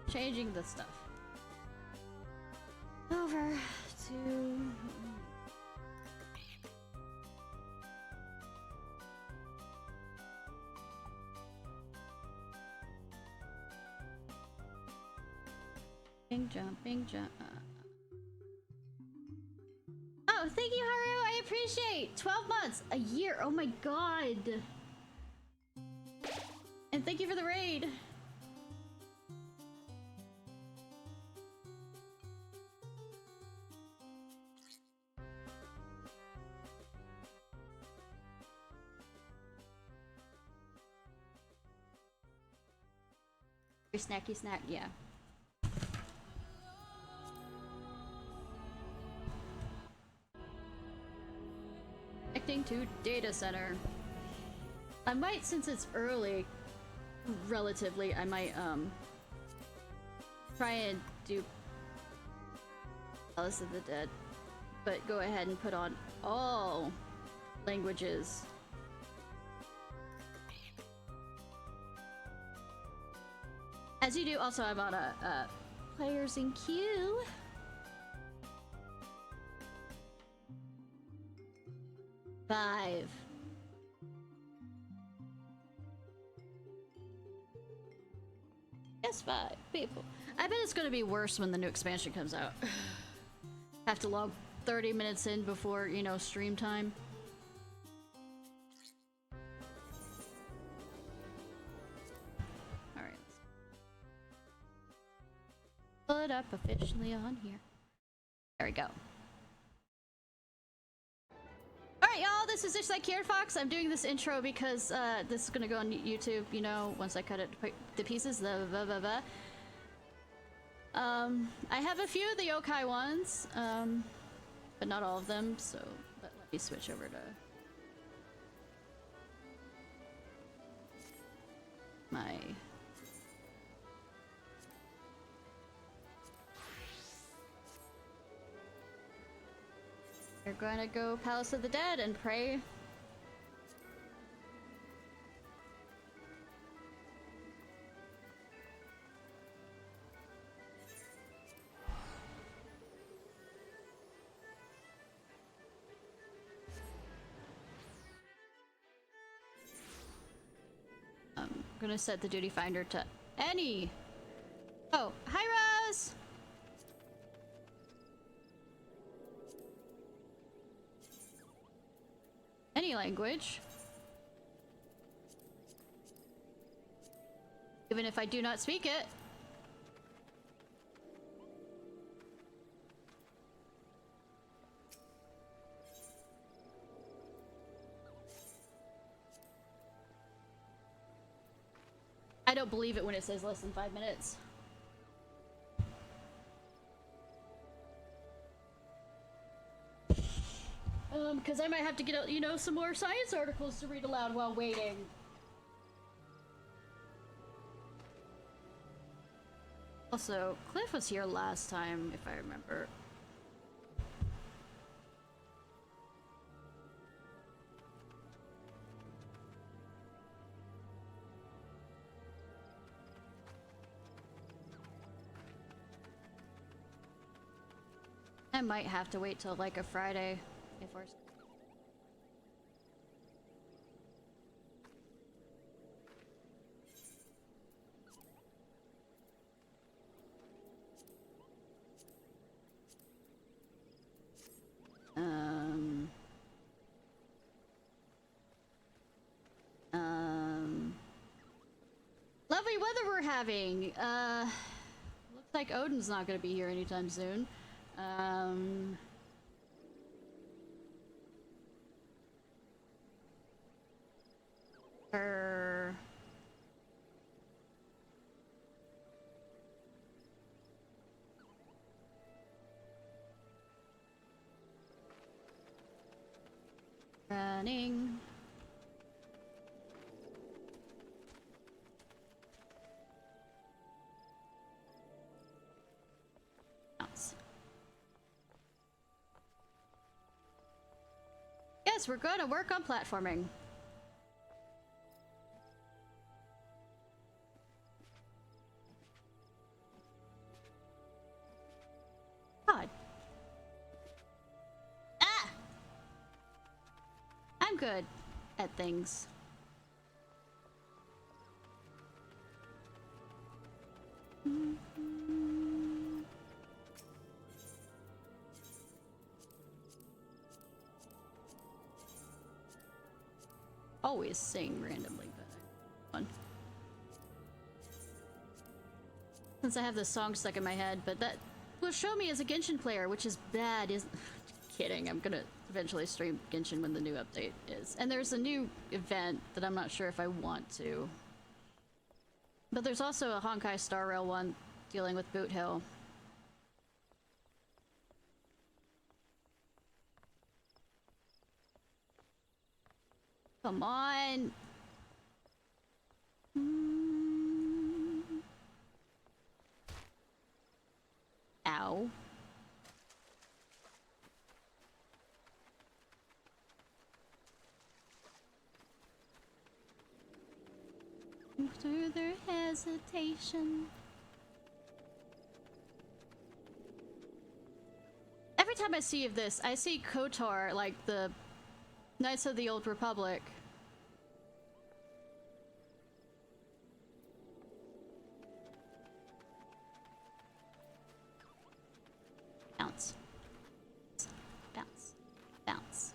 changing the stuff. Over to... Jumping jump. Oh, thank you, Haru. I appreciate 12 months, a year. Oh my god. And thank you for the raid. Snacky snack, yeah. Connecting to data center. I might, since it's early, relatively, I might try and do Palace of the Dead, but go ahead and put on all languages. As you do, also I'm on a players in queue. Five. Yes, 5 people. I bet it's gonna be worse when the new expansion comes out. Have to log 30 minutes in before, you know, stream time. Alright. Pull it up officially on here. There we go. Alright, y'all, this is Ishnai Ciarfox. I'm doing this intro because this is gonna go on YouTube, you know, once I cut it to pieces. I have a few of the yokai ones, but not all of them, so let me switch over to my... We're going to go Palace of the Dead and pray. I'm gonna set the duty finder to any. Oh, hi Rose! Any language. Even if I do not speak it. I don't believe it when it says less than 5 minutes. Because I might have to get, you know, some more science articles to read aloud while waiting. Also, Cliff was here last time, if I remember. I might have to wait till like a Friday if we're... Lovely weather we're having. Looks like Odin's not gonna be here anytime soon. Running. Yes, we're going to work on platforming. good at things. Always sing randomly, but fun. Since I have this song stuck in my head, but that will show me as a Genshin player, which is bad. Isn't kidding. I'm gonna eventually stream Genshin when the new update is, and there's a new event that I'm not sure if I want to. But there's also a Honkai Star Rail one dealing with Boot Hill. Come on. Ow. Further hesitation. Every time I see of this, I see KOTOR, like the Knights of the Old Republic. Bounce. Bounce. Bounce.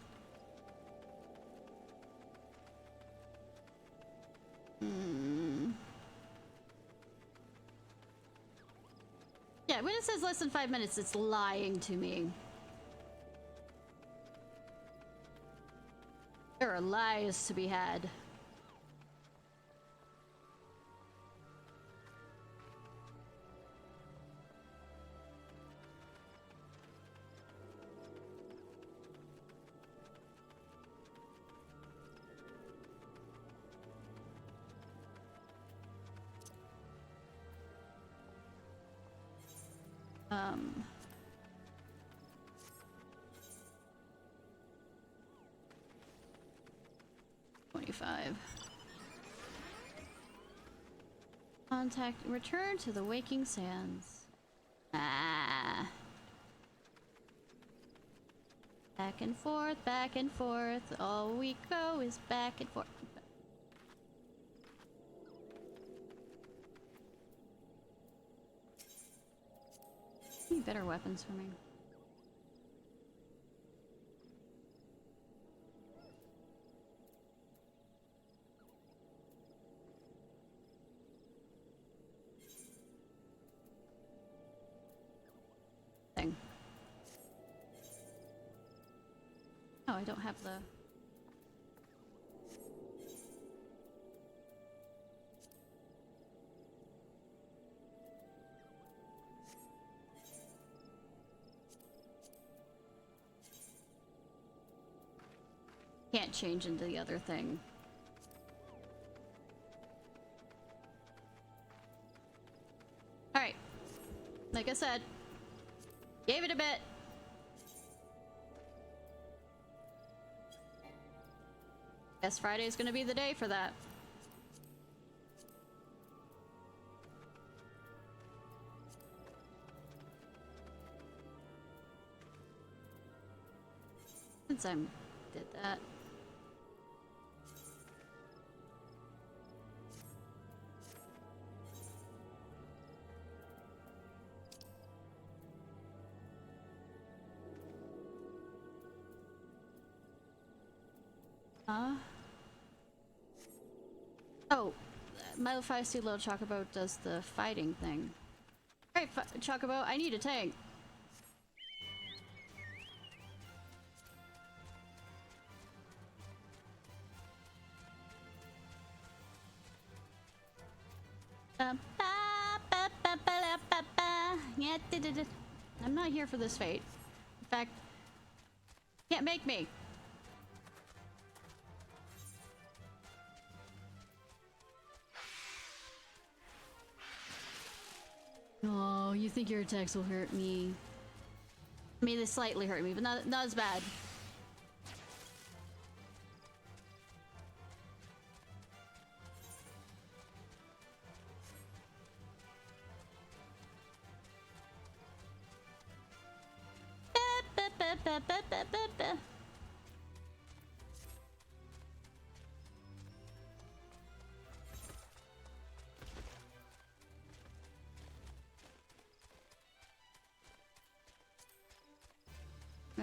Yeah, when it says less than 5 minutes, it's lying to me. There are lies to be had. Contact, return to the waking sands. Ah. Back and forth, all we go is back and forth. Need better weapons for me. Oh, I don't have the... Can't change into the other thing. Alright. Like I said, gave it a bit. Guess Friday's gonna be the day for that. Since I did that. Oh, my feisty little Chocobo does the fighting thing. Alright, Chocobo, I need a tank. Yeah, I'm not here for this fate. In fact, can't make me. Oh, you think your attacks will hurt me? I mean, they slightly hurt me, but not as bad.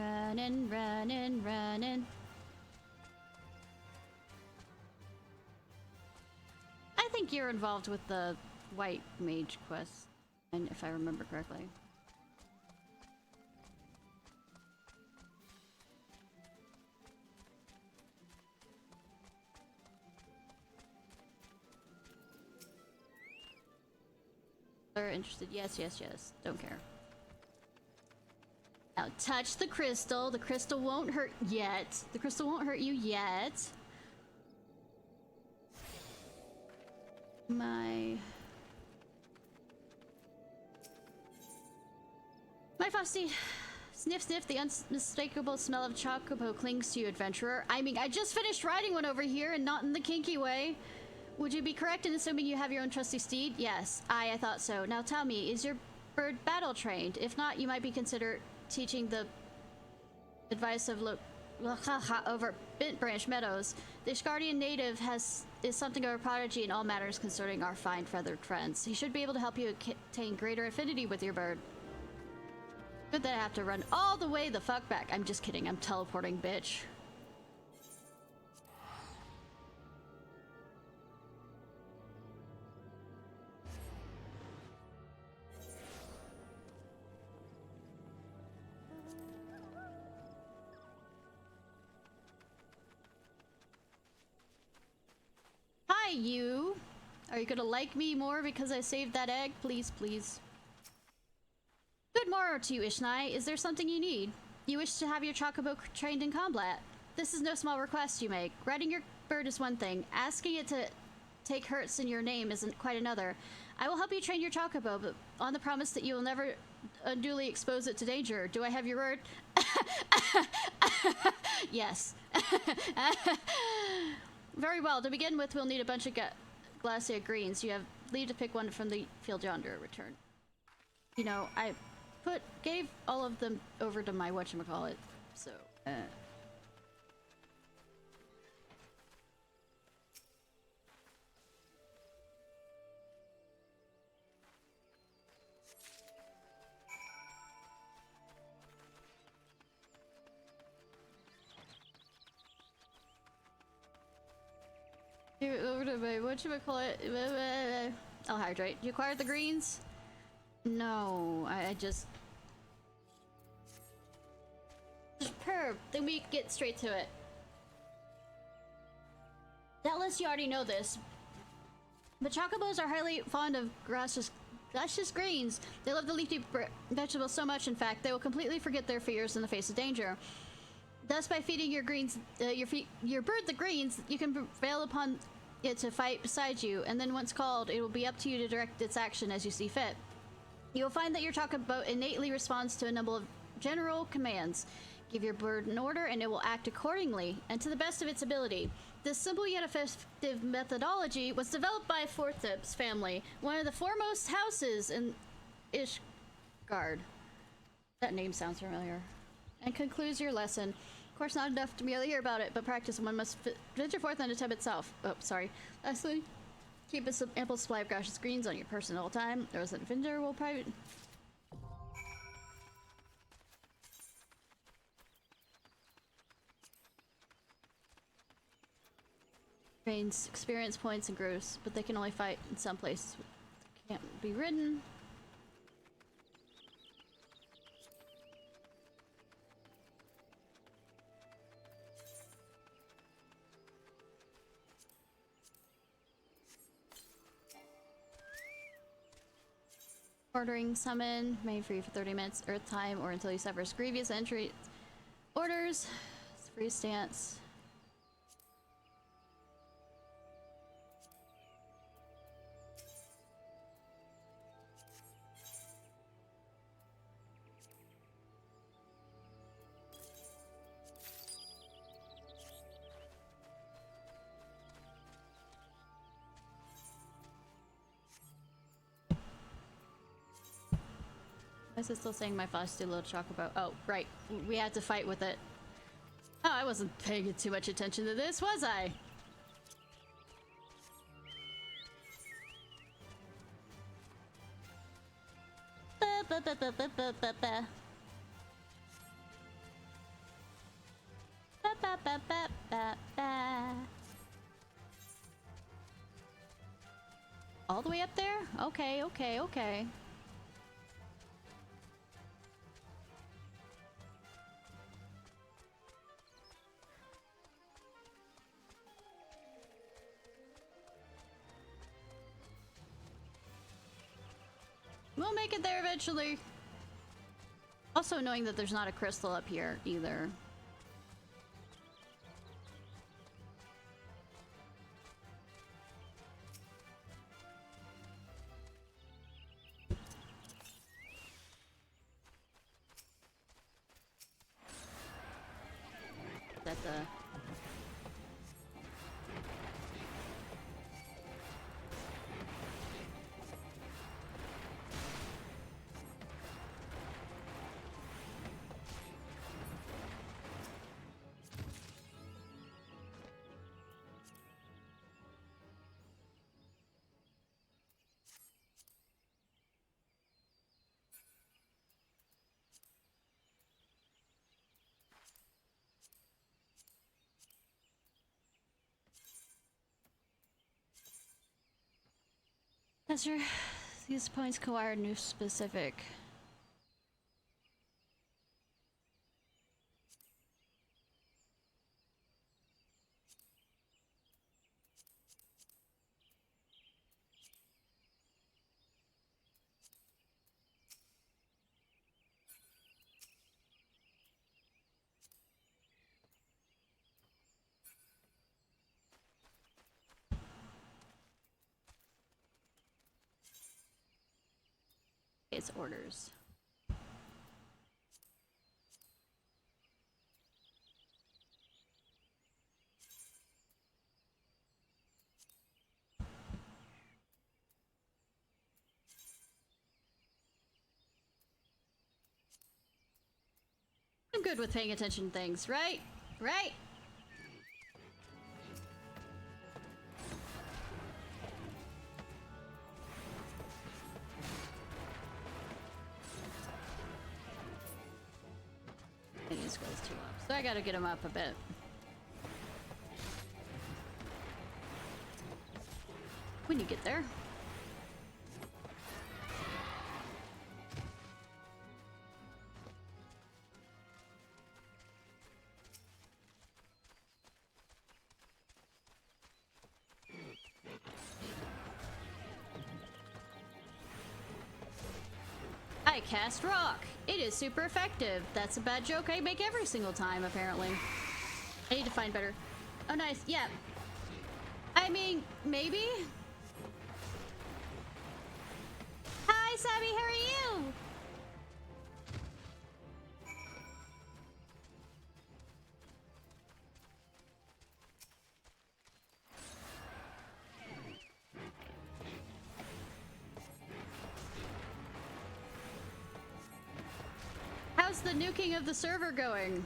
Running, running, running. I think you're involved with the white mage quest, if I remember correctly. Are interested? Yes, yes, yes. Don't care. Now touch the crystal. The crystal won't hurt yet. The crystal won't hurt you yet. My Frosty. Sniff, sniff. The unmistakable smell of chocobo clings to you, adventurer. I mean, I just finished riding one over here and not in the kinky way. Would you be correct in assuming you have your own trusty steed? Yes, I thought so. Now tell me, is your bird battle trained? If not, you might be considered teaching the advice of over Bent Branch Meadows. The Ishgardian native is something of a prodigy in all matters concerning our fine feathered friends. He should be able to help you attain greater affinity with your bird. Good that I have to run all the way the fuck back. I'm just kidding. I'm teleporting, bitch. Hi, you. Are you gonna like me more because I saved that egg? Please, please. Good morrow to you, Ishnai. Is there something you need? You wish to have your chocobo trained in combat. This is no small request you make. Riding your bird is one thing. Asking it to take hurts in your name isn't quite another. I will help you train your chocobo, but on the promise that you will never unduly expose it to danger. Do I have your word? Yes. Very well. To begin with, we'll need a bunch of glacia greens. You have leave to pick one from the field yonder. Return. You know, I gave all of them over to my whatchamacallit, so give it over to my whatchamacallit. I'll hydrate. You acquired the greens? No, I just... Superb. Then we get straight to it. Doubtless you already know this, but chocobos are highly fond of luscious greens. They love the leafy vegetables so much, in fact, they will completely forget their fears in the face of danger. Thus, by feeding your bird the greens, you can prevail upon it to fight beside you, and then once called, it will be up to you to direct its action as you see fit. You will find that your chocobo innately responds to a number of general commands. Give your bird an order and it will act accordingly and to the best of its ability. This simple yet effective methodology was developed by Forthip's family, one of the foremost houses in Ishgard. That name sounds familiar. And concludes your lesson. Of course, not enough to merely hear about it, but practice one must venture forth and attempt itself. Oh, sorry. Lastly, keep an ample supply of gaseous greens on your person all the time, or else an vendor will private... Gains experience points and grows, but they can only fight in some places. They can't be ridden. Ordering summon, made free for 30 minutes, earth time, or until you suffer grievous entry. Orders, free stance. Why is it still saying my frosty little chocobo? Oh, right. We had to fight with it. Oh, I wasn't paying too much attention to this, was I? Ba, ba, ba, ba, ba. All the way up there? Okay, okay, okay. We'll make it there eventually. Also knowing that there's not a crystal up here either. That the these points acquire new specific. It's orders. I'm good with paying attention to things, right? Right? He scrolls too up, so I gotta get him up a bit. When you get there. I cast rock. It is super effective. That's a bad joke I make every single time, apparently. I need to find better. Oh, nice. Yeah. I mean, maybe? Hi, Sabby. How are you? How's the nuking of the server going?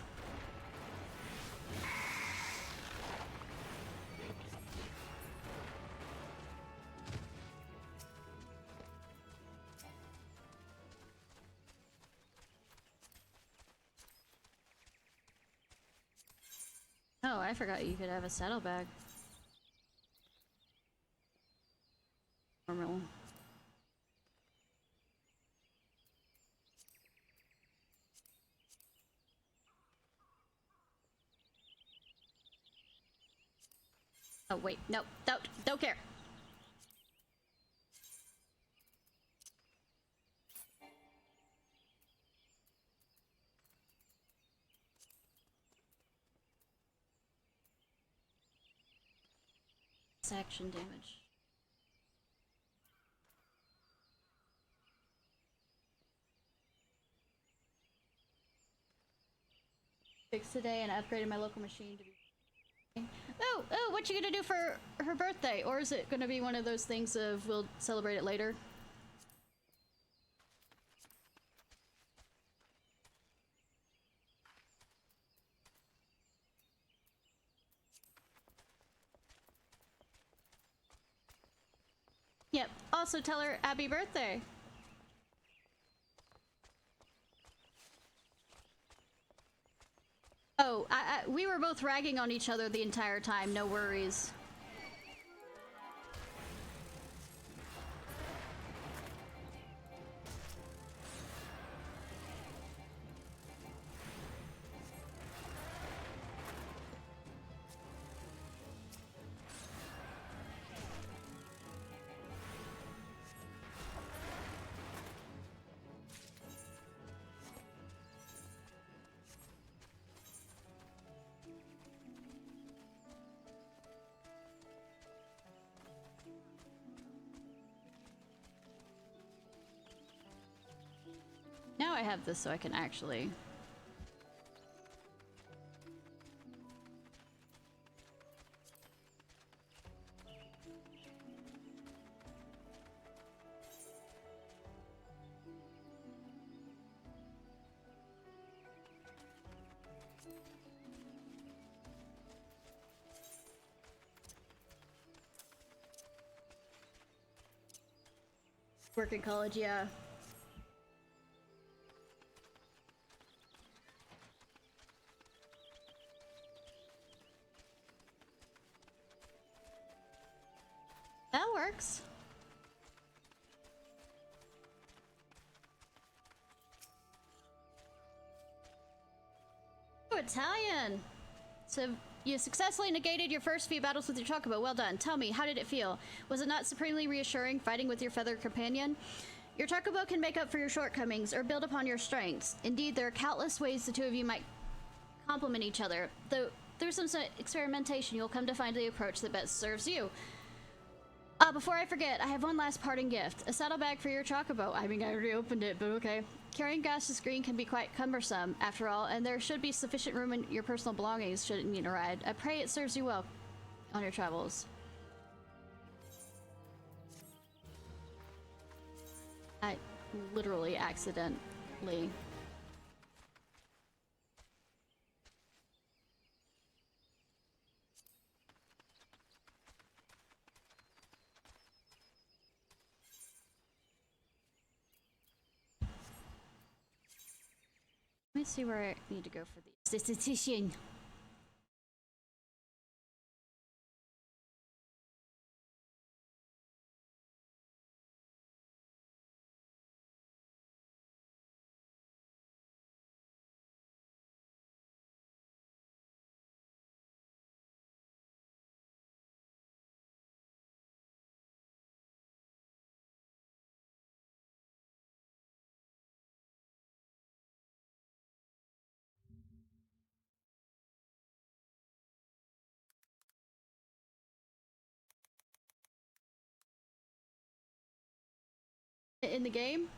Oh, I forgot you could have a saddlebag. Normal. Oh wait, no, don't care. It's action damage. Fixed today and upgraded my local machine to be. Oh, what you gonna do for her birthday? Or is it gonna be one of those things of we'll celebrate it later? Yep, also tell her happy birthday. Oh, we were both ragging on each other the entire time, no worries. Now I have this so I can actually... Work in college, yeah. That works. Oh, Italian! So, you successfully negated your first few battles with your chocobo. Well done. Tell me, how did it feel? Was it not supremely reassuring fighting with your feathered companion? Your chocobo can make up for your shortcomings or build upon your strengths. Indeed, there are countless ways the two of you might complement each other. Though, through some experimentation, you'll come to find the approach that best serves you. Before I forget, I have one last parting gift. A saddlebag for your chocobo. I mean, I already opened it, but okay. Carrying gaseous green can be quite cumbersome, after all, and there should be sufficient room in your personal belongings should it need a ride. I pray it serves you well on your travels. I literally accidentally... Let me see where I need to go for the esthetician. In the game?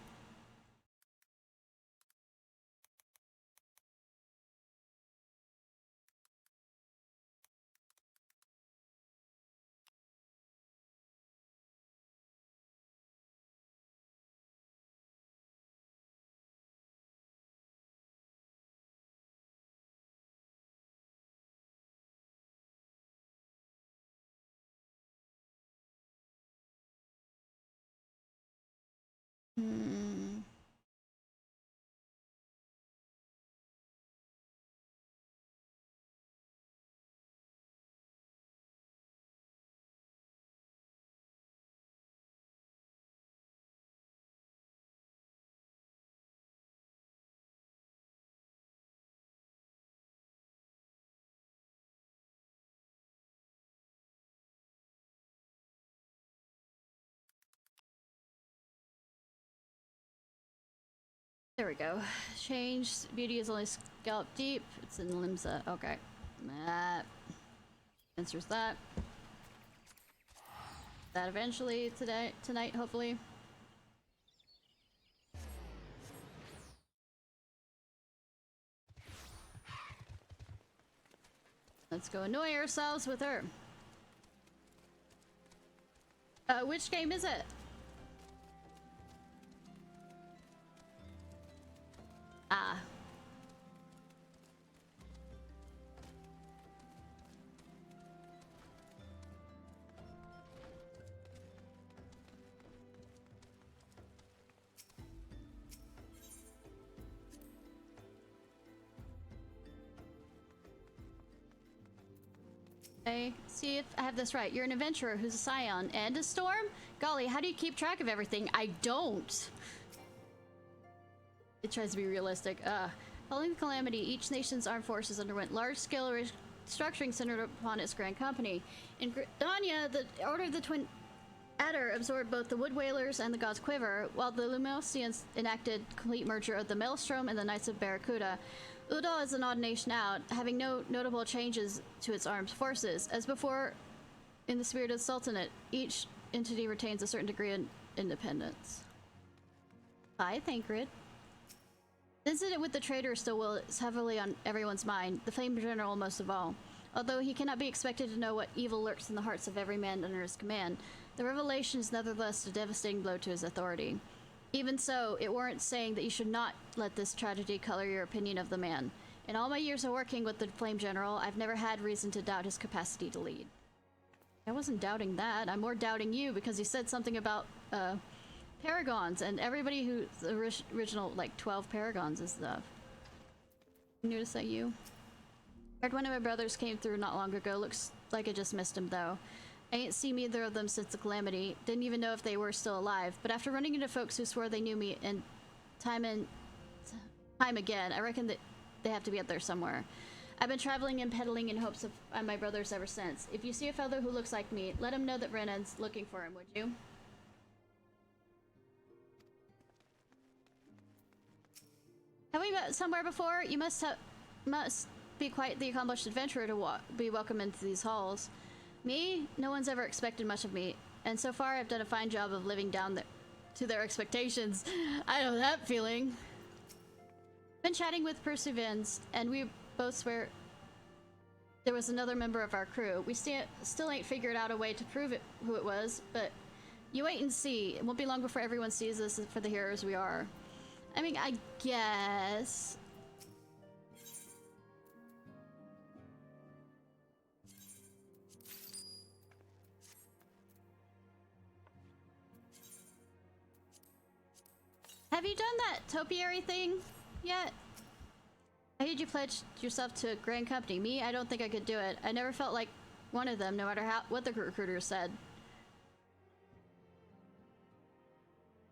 Hmm. There we go. Change. Beauty is only scalp deep. It's in Limsa. Okay. That answers that. That eventually tonight, hopefully. Let's go annoy ourselves with her. Which game is it? Ah. Okay, see if I have this right. You're an adventurer who's a scion and a storm? Golly, how do you keep track of everything? I don't. It tries to be realistic. Following the calamity, each nation's armed forces underwent large-scale restructuring centered upon its grand company. In Gridania, the Order of the Twin Adder absorbed both the Wood Whalers and the God's Quiver, while the Lumosians enacted complete merger of the Maelstrom and the Knights of Barracuda. Udal is an odd nation out, having no notable changes to its armed forces. As before, in the spirit of the Sultanate, each entity retains a certain degree of independence. Bye, Thancred. The incident with the traitor still is heavily on everyone's mind, the Flame General most of all. Although he cannot be expected to know what evil lurks in the hearts of every man under his command, the revelation is nevertheless a devastating blow to his authority. Even so, it warrants saying that you should not let this tragedy color your opinion of the man. In all my years of working with the Flame General, I've never had reason to doubt his capacity to lead. I wasn't doubting that. I'm more doubting you because you said something about Paragons and everybody who's the original, like, 12 Paragons and stuff. You notice that you? Heard one of my brothers came through not long ago. Looks like I just missed him, though. I ain't seen either of them since the calamity. Didn't even know if they were still alive. But after running into folks who swore they knew me and time again, I reckon that they have to be up there somewhere. I've been traveling and peddling in hopes of finding my brothers ever since. If you see a fellow who looks like me, let him know that Brennan's looking for him, would you? Have we met somewhere before? You must be quite the accomplished adventurer to be welcome into these halls. Me? No one's ever expected much of me, and so far I've done a fine job of living down to their expectations. I know that feeling. Been chatting with Perseverance, and we both swear there was another member of our crew. We still ain't figured out a way to prove who it was, but you wait and see. It won't be long before everyone sees us for the heroes we are. I mean, I guess. Have you done that topiary thing yet? I heard you pledged yourself to a grand company. Me, I don't think I could do it. I never felt like one of them, no matter what the recruiter said.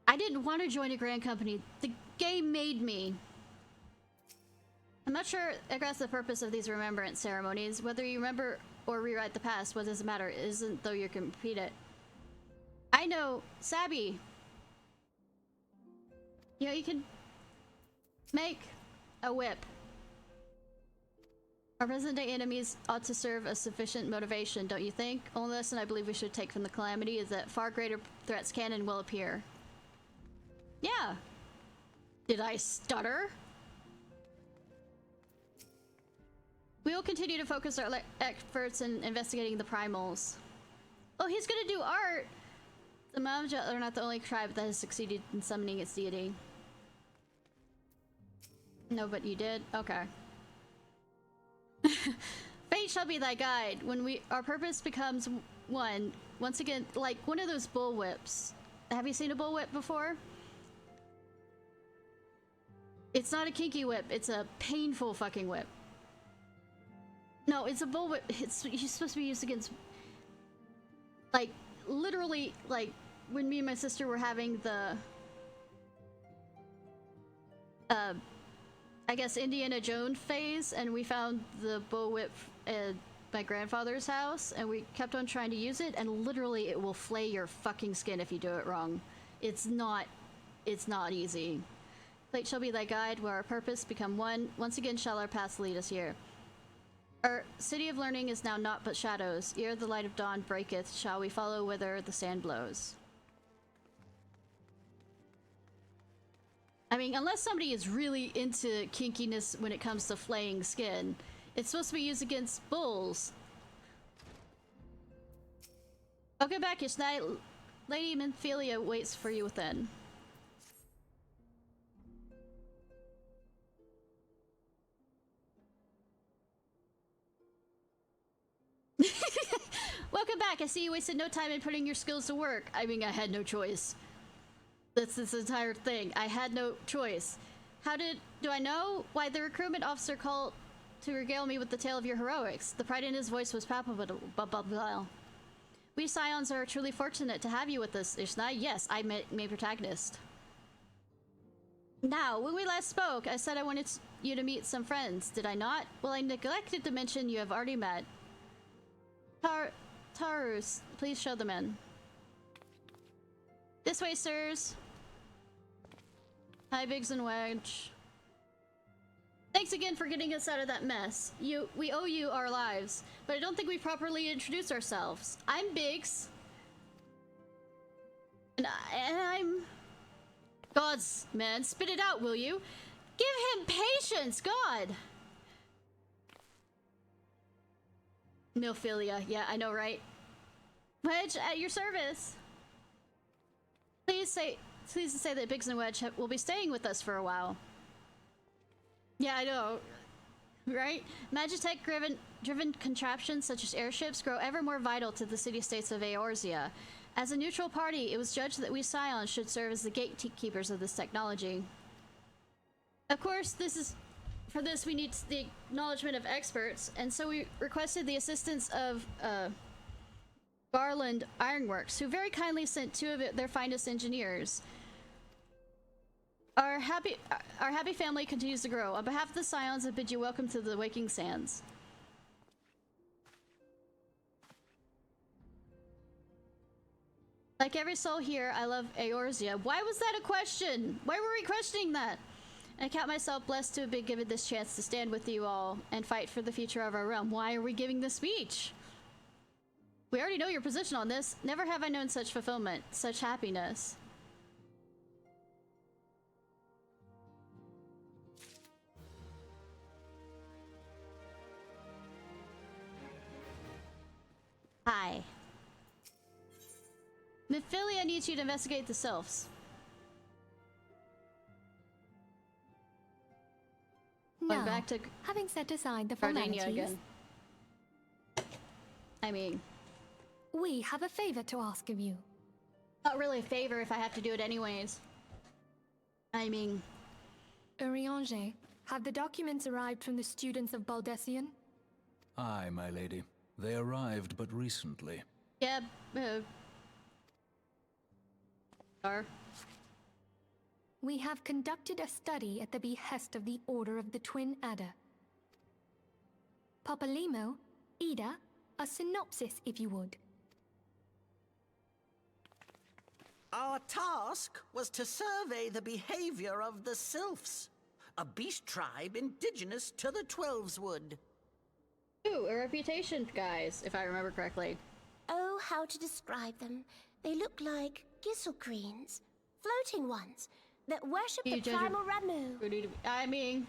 I didn't want to join a grand company. The game made me. I'm not sure I grasp the purpose of these remembrance ceremonies. Whether you remember or rewrite the past, what does it matter? It isn't though you can repeat it. I know, Sabby. You know, you can make a whip. Our present-day enemies ought to serve as sufficient motivation, don't you think? Only lesson I believe we should take from the calamity is that far greater threats can and will appear. Yeah. Did I stutter? We will continue to focus our efforts in investigating the primals. Oh, he's gonna do art! The Mamja are not the only tribe that has succeeded in summoning its deity. No, but you did? Okay. Fate shall be thy guide. When our purpose becomes one, once again, like one of those bullwhips. Have you seen a bullwhip before? It's not a kinky whip, it's a painful fucking whip. No, it's a bullwhip. It's supposed to be used against, like, literally, like, when me and my sister were having the, I guess Indiana Jones phase, and we found the bullwhip at my grandfather's house, and we kept on trying to use it, and literally it will flay your fucking skin if you do it wrong. It's not easy. Fate shall be thy guide, where our purpose become one. Once again shall our paths lead us here. Our city of learning is now naught but shadows. Ere the light of dawn breaketh, shall we follow whither the sand blows. I mean, unless somebody is really into kinkiness when it comes to flaying skin, it's supposed to be used against bulls. Welcome back, Ishnai. Lady Minphilia waits for you within. Welcome back. I see you wasted no time in putting your skills to work. I mean, I had no choice. That's this entire thing. I had no choice. Do I know why the recruitment officer called to regale me with the tale of your heroics. The pride in his voice was palpable. We Scions are truly fortunate to have you with us, Ishnai. Yes, I main protagonist. Now, when we last spoke, I said I wanted you to meet some friends. Did I not? Well, I neglected to mention you have already met. Tarus, please show them in. This way, sirs. Hi, Biggs and Wedge. Thanks again for getting us out of that mess. We owe you our lives, but I don't think we properly introduced ourselves. I'm Biggs. And I'm... Gods, man, spit it out, will you? Give him patience, God! Milphilia, yeah, I know, right? Wedge, at your service. Please say that Biggs and Wedge will be staying with us for a while. Yeah, I know, right? Magitech-driven contraptions such as airships grow ever more vital to the city-states of Eorzea. As a neutral party, it was judged that we Scions should serve as the gatekeepers of this technology. Of course, for this we need the acknowledgement of experts, and so we requested the assistance of Garland Ironworks, who very kindly sent 2 of their finest engineers. Our happy family continues to grow. On behalf of the Scions, I bid you welcome to the Waking Sands. Like every soul here, I love Eorzea. Why was that a question? Why were we questioning that? I count myself blessed to have been given this chance to stand with you all and fight for the future of our realm. Why are we giving this speech? We already know your position on this. Never have I known such fulfillment, such happiness. Hi. Milphilia needs you to investigate the sylphs. Now, back to having set aside the Gardenia formalities, again. I mean, we have a favor to ask of you. not really a favor if I have to do it anyways. I mean, Urianger, have the documents arrived from the students of Baldessian? Aye, my lady. They arrived but recently. yeah, We have conducted a study at the behest of the Order of the Twin Adder. Papalimo, Ida, a synopsis if you would. Our task was to survey the behavior of the Sylphs, a beast tribe indigenous to the Twelveswood. ooh, a reputation, guys, if I remember correctly. Oh, how to describe them. They look like Gisselcreens, floating ones, that worship You the judge primal Ramu. I mean,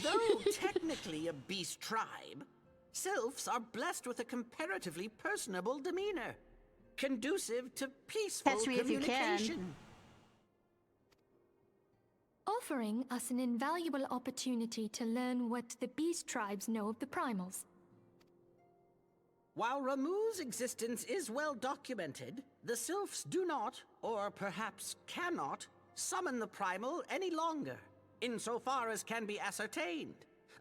Though technically a beast tribe, Sylphs are blessed with a comparatively personable demeanor, conducive to peaceful Catch me if you can. communication. Offering us an invaluable opportunity to learn what the beast tribes know of the primals. While Ramu's existence is well documented, the Sylphs do not, or perhaps cannot, summon the primal any longer, insofar as can be ascertained,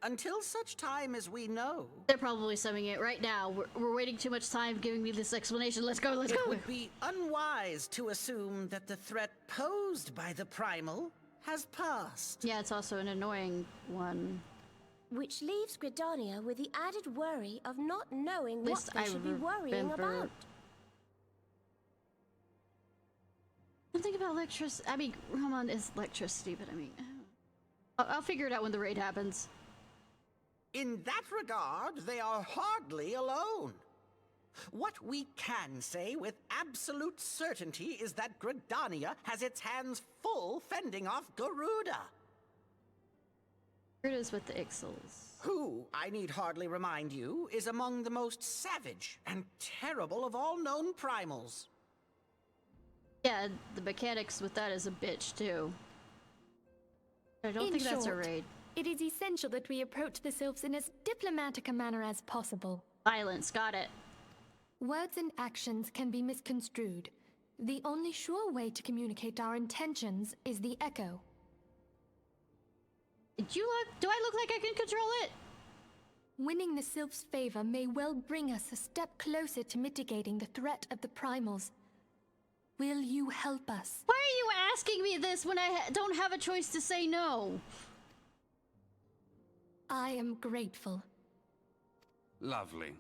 until such time as we know. they're probably summing it right now. We're waiting too much time giving me this explanation. Let's go, let's It go! would be unwise to assume that the threat posed by the primal has passed. Yeah, it's also an annoying one. Which leaves Gridania with the added worry of not knowing what Least they I should be worrying remember. about. Something about electricity. I mean, Ramon is electricity, but I mean, I'll figure it out when the raid happens. In that regard, they are hardly alone. What we can say with absolute certainty is that Gridania has its hands full fending off Garuda, Here it is with the Ixals. who, I need hardly remind you, is among the most savage and terrible of all known primals. Yeah, the mechanics with that is a bitch, too. I don't In think that's a short, raid. It is essential that we approach the Sylphs in as diplomatic a manner as possible. Violence, got it. Words and actions can be misconstrued. The only sure way to communicate our intentions is the echo. Do I look like I can control it? Winning the Sylph's favor may well bring us a step closer to mitigating the threat of the primals. Will you help us? Why are you asking me this when I don't have a choice to say no? I am grateful. Lovely.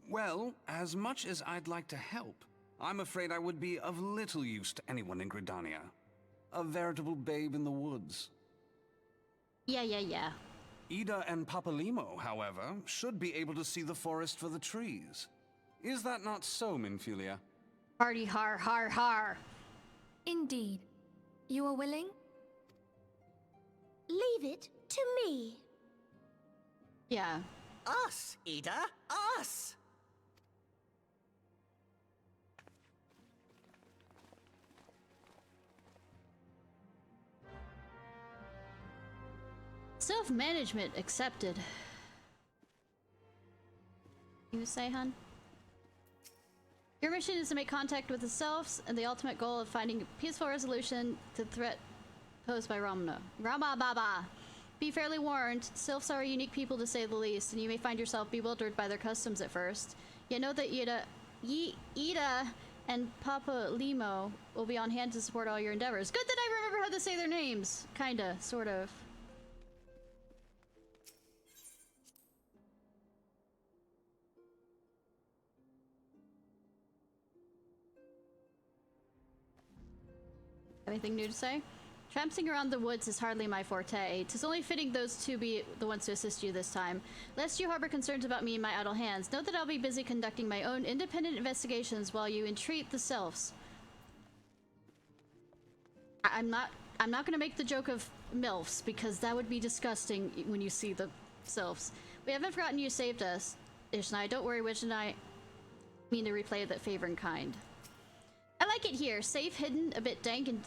Well, as much as I'd like to help, I'm afraid I would be of little use to anyone in Gridania. A veritable babe in the woods. Yeah. Ida and Papalimo, however, should be able to see the forest for the trees. Is that not so, Minfilia? Party har har har. Indeed. You are willing? Leave it to me. Yeah. Us, Ida, us! Self-management accepted. You say, hun? Your mission is to make contact with the Selfs and the ultimate goal of finding a peaceful resolution to the threat posed by Ramna. Rama Baba! Be fairly warned, Sylphs are a unique people to say the least, and you may find yourself bewildered by their customs at first. Yet know that Ida and Papa Limo will be on hand to support all your endeavors. Good that I remember how to say their names. Kinda, sort of. Anything new to say? Tramping around the woods is hardly my forte. 'Tis only fitting those two be the ones to assist you this time. Lest you harbor concerns about me and my idle hands, know that I'll be busy conducting my own independent investigations while you entreat the Selfs. I'm not gonna make the joke of MILFs, because that would be disgusting when you see the Selfs. We haven't forgotten you saved us, Ishnai. Don't worry, Witch and I mean to replay that favor in kind. I like it here. Safe, hidden, a bit dank and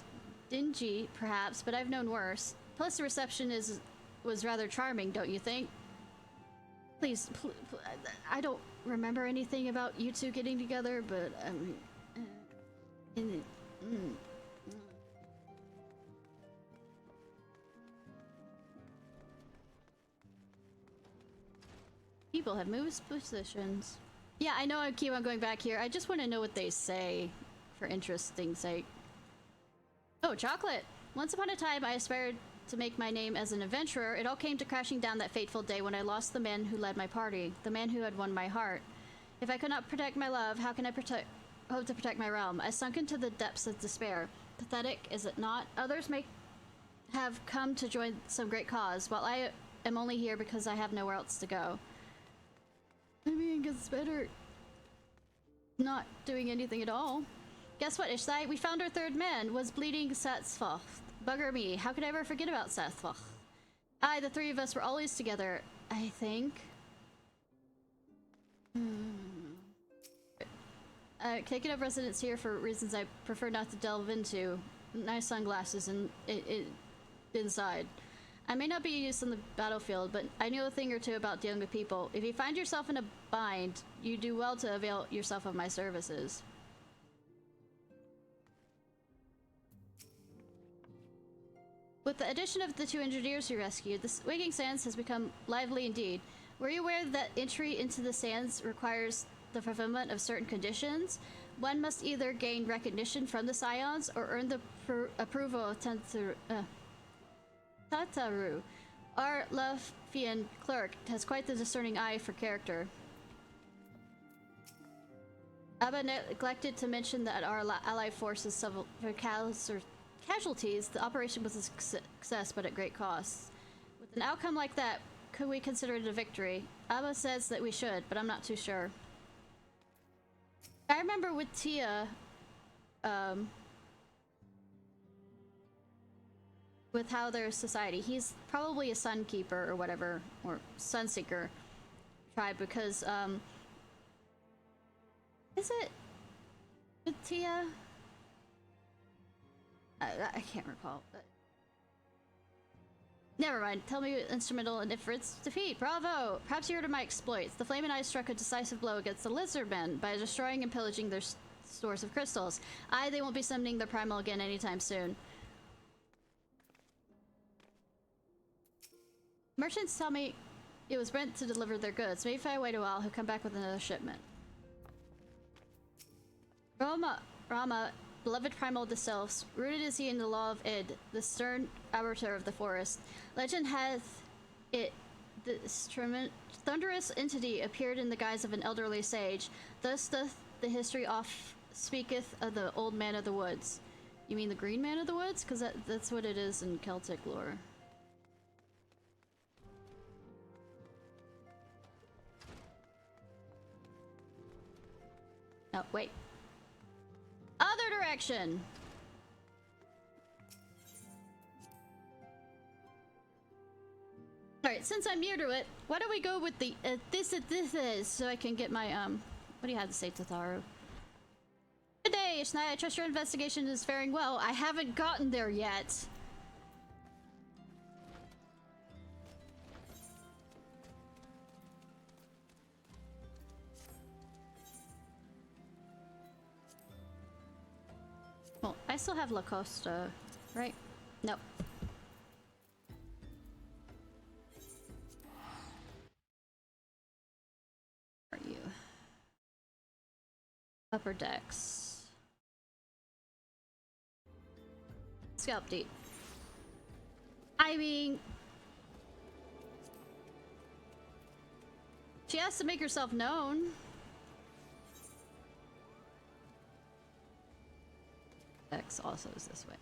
dingy, perhaps, but I've known worse. Plus, the reception was rather charming, don't you think? Please, I don't remember anything about you two getting together, but People have moved positions. Yeah, I know I keep on going back here. I just want to know what they say, for interesting sake. Oh, chocolate! Once upon a time, I aspired to make my name as an adventurer. It all came to crashing down that fateful day when I lost the man who led my party, the man who had won my heart. If I could not protect my love, how can I hope to protect my realm? I sunk into the depths of despair. Pathetic, is it not? Others may have come to join some great cause, while I am only here because I have nowhere else to go. I mean, it's better not doing anything at all. Guess what, Ishnai? We found our third man, was bleeding Satsfach. Bugger me, how could I ever forget about Satsfach? Aye, the three of us were always together, I think. Taking up residence here for reasons I prefer not to delve into. Nice sunglasses and it inside. I may not be used on the battlefield, but I know a thing or two about dealing with people. If you find yourself in a bind, you do well to avail yourself of my services. With the addition of the two engineers you rescued, the Waking Sands has become lively indeed. Were you aware that entry into the sands requires the fulfillment of certain conditions? One must either gain recognition from the Scions or earn the approval of Tataru. Our Luffian clerk has quite the discerning eye for character. Abba neglected to mention that our allied forces suffered casualties. The operation was a success, but at great cost. With an outcome like that, could we consider it a victory? Abba says that we should, but I'm not too sure. I remember with Tia, with how their society, he's probably a Sunkeeper or whatever, or Sunseeker tribe, because, is it with Tia? I can't recall. But never mind. Tell me instrumental in Ifrit's defeat. Bravo! Perhaps you heard of my exploits. The Flame and I struck a decisive blow against the Lizardmen by destroying and pillaging their stores of crystals. They won't be summoning the primal again anytime soon. Merchants tell me it was Brent to deliver their goods. Maybe if I wait a while, he'll come back with another shipment. Rama, beloved primal of the Sylphs, rooted is he in the law of Id, the stern arbiter of the forest. Legend hath it this thunderous entity appeared in the guise of an elderly sage. Thus doth the history oft speaketh of the old man of the woods. You mean the green man of the woods? Because that's what it is in Celtic lore. Oh, wait. Other direction! Alright, since I'm near to it, why don't we go with the this is so I can get my what do you have to say, Tataru? Good day, Ishnai. I trust your investigation is faring well. I haven't gotten there yet. Well, I still have La Costa, right? Nope. Where are you? Upper decks. Scalp deep. I mean, she has to make herself known. X also is this way.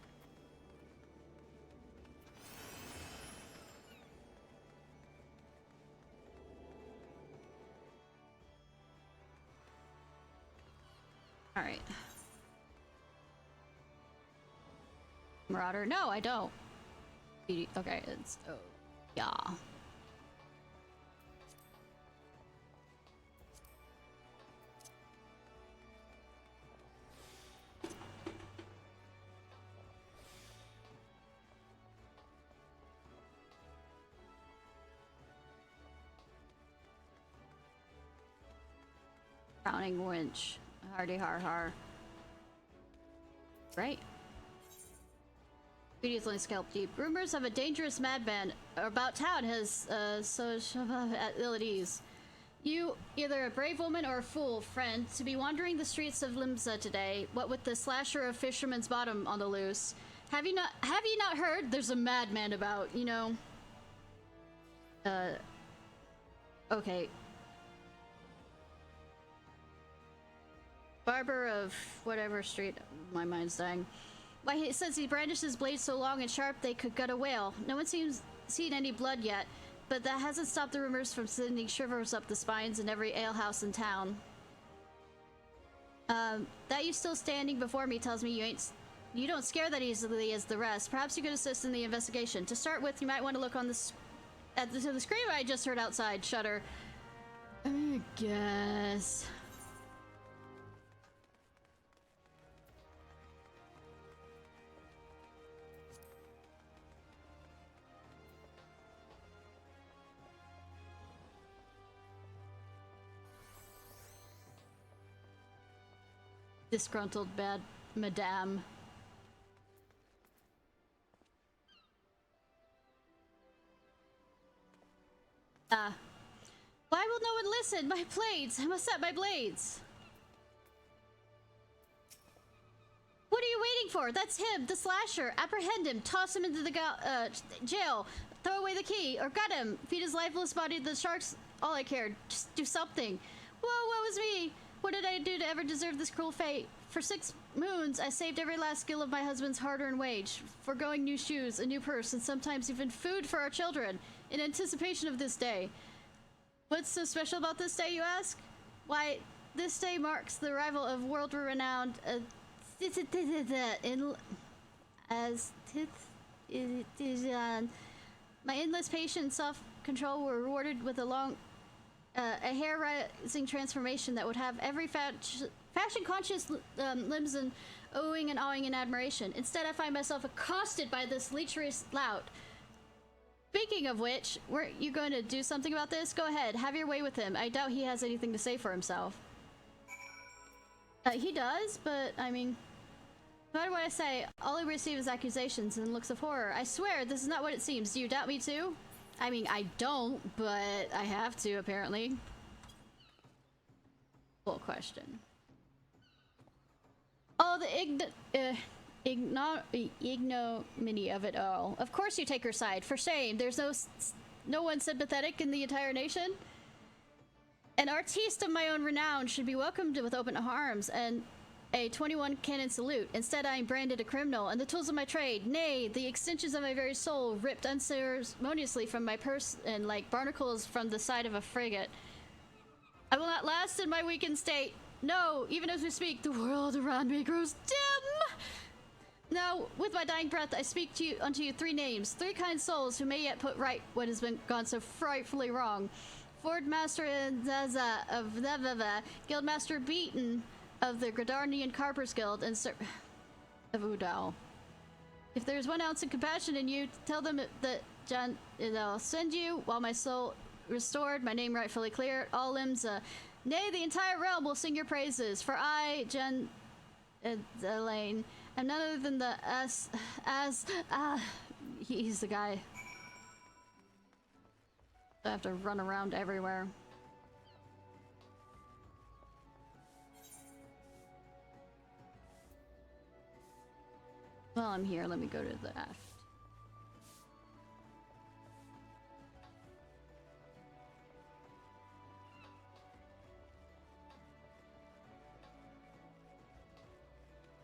All right. Marauder? No, I don't. Okay, it's oh yeah. Crowning winch. Hardy har har. Right. Immediately scalp deep. Rumors of a dangerous madman about town has at ill at ease. You, either a brave woman or a fool, friend, to be wandering the streets of Limsa today, what with the slasher of Fisherman's Bottom on the loose. Have you not heard? There's a madman about, you know. Okay. Barber of whatever street, my mind's dying. Why, he says he brandishes blades so long and sharp they could gut a whale. No one seems seen any blood yet, but that hasn't stopped the rumors from sending shivers up the spines in every alehouse in town. That you still standing before me tells me you don't scare that easily as the rest. Perhaps you could assist in the investigation. To start with, you might want to look on the scream I just heard outside. Shudder. I guess. Disgruntled bad madame. Why will no one listen? My blades! I must set my blades! What are you waiting for? That's him, the slasher. Apprehend him, toss him into the jail, throw away the key, or gut him. Feed his lifeless body to the sharks. All I cared. Just do something. Whoa, what was me? What did I do to ever deserve this cruel fate? For 6 moons, I saved every last skill of my husband's hard-earned wage, foregoing new shoes, a new purse, and sometimes even food for our children, in anticipation of this day. What's so special about this day, you ask? Why, this day marks the arrival of world-renowned my endless patience and self-control were rewarded with a hair-raising transformation that would have every fashion-conscious limbs and owing and awing in admiration. Instead, I find myself accosted by this lecherous lout. Speaking of which, weren't you going to do something about this? Go ahead, have your way with him. I doubt he has anything to say for himself. He does, but I mean, no matter what I say, all I receive is accusations and looks of horror. I swear, this is not what it seems. Do you doubt me too? I mean, I don't, but I have to, apparently. Full question. Oh, the ignominy of it all. Of course you take her side. For shame. There's no one sympathetic in the entire nation. An artiste of my own renown should be welcomed with open arms and a 21 cannon salute. Instead, I am branded a criminal, and the tools of my trade, nay, the extensions of my very soul, ripped unceremoniously from my person like barnacles from the side of a frigate. I will not last in my weakened state. No, even as we speak, the world around me grows dim. Now, with my dying breath, I speak to you unto you three names, three kind souls who may yet put right what has been gone so frightfully wrong. Ford Master Zaza of Neveva, Guildmaster Beaton of the Gradarnian Carpers Guild, and Sir of Udal. If there is 1 ounce of compassion in you, tell them that John I'll send you while my soul restored, my name rightfully clear, all limbs. Nay, the entire realm will sing your praises. For I, Jen Elaine, am none other than the he's the guy. I have to run around everywhere. Well, I'm here. Let me go to the aft.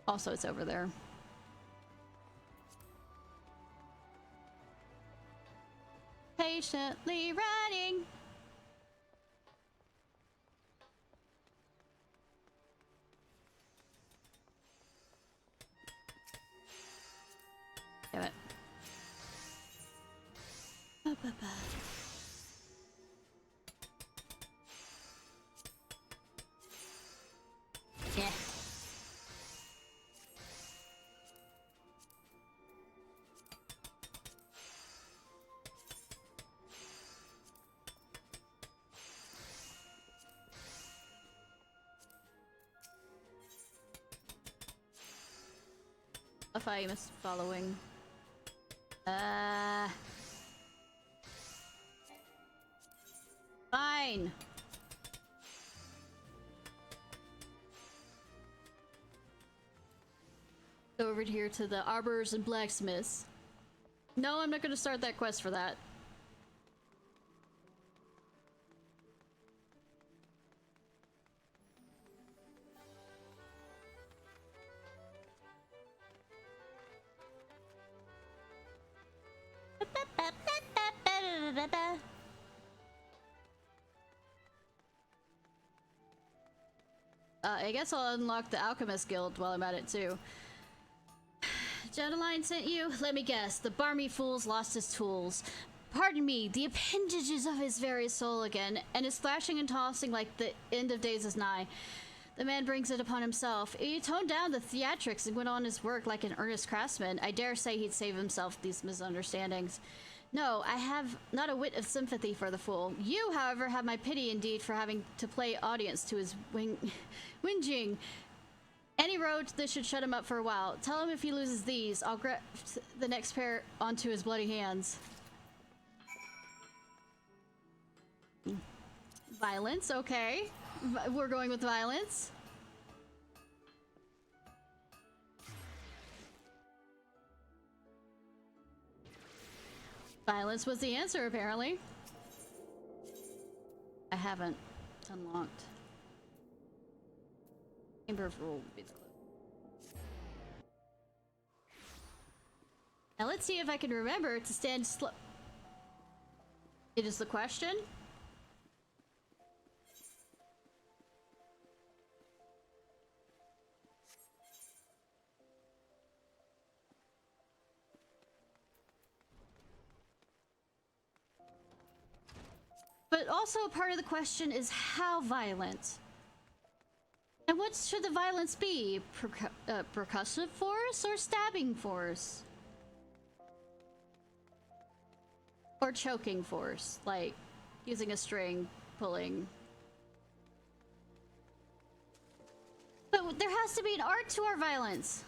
Also, it's over there. Patiently running. Damn it. Ba-ba-ba. Yeah. If I miss following. Fine. Go over here to the arbors and blacksmiths. No, I'm not gonna start that quest for that. I guess I'll unlock the Alchemist Guild while I'm at it too. Jedeline sent you? Let me guess. The barmy fool's lost his tools. Pardon me, the appendages of his very soul again, and is thrashing and tossing like the end of days is nigh. The man brings it upon himself. He toned down the theatrics and went on his work like an earnest craftsman. I dare say he'd save himself these misunderstandings. No, I have not a whit of sympathy for the fool. You, however, have my pity indeed for having to play audience to his whinging. Any road that should shut him up for a while. Tell him if he loses these, I'll graft the next pair onto his bloody hands. Violence, okay. We're going with violence. Violence was the answer, apparently. I haven't unlocked. Chamber of Rule would be the clue. Now let's see if I can remember to stand slow. It is the question. But also part of the question is how violent? And what should the violence be? Percussive force or stabbing force? Or choking force, like using a string, pulling. But there has to be an art to our violence.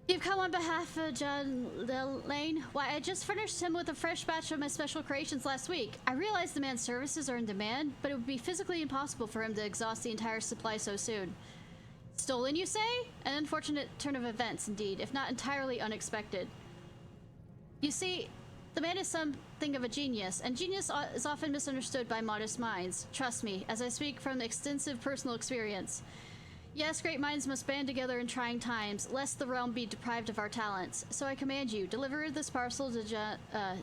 You've come on behalf of John Lane. Why, I just furnished him with a fresh batch of my special creations last week. I realize the man's services are in demand, but it would be physically impossible for him to exhaust the entire supply so soon. Stolen, you say? An unfortunate turn of events, indeed, if not entirely unexpected. You see, the man is something of a genius, and genius is often misunderstood by modest minds. Trust me, as I speak from extensive personal experience. Yes, great minds must band together in trying times, lest the realm be deprived of our talents. So I command you, deliver this parcel to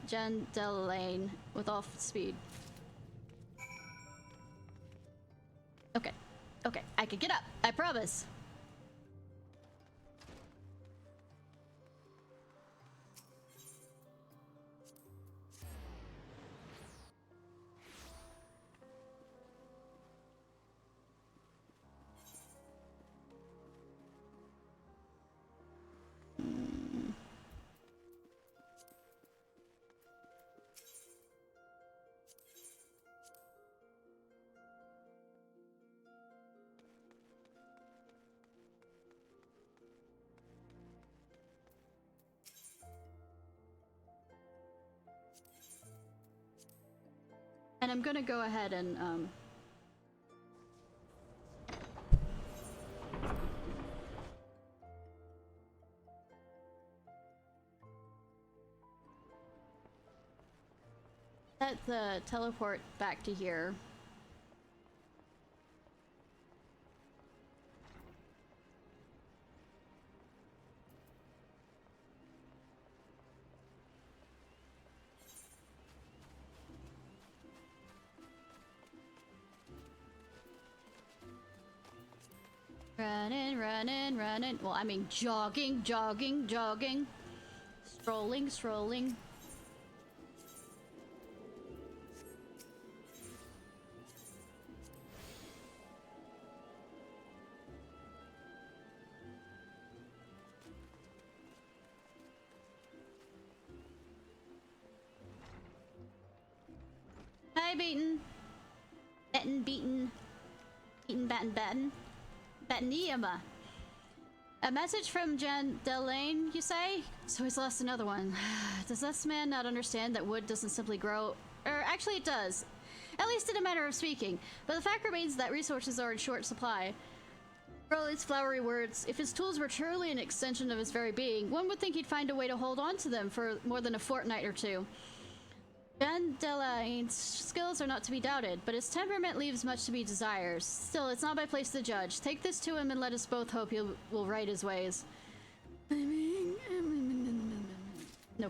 Jen Delane with all speed. Okay. Okay, I can get up. I promise. And I'm gonna go ahead and, set the teleport back to here. Running, running, running. Well, I mean jogging, jogging, jogging. Strolling, strolling. Hi, Beaten. Beaten, beaten. Beaten, batten, batten. Batniama. A message from Jen Delane, you say? So he's lost another one. Does this man not understand that wood doesn't simply grow? Or actually it does. At least in a manner of speaking. But the fact remains that resources are in short supply. For all his flowery words, if his tools were truly an extension of his very being, one would think he'd find a way to hold on to them for more than a fortnight or two. Jen Delane's skills are not to be doubted, but his temperament leaves much to be desired. Still, it's not my place to judge. Take this to him and let us both hope he will right his ways. No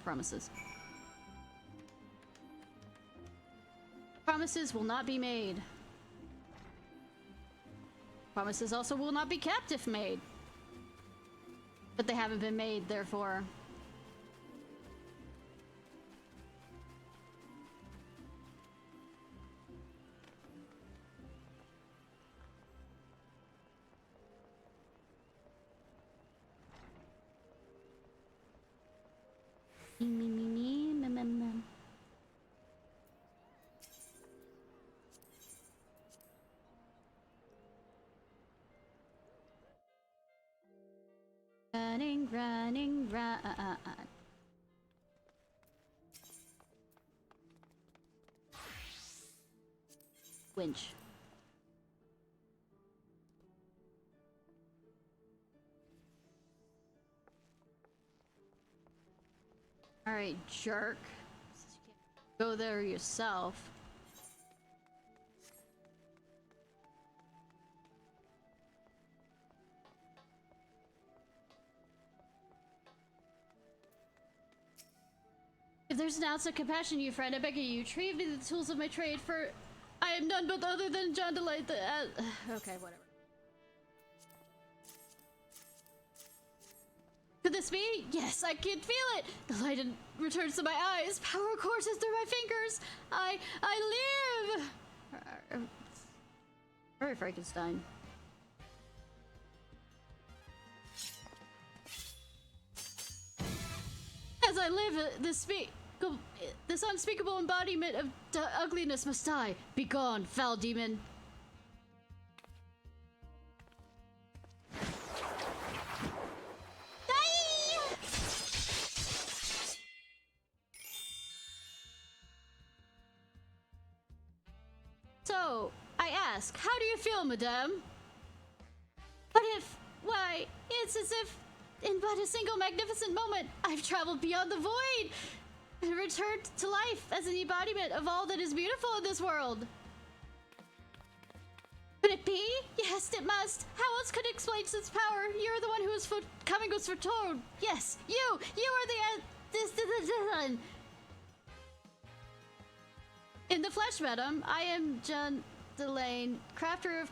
promises. Promises will not be made. Promises also will not be kept if made. But they haven't been made, therefore. Running, running, run. Winch. Alright, jerk. Go there yourself. If there's an ounce of compassion, you friend, I beg of you, retrieve me the tools of my trade, for I am none but other than John Delight the okay, whatever. Could this be? Yes, I can feel it! The light returns to my eyes, power courses through my fingers! I live! Very Frankenstein. as I live, this unspeakable embodiment of ugliness must die. Be gone, foul demon. So, I ask, how do you feel, madame? But if, why, it's as if, in but a single magnificent moment, I've traveled beyond the void and returned to life as an embodiment of all that is beautiful in this world. Could it be? Yes, it must. How else could it explain its power? You're the one who was coming was foretold. Yes, you are the In the flesh, madam, I am John Delane, crafter of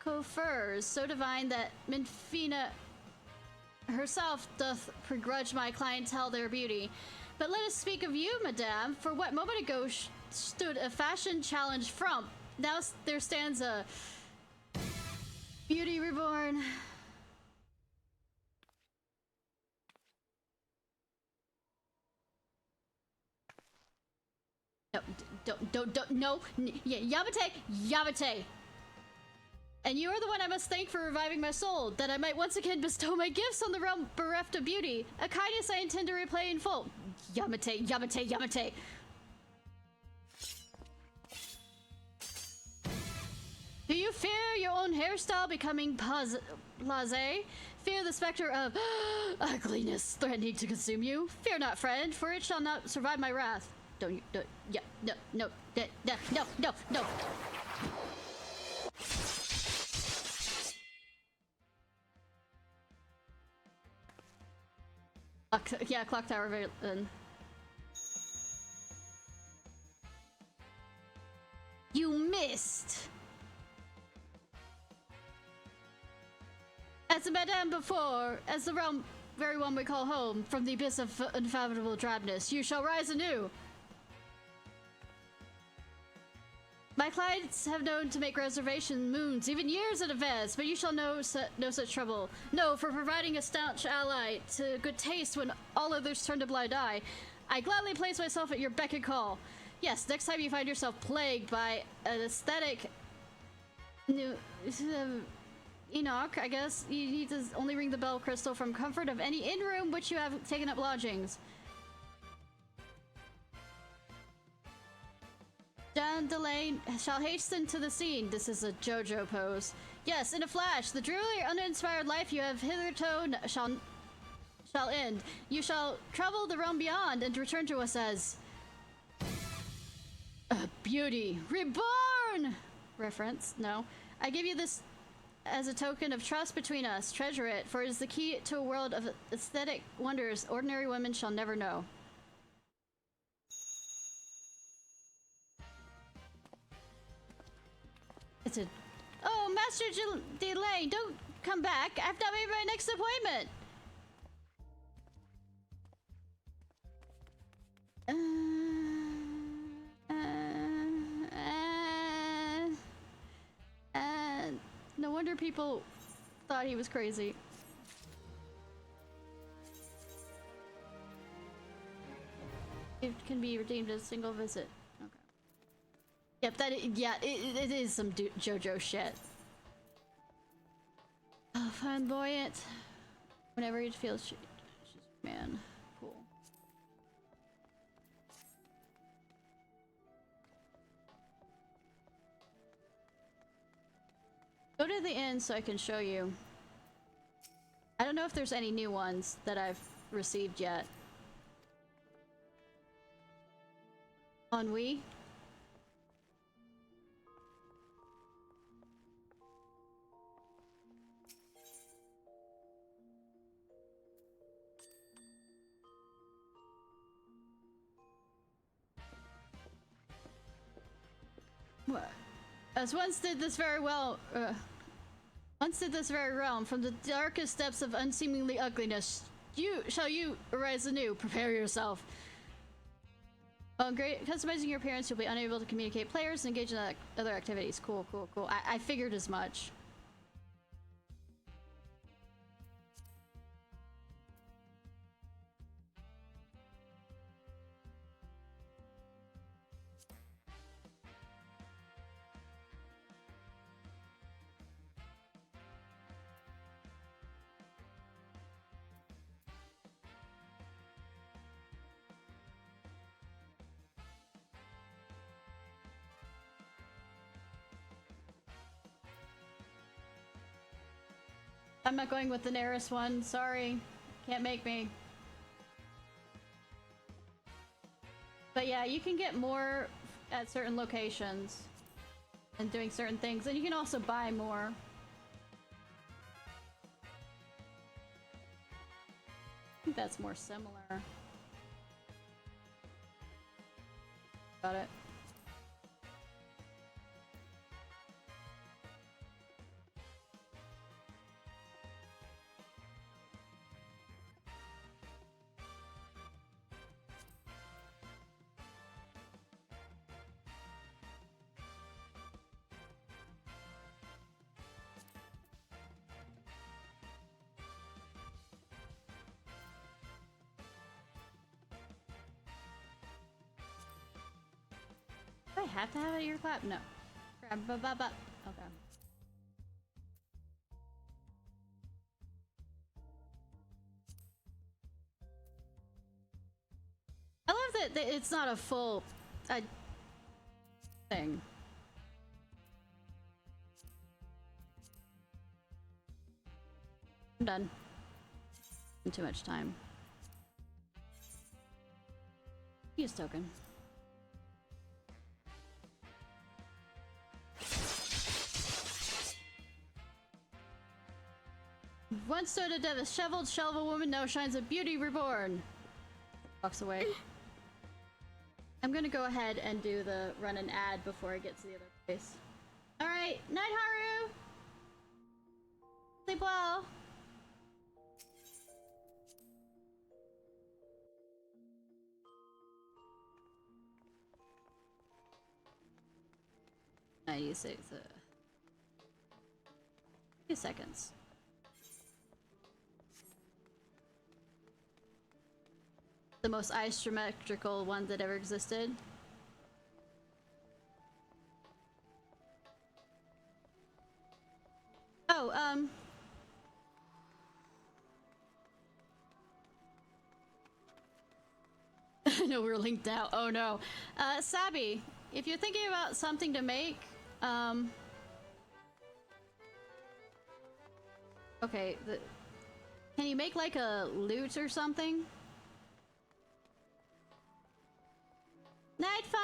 coiffures, so divine that Minfina herself doth begrudge my clientele their beauty. But let us speak of you, madame, for what moment ago stood a fashion challenge frump. Now there stands a beauty reborn. No, Yamate. And you are the one I must thank for reviving my soul, that I might once again bestow my gifts on the realm bereft of beauty. A kindness I intend to repay in full. Yamate. Do you fear your own hairstyle becoming blasé? Fear the specter of ugliness threatening to consume you? Fear not, friend, for it shall not survive my wrath. No. Clock tower. You missed. As a madame before, as the realm very one we call home, from the abyss of unfathomable drabness, you shall rise anew. My clients have known to make reservation moons, even years in advance, but you shall know no such trouble. No, for providing a staunch ally to good taste when all others turn a blind eye, I gladly place myself at your beck and call. Yes, next time you find yourself plagued by an aesthetic Enoch, I guess, you need to only ring the bell crystal from comfort of any inn room which you have taken up lodgings. John Delane shall hasten to the scene. This is a JoJo pose. Yes, in a flash, the dreary, uninspired life you have hitherto shall end. You shall travel the realm beyond and return to us as a beauty reborn. Reference? No. I give you this as a token of trust between us. Treasure it, for it is the key to a world of aesthetic wonders ordinary women shall never know. It's a... Oh, Master Delane, don't come back. I've not made my next appointment. No wonder people thought he was crazy. It can be redeemed as a single visit. Okay. Yep, it is some JoJo shit. Oh, flamboyant. Whenever he feels she's man. Cool. Go to the inn so I can show you. I don't know if there's any new ones that I've received yet. Ennui? As once did this very realm, from the darkest depths of unseemly ugliness, you arise anew. Prepare yourself. Customizing your appearance, you'll be unable to communicate players and engage in other activities. Cool. I figured as much. I'm not going with the nearest one. Sorry. Can't make me. But yeah, you can get more at certain locations and doing certain things, and you can also buy more. I think that's more similar. Got it. Do I have to have an ear clap? No. Okay. I love that it's not a full thing. I'm done. Too much time. Use token. Once stood a disheveled shell of a woman, now shines a beauty reborn. Walks away. I'm gonna go ahead and do the run an ad before I get to the other place. Alright, night Haru! Sleep well! You say it's a few seconds. The most asymmetrical one that ever existed. Oh, I know we're linked out. Oh no. Sabby, if you're thinking about something to make, okay, can you make like a loot or something? Nightfall!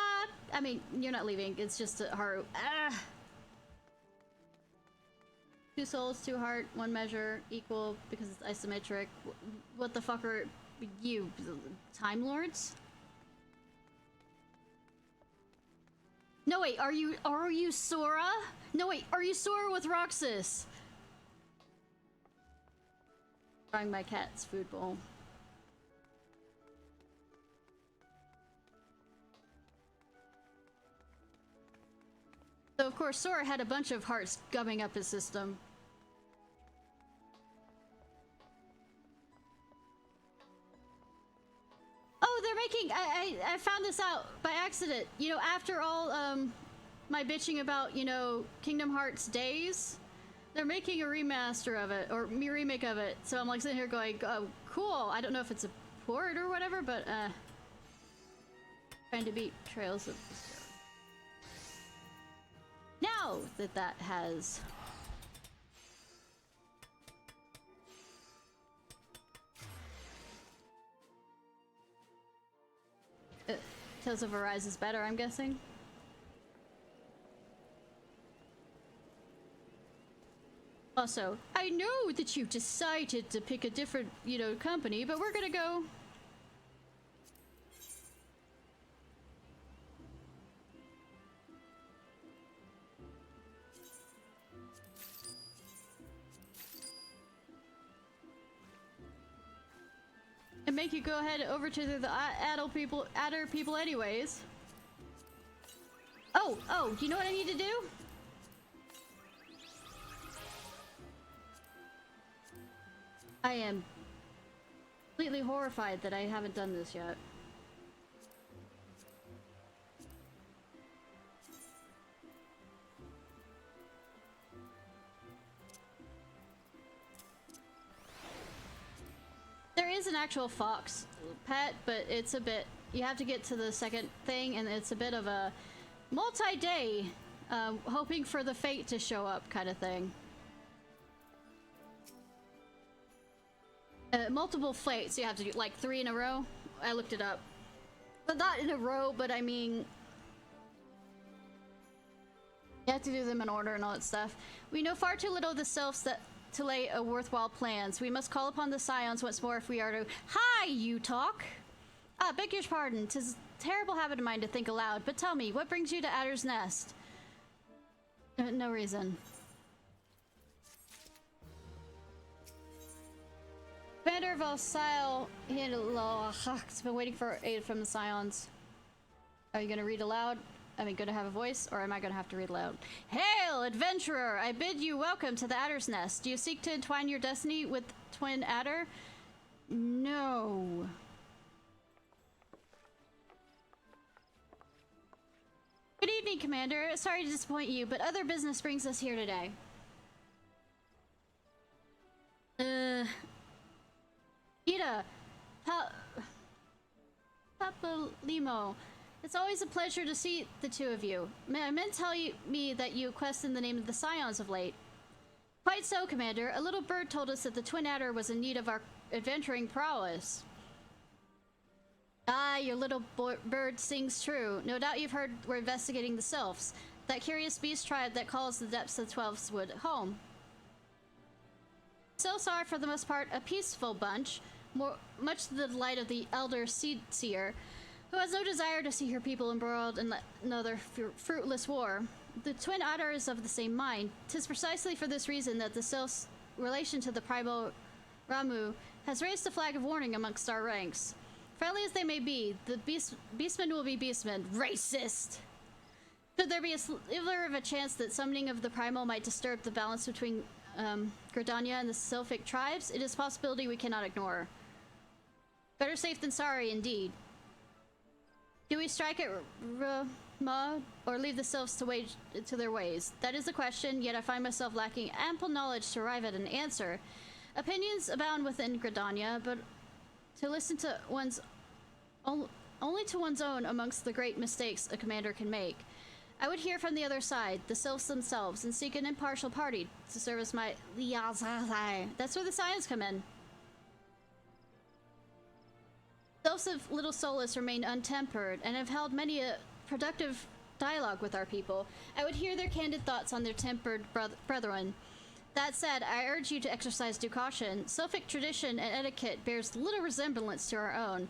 I mean, you're not leaving, it's just a Haru. Ah! 2 souls, 2 heart, 1 measure, equal because it's isometric. What the fuck are you, Time Lords? No wait, are you Sora? No wait, are you Sora with Roxas? Trying my cat's food bowl. So of course Sora had a bunch of hearts gumming up his system. Oh, they're making, I found this out by accident. You know, after all my bitching about, you know, Kingdom Hearts Days, they're making a remaster of it, or remake of it. So I'm like sitting here going, oh, cool. I don't know if it's a port or whatever, but trying to beat Trails of Despair. Now that has Tales of Arise is better, I'm guessing. Also, I know that you've decided to pick a different, you know, company, but we're gonna go. And make you go ahead over to the adder people anyways. Oh, you know what I need to do? I am completely horrified that I haven't done this yet. There is an actual fox pet, but it's a bit, you have to get to the second thing, and it's a bit of a multi-day hoping for the fate to show up kind of thing. Multiple flights, you have to do like 3 in a row. I looked it up. But not in a row, but I mean... You have to do them in order and all that stuff. We know far too little of the sylphs that to lay a worthwhile plans. We must call upon the scions once more if we are to... Hi, you talk! Ah, beg your pardon. 'Tis a terrible habit of mine to think aloud, but tell me, what brings you to Adder's Nest? No reason. Commander of Alcile has been waiting for aid from the scions. Are you gonna read aloud? I mean, gonna have a voice, or am I gonna have to read aloud? Hail, adventurer! I bid you welcome to the Adder's Nest. Do you seek to entwine your destiny with Twin Adder? No. Good evening, Commander. Sorry to disappoint you, but other business brings us here today. Ida, Papalimo. It's always a pleasure to see the two of you. I meant to tell me that you quest in the name of the Scions of late. Quite so, Commander. A little bird told us that the Twin Adder was in need of our adventuring prowess. Ah, your little bird sings true. No doubt you've heard we're investigating the Sylphs, that curious beast tribe that calls the depths of Twelfswood home. Sylphs are, for the most part, a peaceful bunch, much to the delight of the elder Seed Seer, who has no desire to see her people embroiled in another fruitless war. The Twin Adder is of the same mind. 'Tis precisely for this reason that the Sylph's relation to the primal Ramu has raised a flag of warning amongst our ranks. Friendly as they may be, the beastmen will be beastmen. Racist! Could there be a sliver of a chance that summoning of the primal might disturb the balance between Gridania and the Sylphic tribes? It is a possibility we cannot ignore. Better safe than sorry, indeed. Do we strike at Rama or leave the Sylphs to their ways? That is the question, yet I find myself lacking ample knowledge to arrive at an answer. Opinions abound within Gridania, but to listen to only to one's own amongst the great mistakes a commander can make. I would hear from the other side, the Sylphs themselves, and seek an impartial party to serve as my liaison. That's where the science come in. Sylphs of Little Solus remain untempered and have held many a productive dialogue with our people. I would hear their candid thoughts on their tempered brethren. That said, I urge you to exercise due caution. Sylphic tradition and etiquette bears little resemblance to our own,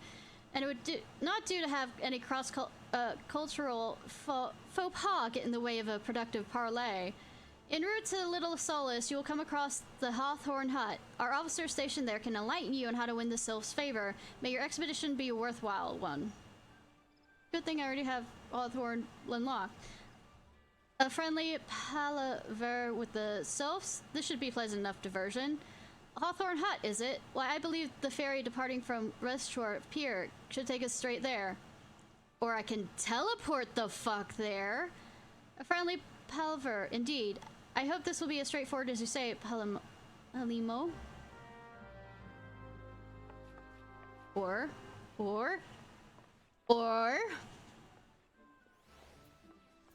and it would not do to have any cross-cultural faux pas get in the way of a productive parley. En route to Little Solace, you will come across the Hawthorn Hut. Our officer stationed there can enlighten you on how to win the Sylph's favor. May your expedition be a worthwhile one. Good thing I already have Hawthorn unlocked. A friendly palaver with the Sylphs? This should be pleasant enough diversion. Hawthorn Hut, is it? Why, I believe the ferry departing from Restshore Pier should take us straight there. Or I can teleport the fuck there. A friendly palaver, indeed. I hope this will be as straightforward as you say, Palimo. Or...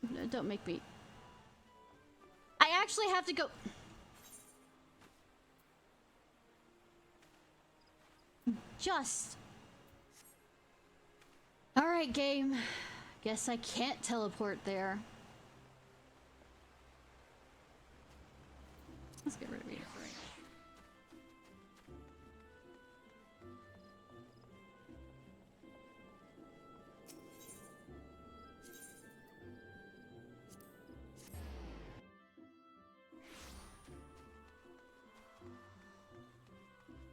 No, don't make me... I actually have to go... Just... Alright, game. Guess I can't teleport there. Let's get rid of you.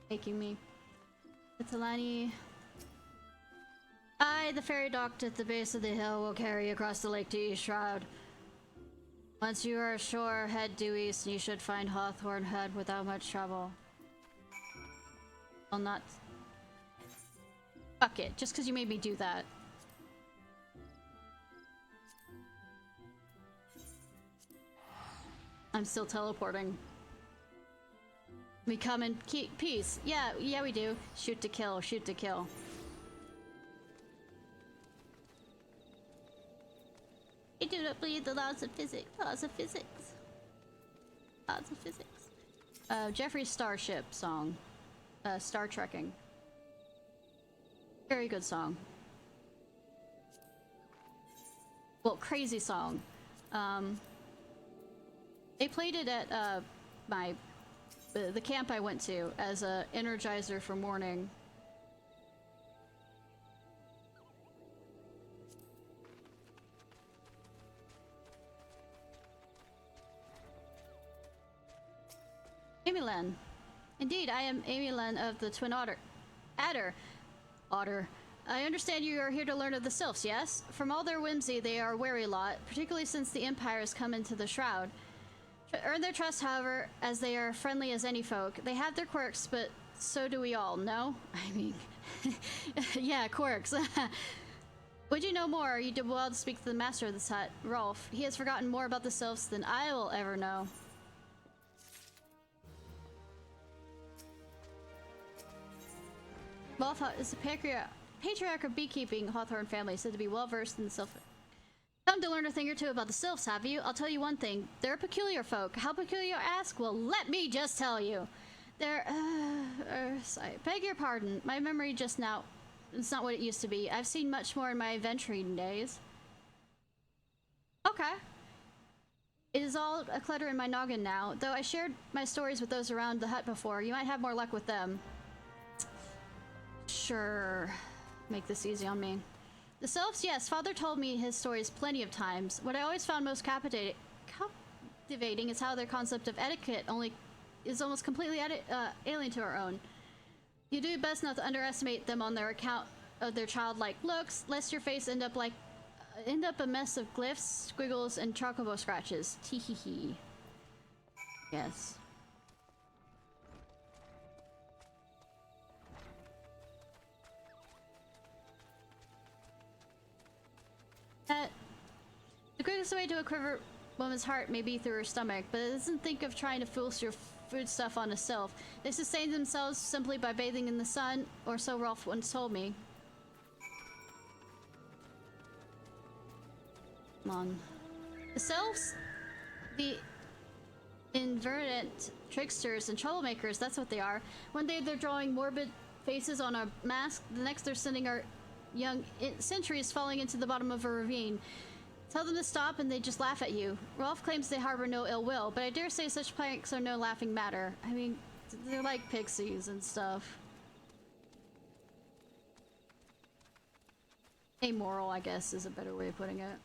Taking me. Italani. I, the ferry docked at the base of the hill, will carry you across the lake to East Shroud. Once you are ashore, head due east and you should find Hawthorn Hut without much trouble. Well, not... Fuck it, just because you made me do that. I'm still teleporting. We come in peace. Yeah, we do. Shoot to kill, shoot to kill. I do not believe the laws of physics. Laws of physics. Laws of physics. Jeffrey's Starship song. Star Trekking. Very good song. Well, crazy song. They played it at the camp I went to as a energizer for morning. Amy Len. Indeed, I am Amy Len of the Twin Otter. Otter. I understand you are here to learn of the Sylphs, yes? From all their whimsy, they are a wary lot, particularly since the Empire has come into the Shroud. Earn their trust, however, as they are friendly as any folk. They have their quirks, but so do we all, no? I mean, yeah, quirks. Would you know more? You did well to speak to the master of this hut, Rolf. He has forgotten more about the Sylphs than I will ever know. Rolf is the patriarch of beekeeping Hawthorne family, said to be well versed in the Sylph. Come to learn a thing or two about the Sylphs, have you? I'll tell you one thing. They're a peculiar folk. How peculiar, ask? Well, let me just tell you. They're, I beg your pardon. My memory just now, it's not what it used to be. I've seen much more in my adventuring days. Okay. It is all a clutter in my noggin now. Though I shared my stories with those around the hut before, you might have more luck with them. Sure. Make this easy on me. The Sylphs, yes, Father told me his stories plenty of times. What I always found most captivating is how their concept of etiquette is almost completely alien to our own. You do best not to underestimate them on their account of their childlike looks, lest your face end up a mess of glyphs, squiggles, and chocobo scratches. Tee-hee-hee. Yes. The quickest way to a quiver woman's heart may be through her stomach, but it doesn't think of trying to force your foodstuff on a sylph. They sustain themselves simply by bathing in the sun, or so Rolf once told me. Come on. The sylphs? The invertent tricksters and troublemakers, that's what they are. One day they're drawing morbid faces on a mask, the next they're sending our young centuries falling into the bottom of a ravine. Tell them to stop and they just laugh at you. Rolf claims they harbor no ill will, but I dare say such pranks are no laughing matter. I mean, they're like pixies and stuff. Amoral, I guess, is a better way of putting it.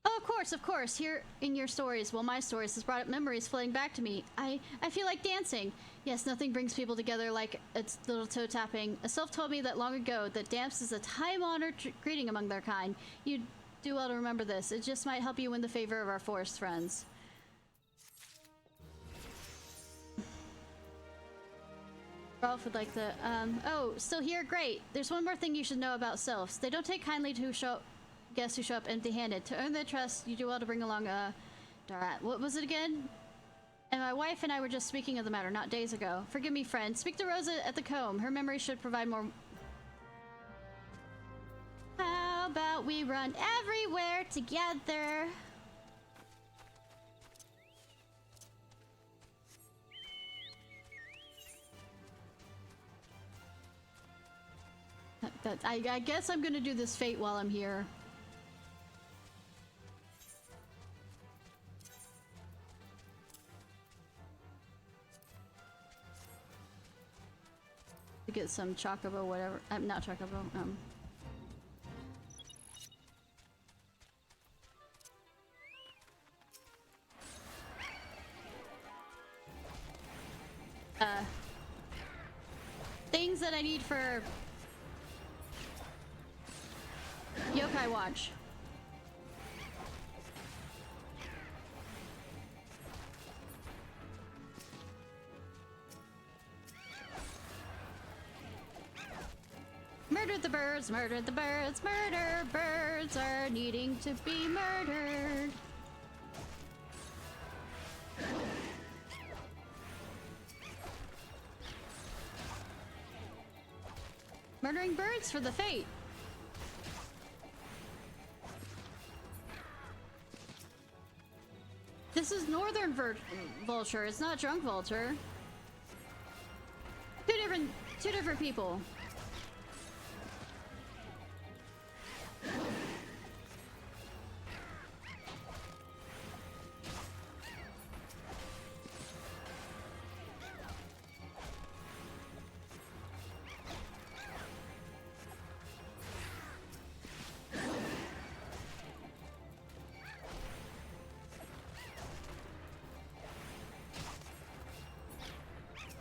Oh, of course, here in your stories, well, my stories has brought up memories flooding back to me. I feel like dancing. Yes, nothing brings people together like its little toe tapping. A sylph told me that long ago that dance is a time-honored greeting among their kind. You'd do well to remember this. It just might help you win the favor of our forest friends. Rolf would like to, oh, still here? Great. There's one more thing you should know about sylphs. They don't take kindly to guests who show up empty-handed. To earn their trust, you do well to bring along Darat. What was it again? And my wife and I were just speaking of the matter not days ago. Forgive me, friend. Speak to Rosa at the comb. Her memory should provide more. How about we run everywhere together? I guess I'm gonna do this fate while I'm here. To get some chocobo, whatever. Not chocobo. Things that I need for Yokai Watch. Murdered the birds, murdered the birds, murder birds are needing to be murdered. Murdering birds for the fate. This is Northern Vulture. It's not Drunk Vulture. Two different people.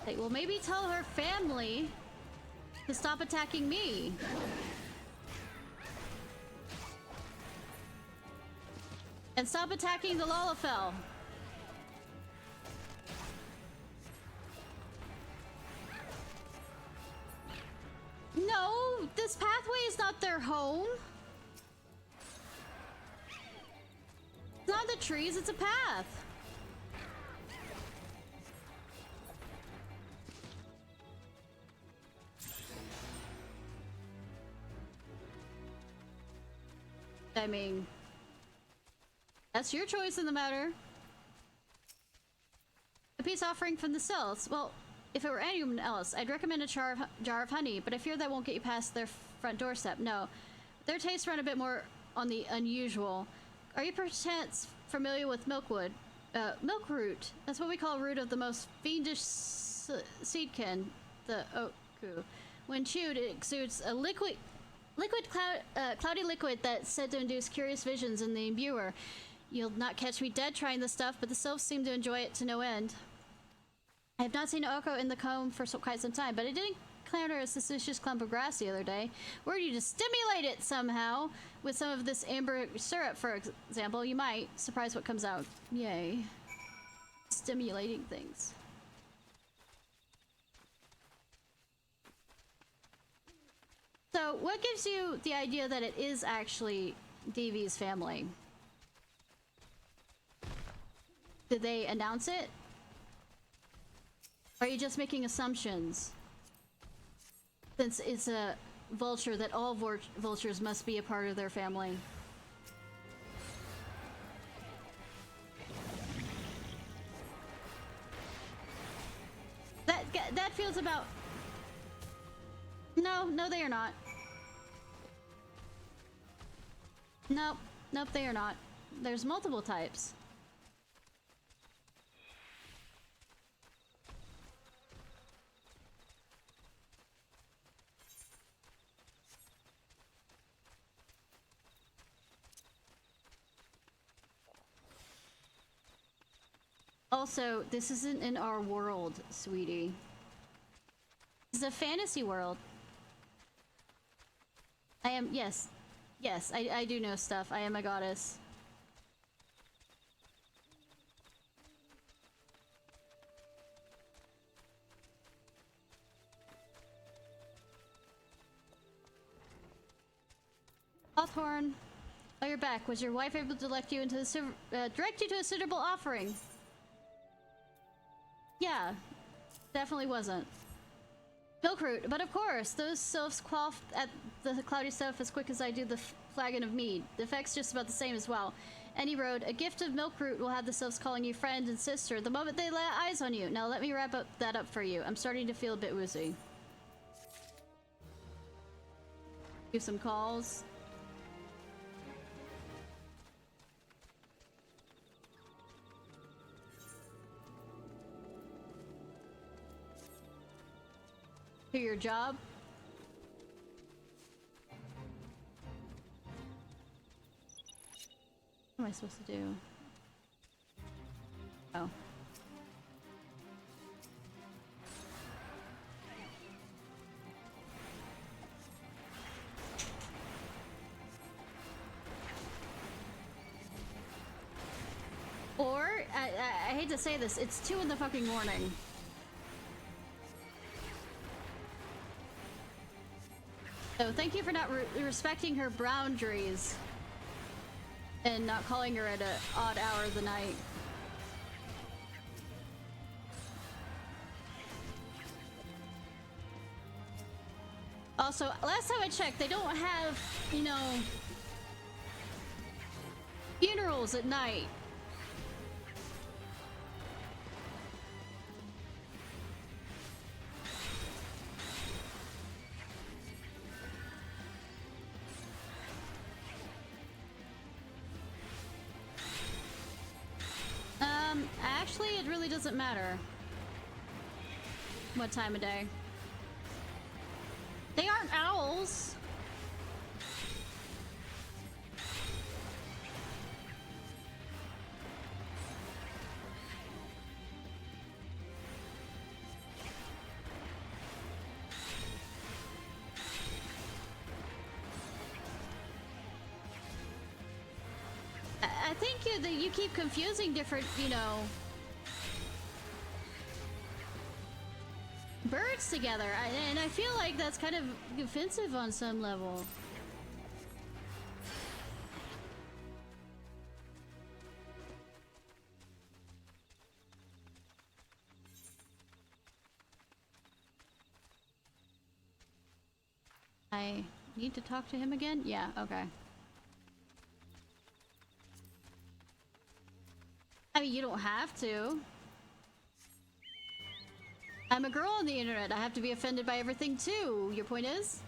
Like, well, maybe tell her family to stop attacking me. And stop attacking the Lalafell. No, this pathway is not their home. It's not the trees, it's a path. I mean, that's your choice in the matter. A peace offering from the cells. Well, if it were anyone else, I'd recommend a jar of honey, but I fear that won't get you past their front doorstep. No, their tastes run a bit more on the unusual. Are you perchance familiar with milkwood? Milkroot. That's what we call root of the most fiendish seedkin, the oku. When chewed, it exudes a cloudy liquid that's said to induce curious visions in the imbuer. You'll not catch me dead trying this stuff, but the sylphs seem to enjoy it to no end. I have not seen Oko in the comb for quite some time, but I did encounter a suspicious clump of grass the other day. Were you to stimulate it somehow with some of this amber syrup, for example, you might. Surprise what comes out. Yay. Stimulating things. So, what gives you the idea that it is actually Devi's family? Did they announce it? Or are you just making assumptions? Since it's a vulture, that all vultures must be a part of their family. That feels about... No, they are not. Nope, they are not. There's multiple types. Also, this isn't in our world, sweetie. It's a fantasy world. I am, yes, I do know stuff. I am a goddess. Hawthorne, oh, you're back. Was your wife able to direct you to a suitable offering? Yeah, definitely wasn't. Milkroot, but of course, those sylphs quaff at the cloudy stuff as quick as I do the flagon of mead. The effect's just about the same as well. Any road, a gift of Milkroot will have the sylphs calling you friend and sister the moment they lay eyes on you. Now let me wrap that up for you. I'm starting to feel a bit woozy. Do some calls. To your job. What am I supposed to do? Oh. Or, I hate to say this, it's 2 in the fucking morning. So thank you for not respecting her boundaries and not calling her at an odd hour of the night. Also, last time I checked, they don't have, you know, funerals at night. Actually, it really doesn't matter what time of day. They aren't owls. I think you keep confusing different, you know, birds together, and I feel like that's kind of offensive on some level. I need to talk to him again? Yeah, okay. I mean, you don't have to. I'm a girl on the internet. I have to be offended by everything too. Your point is?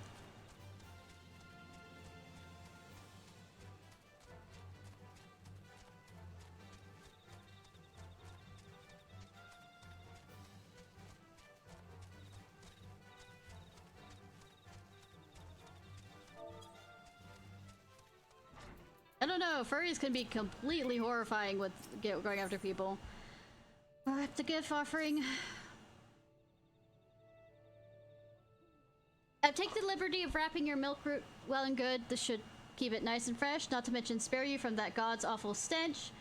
I don't know. Furries can be completely horrifying with going after people. The gift offering. Take the liberty of wrapping your milk root well and good. This should keep it nice and fresh, not to mention spare you from that god's awful stench.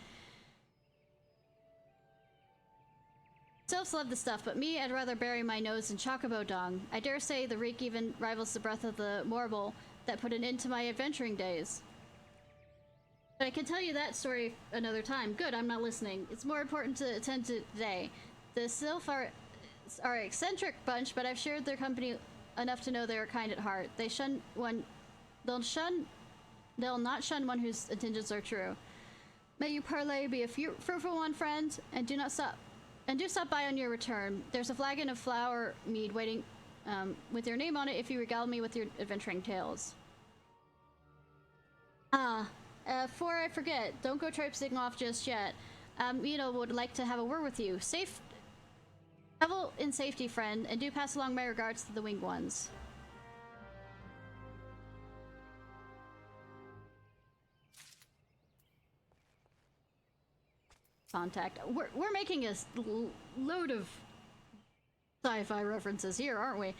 Sylphs love the stuff, but me, I'd rather bury my nose in chocobo dung. I dare say the reek even rivals the breath of the morble that put an end to my adventuring days. But I can tell you that story another time. Good, I'm not listening. It's more important to attend to today. The Sylph are an eccentric bunch, but I've shared their company enough to know they are kind at heart. They shun one. They'll not shun one whose intentions are true. May your parlay be a fruitful one, friend, and do stop by on your return. There's a flagon of flower mead waiting with your name on it if you regale me with your adventuring tales. Before I forget, don't go traipsing off just yet. Would like to have a word with you. Travel in safety, friend, and do pass along my regards to the winged ones. Contact. We're making a load of sci-fi references here, aren't we?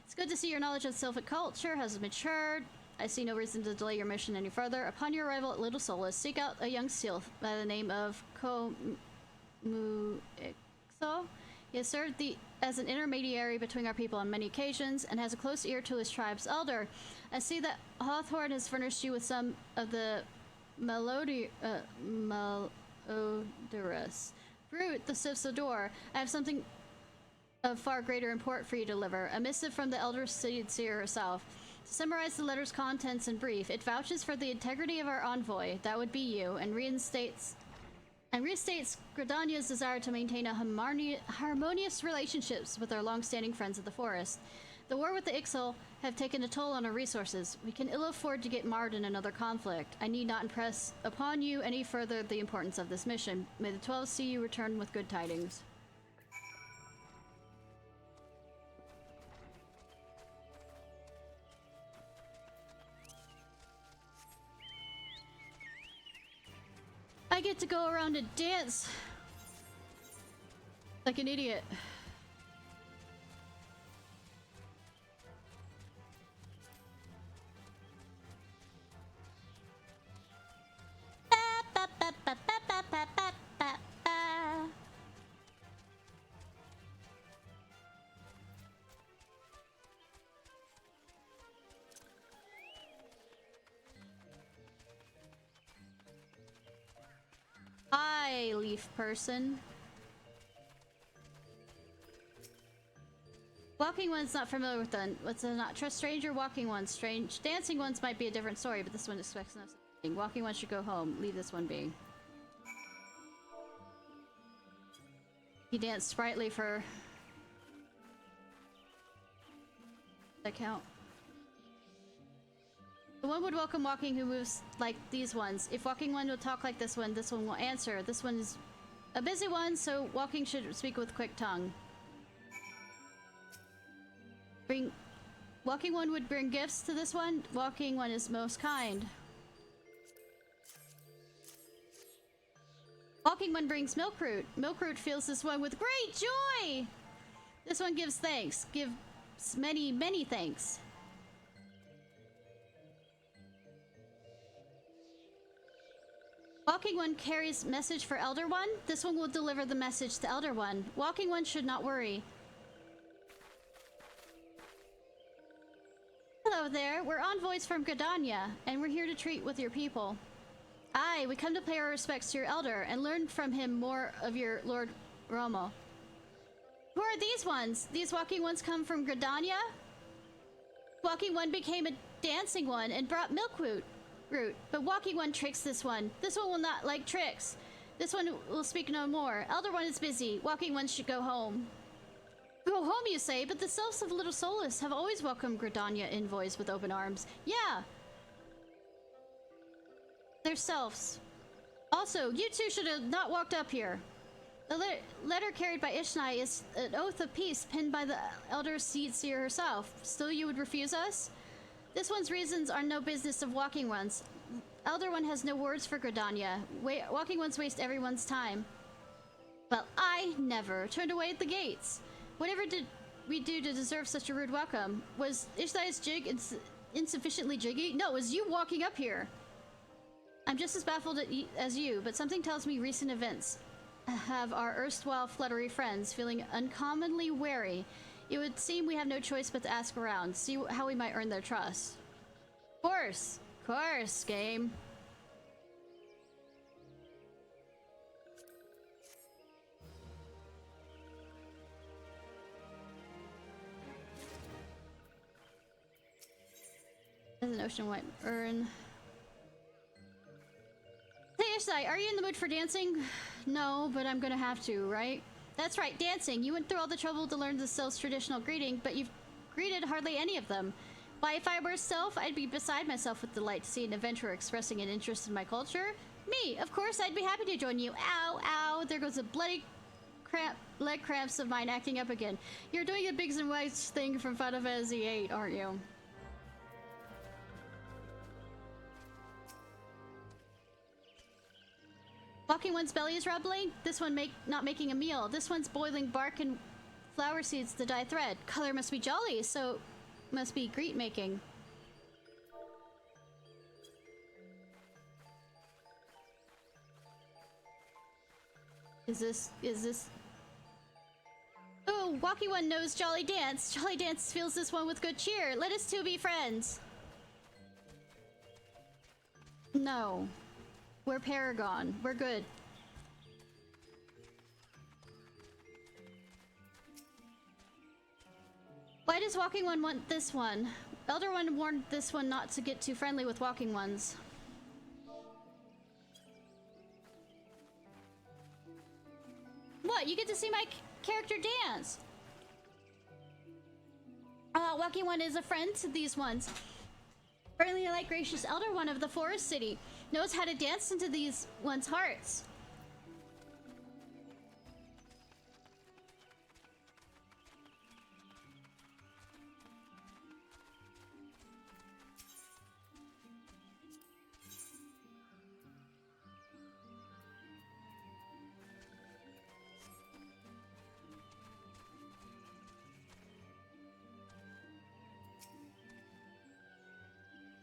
It's good to see your knowledge of Sylphic culture has matured. I see no reason to delay your mission any further. Upon your arrival at Little Solace, seek out a young Sylph by the name of Komuixo. He has served as an intermediary between our people on many occasions and has a close ear to his tribe's elder. I see that Hawthorne has furnished you with some of the malodorous fruit the Sylphs adore. I have something of far greater import for you to deliver. A missive from the elder seer herself. To summarize the letter's contents in brief, it vouches for the integrity of our envoy, that would be you, and restates Gridania's desire to maintain a harmonious relationships with our long-standing friends of the forest. The war with the Ixal have taken a toll on our resources. We can ill afford to get marred in another conflict. I need not impress upon you any further the importance of this mission. May the 12 see you return with good tidings. I get to go around and dance like an idiot. Hi, leaf person. Walking ones not familiar with them. What's a not trust stranger? Walking ones strange. Dancing ones might be a different story, but this one expects nothing. Walking ones should go home. Leave this one be. He danced sprightly for that count. The one would welcome walking who moves like these ones. If walking one will talk like this one will answer. This one is a busy one, so walking should speak with quick tongue. Walking one would bring gifts to this one. Walking one is most kind. Walking one brings Milkroot. Milkroot fills this one with great joy! This one gives thanks. Gives many, many thanks. Walking one carries message for Elder One. This one will deliver the message to Elder One. Walking one should not worry. Hello there, we're envoys from Gridania, and we're here to treat with your people. Aye, we come to pay our respects to your elder and learn from him more of your Lord Romo. Who are these ones? These walking ones come from Gridania? Walking one became a dancing one and brought Milkroot. But walking one tricks this one. This one will not like tricks. This one will speak no more. Elder one is busy. Walking one should go home. Go home, you say, but the selves of Little Solus have always welcomed Gridania envoys with open arms. Yeah. Their selves. Also, you two should have not walked up here. The letter carried by Ishnai is an oath of peace pinned by the Elder Seer herself. Still you would refuse us? This one's reasons are no business of walking ones. Elder one has no words for Gridania. Walking ones waste everyone's time. Well, I never turned away at the gates. Whatever did we do to deserve such a rude welcome? Was Ishnai's jig insufficiently jiggy? No, it was you walking up here. I'm just as baffled as you, but something tells me recent events have our erstwhile fluttery friends feeling uncommonly wary. It would seem we have no choice but to ask around, see how we might earn their trust. Course, game. There's an ocean white urn. Hey Ishnai, are you in the mood for dancing? No, but I'm gonna have to, right? That's right, dancing. You went through all the trouble to learn the Sylph's traditional greeting, but you've greeted hardly any of them. Why, if I were a Sylph, I'd be beside myself with delight to see an adventurer expressing an interest in my culture. Me, of course, I'd be happy to join you. Ow, ow, there goes a bloody leg cramps of mine acting up again. You're doing the Bigs and Whites thing from Final Fantasy VIII, aren't you? Walking one's belly is rumbling. This one not making a meal. This one's boiling bark and flower seeds to dye thread. Color must be jolly, so must be greet making. Is this? Oh, walking one knows Jolly Dance. Jolly Dance fills this one with good cheer. Let us two be friends. No. We're Paragon. We're good. Why does Walking One want this one? Elder One warned this one not to get too friendly with Walking Ones. What? You get to see my character dance. Walking One is a friend to these ones. Friendly like gracious Elder One of the Forest City. Knows how to dance into these ones' hearts.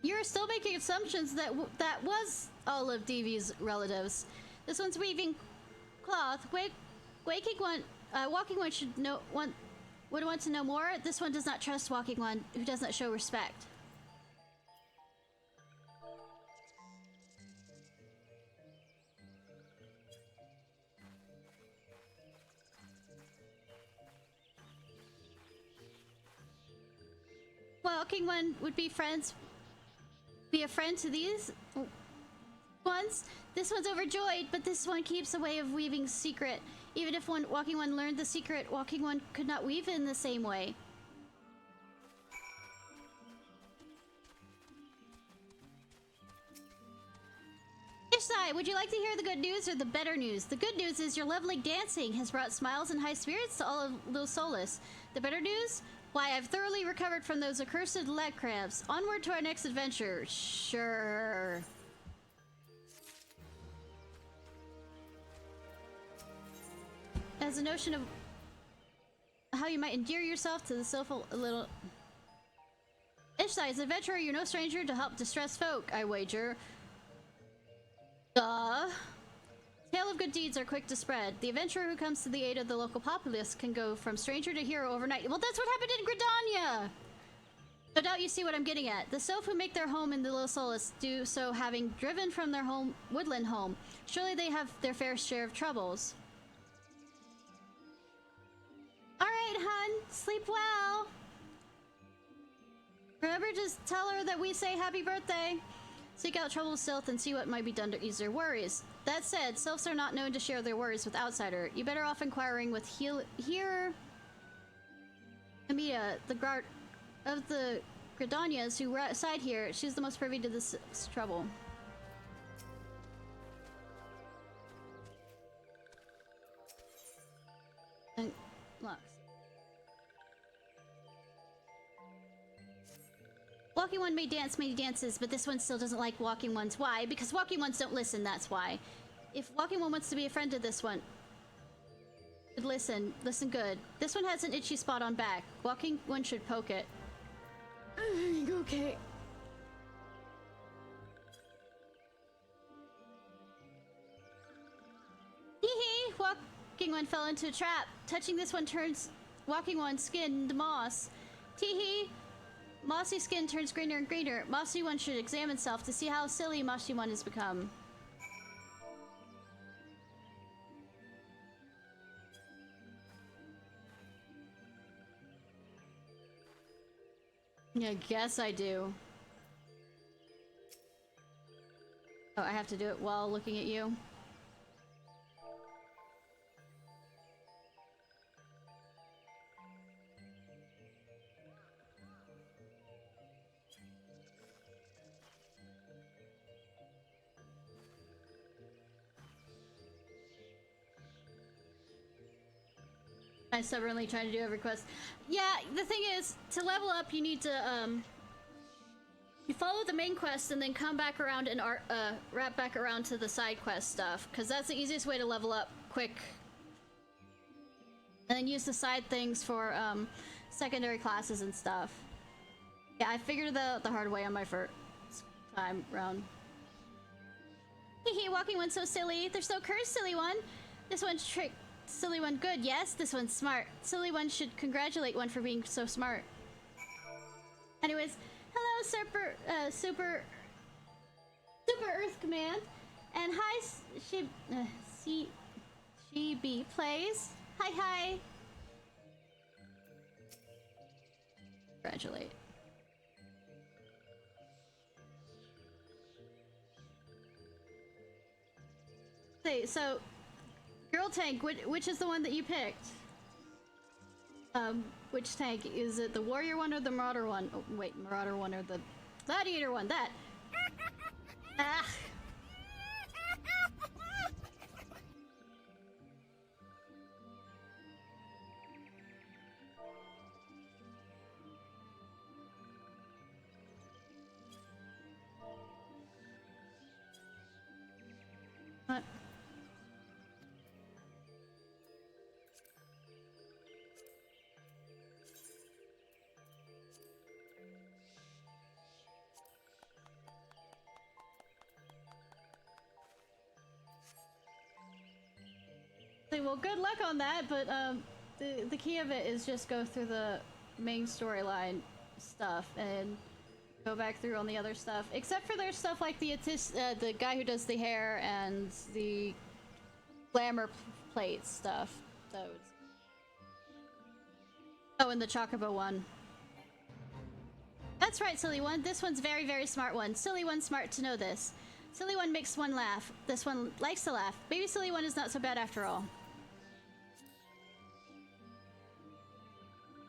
You're still making assumptions that that was all of Devi's relatives. This one's weaving cloth. Walking One should would want to know more. This one does not trust Walking One, who does not show respect. Walking One would be a friend to these ones. This one's overjoyed, but this one keeps a way of weaving secret. Even if Walking One learned the secret, Walking One could not weave in the same way. Ishnai, would you like to hear the good news or the better news? The good news is your lovely dancing has brought smiles and high spirits to all of Little Solus. The better news? Why, I've thoroughly recovered from those accursed leg cramps. Onward to our next adventure. Sure. As a notion of how you might endear yourself to the soulful little... Ishnai, as an adventurer, you're no stranger to help distressed folk, I wager. Tale of good deeds are quick to spread. The adventurer who comes to the aid of the local populace can go from stranger to hero overnight. Well, that's what happened in Gridania! No doubt you see what I'm getting at. The Sylph who make their home in the Little Solus do so having driven from their home, woodland home. Surely they have their fair share of troubles. Alright, hun. Sleep well. Remember to tell her that we say happy birthday. Seek out trouble with Sylph and see what might be done to ease their worries. That said, Sylphs are not known to share their worries with outsider. You better off inquiring with Amia, the guard of the Gridanias who reside here. She's the most privy to this trouble. And Lux. Walking one may dance many dances, but this one still doesn't like walking ones. Why? Because walking ones don't listen, that's why. If walking one wants to be a friend to this one, listen good. This one has an itchy spot on back. Walking one should poke it. Okay. Hee. Walking one fell into a trap. Touching this one turns walking one's skin into moss. Tee-hee. Mossy skin turns greener and greener. Mossy one should examine self to see how silly Mossy one has become. I guess I do. Oh, I have to do it while looking at you. I stubbornly try to do every quest. Yeah, the thing is, to level up, you need to, you follow the main quest and then come back around and wrap back around to the side quest stuff, because that's the easiest way to level up quick. And then use the side things for, secondary classes and stuff. Yeah, I figured the hard way on my first time round. Hehe, walking one's so silly. There's no curse, silly one. This one's trick. Silly one good, yes? This one's smart. Silly one should congratulate one for being so smart. Anyways, hello, Super Earth Command. And hi, CB Plays. Hi. Congratulate. Okay, so... Girl tank, which is the one that you picked? Which tank? Is it the warrior one or the marauder one? Oh, wait, marauder one or the gladiator one? That! Ah! What? Well, good luck on that, but the key of it is just go through the main storyline stuff and go back through on the other stuff. Except for there's stuff like the guy who does the hair and the glamour plate stuff. So it's... Oh, and the Chocobo one. That's right, silly one. This one's very, very smart one. Silly one smart to know this. Silly one makes one laugh. This one likes to laugh. Maybe silly one is not so bad after all.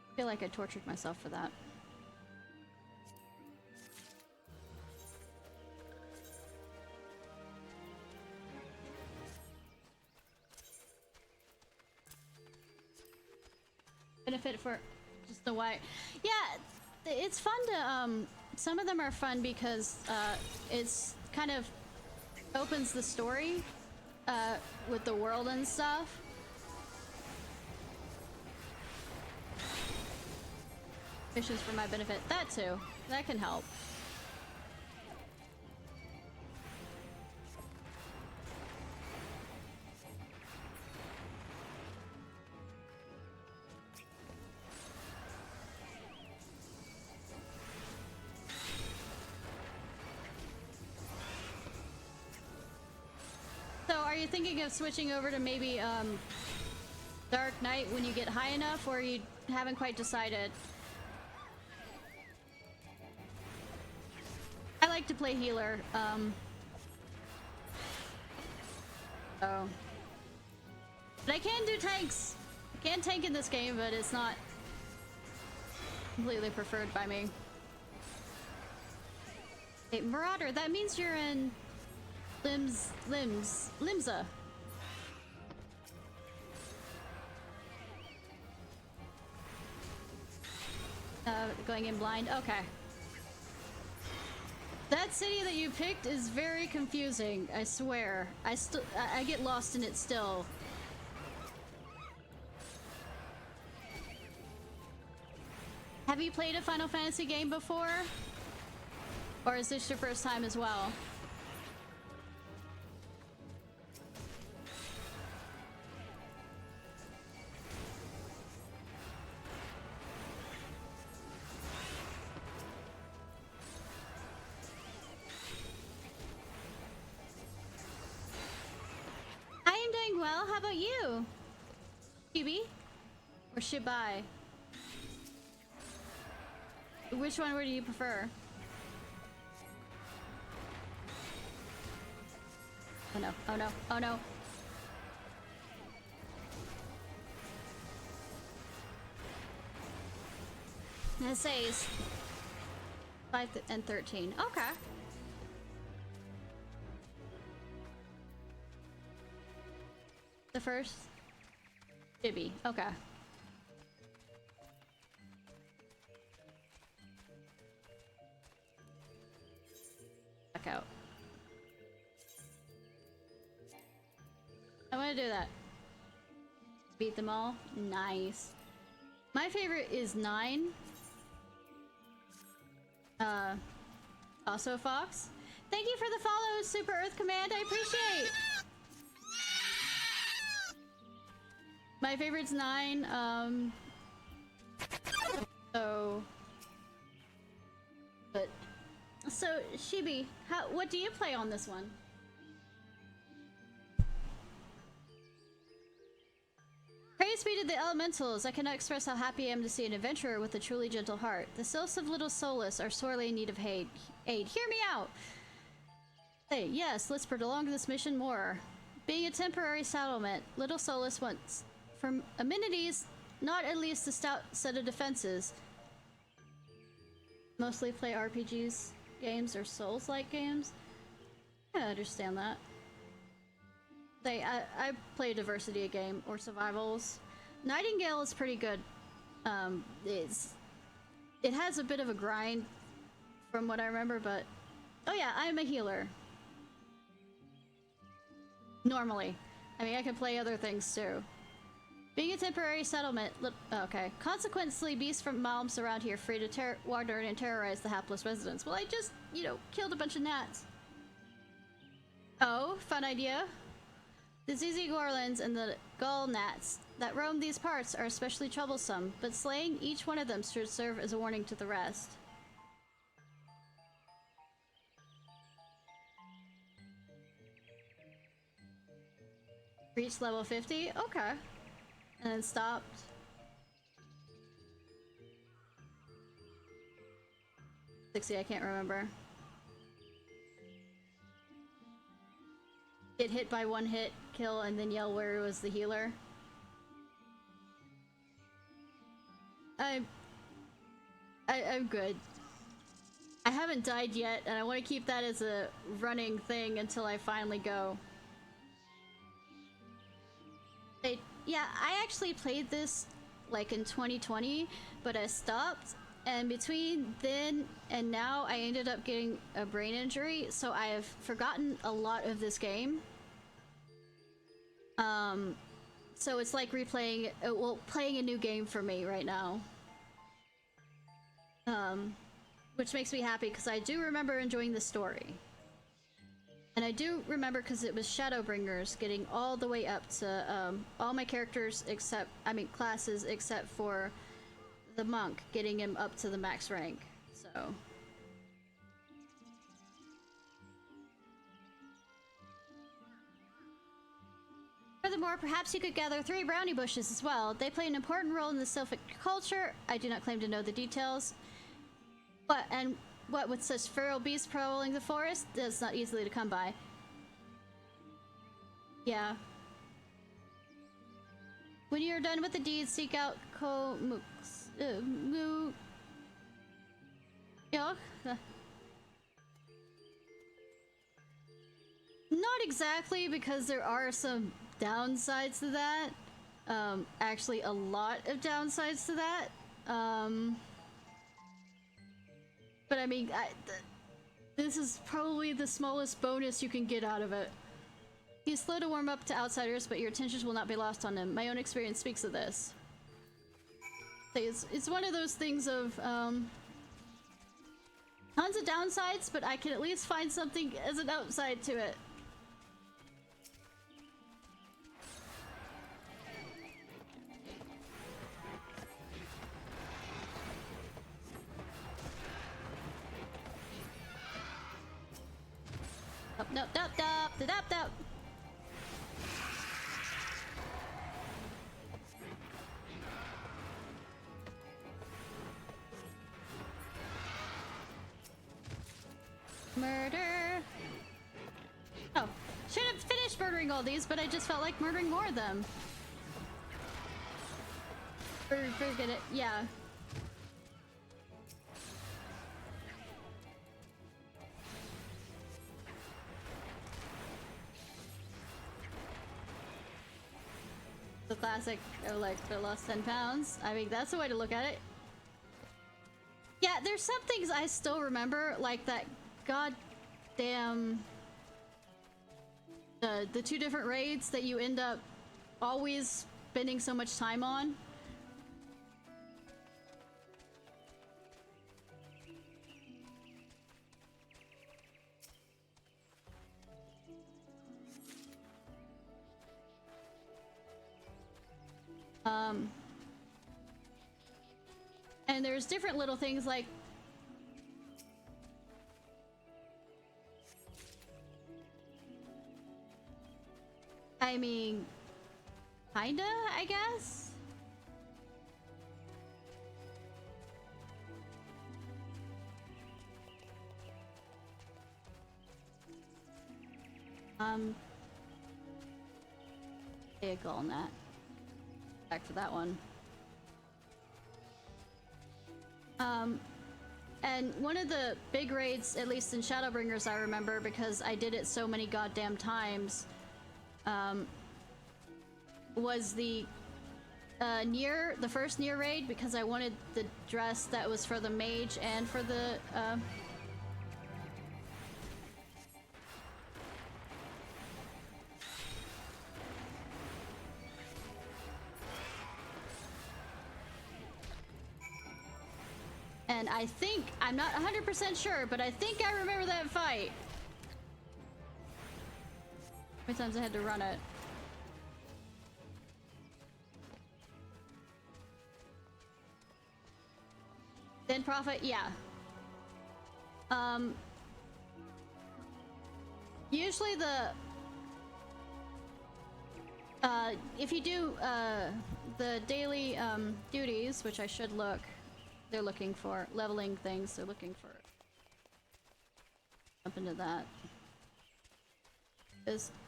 I feel like I tortured myself for that. benefit for just the why. Yeah, it's fun to some of them are fun because it's kind of opens the story with the world and stuff. Missions for my benefit. That too. That can help. So are you thinking of switching over to maybe Dark Knight when you get high enough, or you haven't quite decided? I like to play healer. Oh. But I can do tanks. I can tank in this game, but it's not completely preferred by me. Hey, Marauder, that means you're in Limsa. Going in blind. Okay. That city that you picked is very confusing, I swear. I get lost in it still. Have you played a Final Fantasy game before? Or is this your first time as well? Well, how about you? Shibi? Or Shibai? Which one would you prefer? Oh no, oh no, oh no. Essays. 5 and 13. Okay. The first? Shibi. Okay. Back out. I want to do that. Beat them all? Nice. My favorite is 9. Also Fox. Thank you for the follow, Super Earth Command. I appreciate. My favorite's 9. So Shibi, what do you play on this one? Praise be to the elementals. I cannot express how happy I am to see an adventurer with a truly gentle heart. The sylphs of Little Solus are sorely in need of aid. Hear me out! Hey, yes, let's prolong this mission more. Being a temporary settlement, Little Solus wants from amenities, not at least a stout set of defenses. Mostly play RPGs games or Souls-like games. I understand that. I play a diversity of game or survivals. Nightingale is pretty good. It has a bit of a grind from what I remember, but oh yeah, I'm a healer. Normally. I mean, I can play other things too. Being a temporary settlement, okay. Consequently, beasts from mobs around here free to wander and terrorize the hapless residents. Well, I just, killed a bunch of gnats. Oh, fun idea. The Zizi Gorlins and the gull gnats that roam these parts are especially troublesome, but slaying each one of them should serve as a warning to the rest. Reach level 50? Okay. And then stopped. $60, I can't remember. Get hit by one hit, kill, and then yell where it was the healer. I'm good. I haven't died yet, and I want to keep that as a running thing until I finally go. Yeah, I actually played this like in 2020, but I stopped. And between then and now, I ended up getting a brain injury, so I have forgotten a lot of this game. So it's like replaying, well, playing a new game for me right now. Which makes me happy because I do remember enjoying the story. And I do remember because it was Shadowbringers getting all the way up to all my characters except, I mean classes except for the monk, getting him up to the max rank. So furthermore, perhaps you could gather 3 brownie bushes as well. They play an important role in the Sylphic culture. I do not claim to know the details. But, and what with such feral beasts prowling the forest, that's not easily to come by. Yeah. When you're done with the deed, seek out Not exactly, because there are some downsides to that. Actually, a lot of downsides to that. But I mean, this is probably the smallest bonus you can get out of it. He's slow to warm up to outsiders, but your attentions will not be lost on him. My own experience speaks of this. It's one of those things of, tons of downsides, but I can at least find something as an outside to it. Nope, nope, nope, nope, nope. Murder. Oh, should have finished murdering all these, but I just felt like murdering more of them. Forget it, yeah. The classic, oh, like, they lost 10 pounds. I mean, that's the way to look at it. Yeah, there's some things I still remember, like that goddamn... The 2 different raids that you end up always spending so much time on. And there's different little things like I mean, kinda, I guess? Vehicle on that. Back to that one. And one of the big raids, at least in Shadowbringers, I remember because I did it so many goddamn times, was the first Nier raid, because I wanted the dress that was for the mage and for the and I think, I'm not 100% sure, but I think I remember that fight. How many times I had to run it. Then Prophet, yeah. Usually if you do the daily duties, which I should look, they're looking for leveling things, they're looking for jump into that.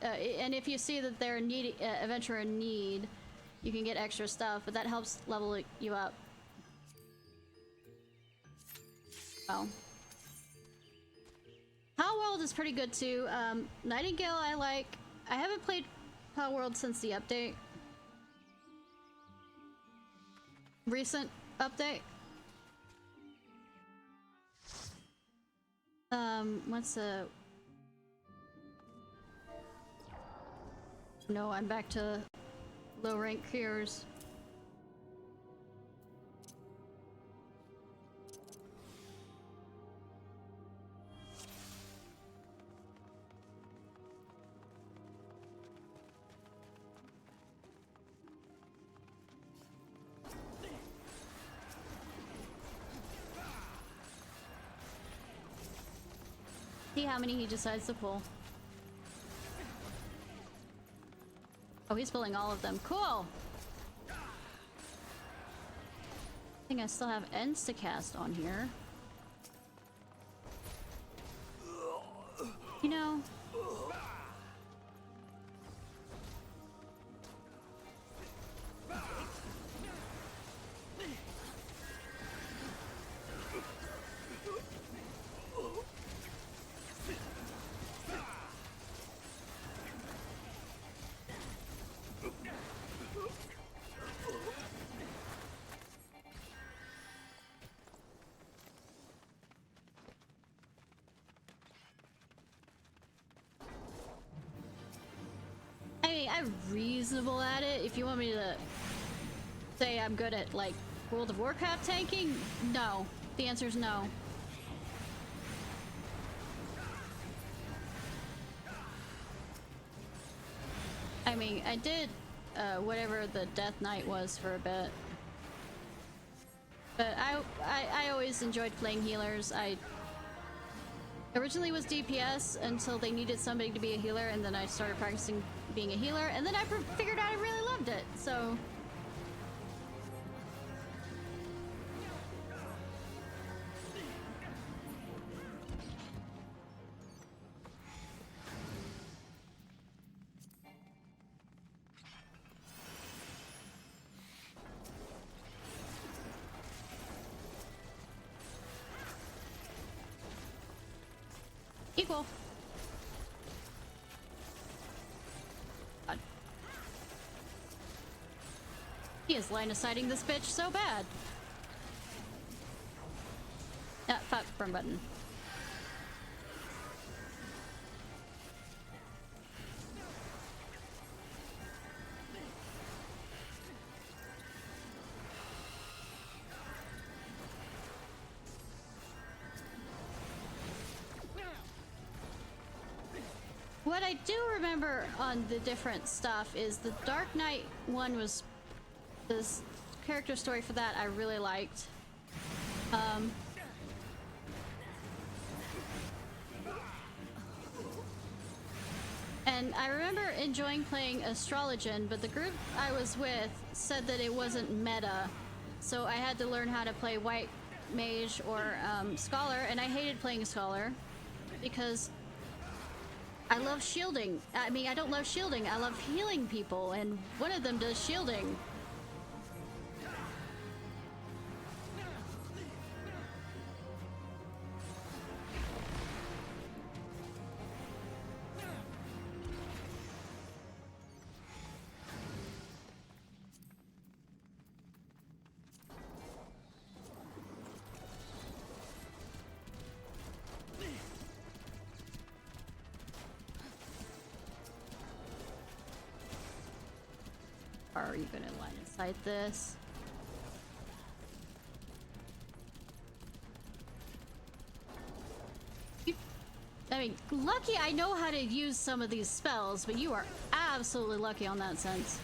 And if you see that they're need adventurer in need, you can get extra stuff, but that helps level you up. Well, Power World is pretty good too. Nightingale I like. I haven't played Power World since the update. recent update. What's the... No, I'm back to low rank cures. See how many he decides to pull. Oh, he's pulling all of them. Cool! I think I still have ends to cast on here. You know... I'm reasonable at it. If you want me to say I'm good at, like, World of Warcraft tanking, no. The answer is no. I mean, I did whatever the Death Knight was for a bit. But I always enjoyed playing healers. I originally was DPS until they needed somebody to be a healer, and then I started practicing being a healer, and then I figured out I really loved it, so... Equal. God. He is line of sighting this bitch so bad. Ah, fuck, burn button. What I do remember on the different stuff is the Dark Knight one was this character story for that I really liked. And I remember enjoying playing Astrologian, but the group I was with said that it wasn't meta, so I had to learn how to play White Mage or Scholar, and I hated playing Scholar because I love shielding. I mean, I don't love shielding. I love healing people, and one of them does shielding. Are you gonna line of sight this? I mean, lucky I know how to use some of these spells, but you are absolutely lucky on that sense.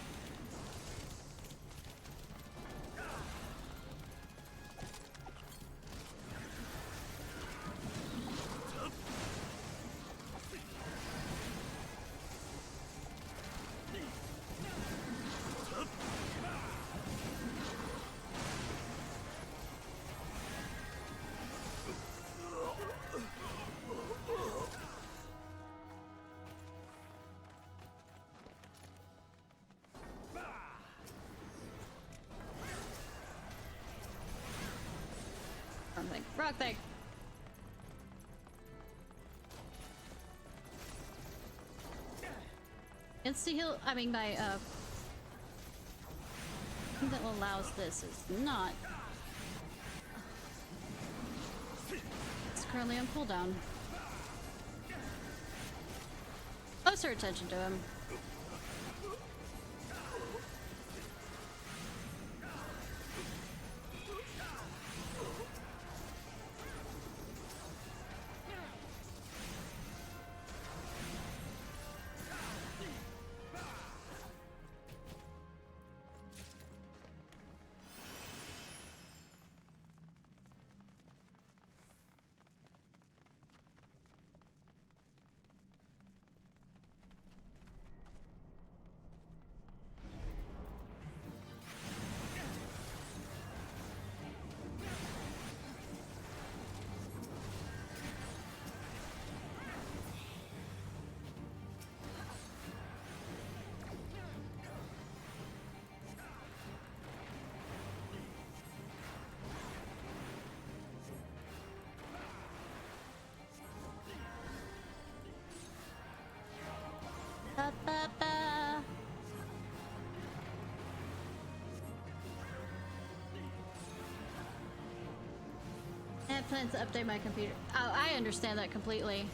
Rock thing. Insta heal. I mean, my Anything that allows this is not. It's currently on cooldown. Closer attention to him. Ba, ba, ba. I have plans to update my computer. Oh, I understand that completely.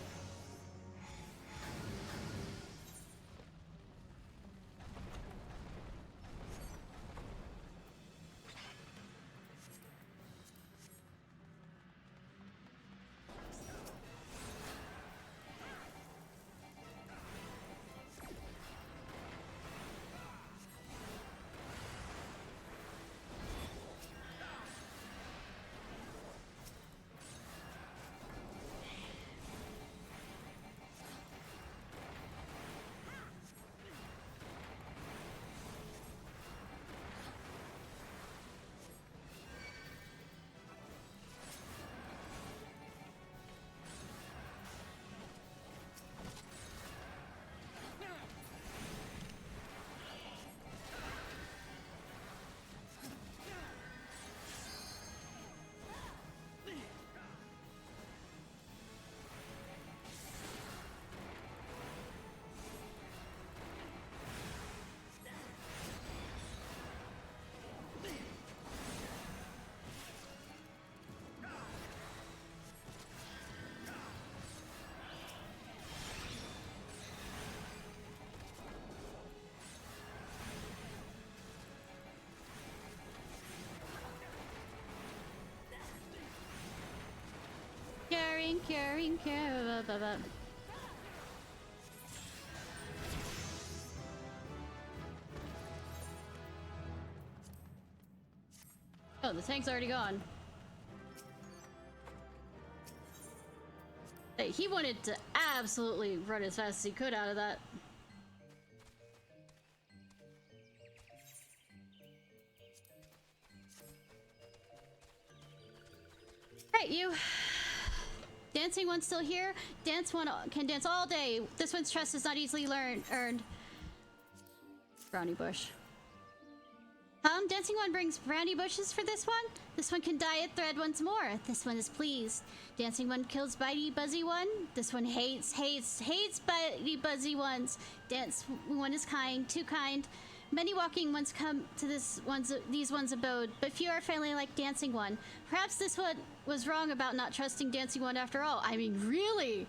Curing. Blah, blah, blah. Oh, the tank's already gone. Hey, he wanted to absolutely run as fast as he could out of that. Right, you. Dancing one's still here. Dance one can dance all day. This one's trust is not easily earned. Brownie bush. Dancing one brings brownie bushes for this one. This one can dye a thread once more. This one is pleased. Dancing one kills bitey buzzy one. This one hates bitey buzzy ones. Dance one is kind, too kind. Many walking ones come to these one's abode, but few are friendly like Dancing One. Perhaps this one was wrong about not trusting Dancing One after all. I mean, really?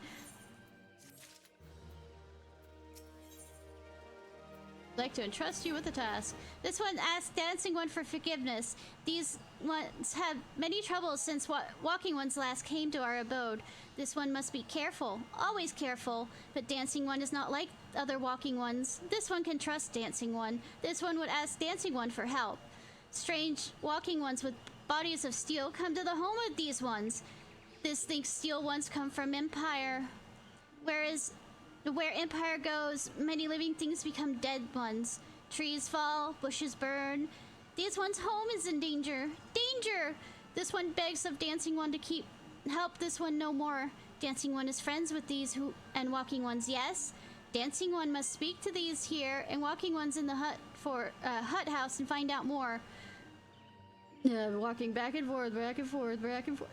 I'd like to entrust you with a task. This one asks Dancing One for forgiveness. These ones have many troubles since Walking Ones last came to our abode. This one must be careful, always careful, but Dancing One is not like other Walking Ones. This one can trust Dancing One. This one would ask Dancing One for help. Strange Walking Ones with bodies of steel come to the home of these ones. This thinks steel ones come from Empire. Where Empire goes, many living things become dead ones. Trees fall, bushes burn. These one's home is in danger. Danger! This one begs of Dancing One to help this one no more. Dancing One is friends with these and Walking Ones, yes. Dancing One must speak to these here and Walking Ones in the hut house and find out more. Walking back and forth, back and forth, back and forth.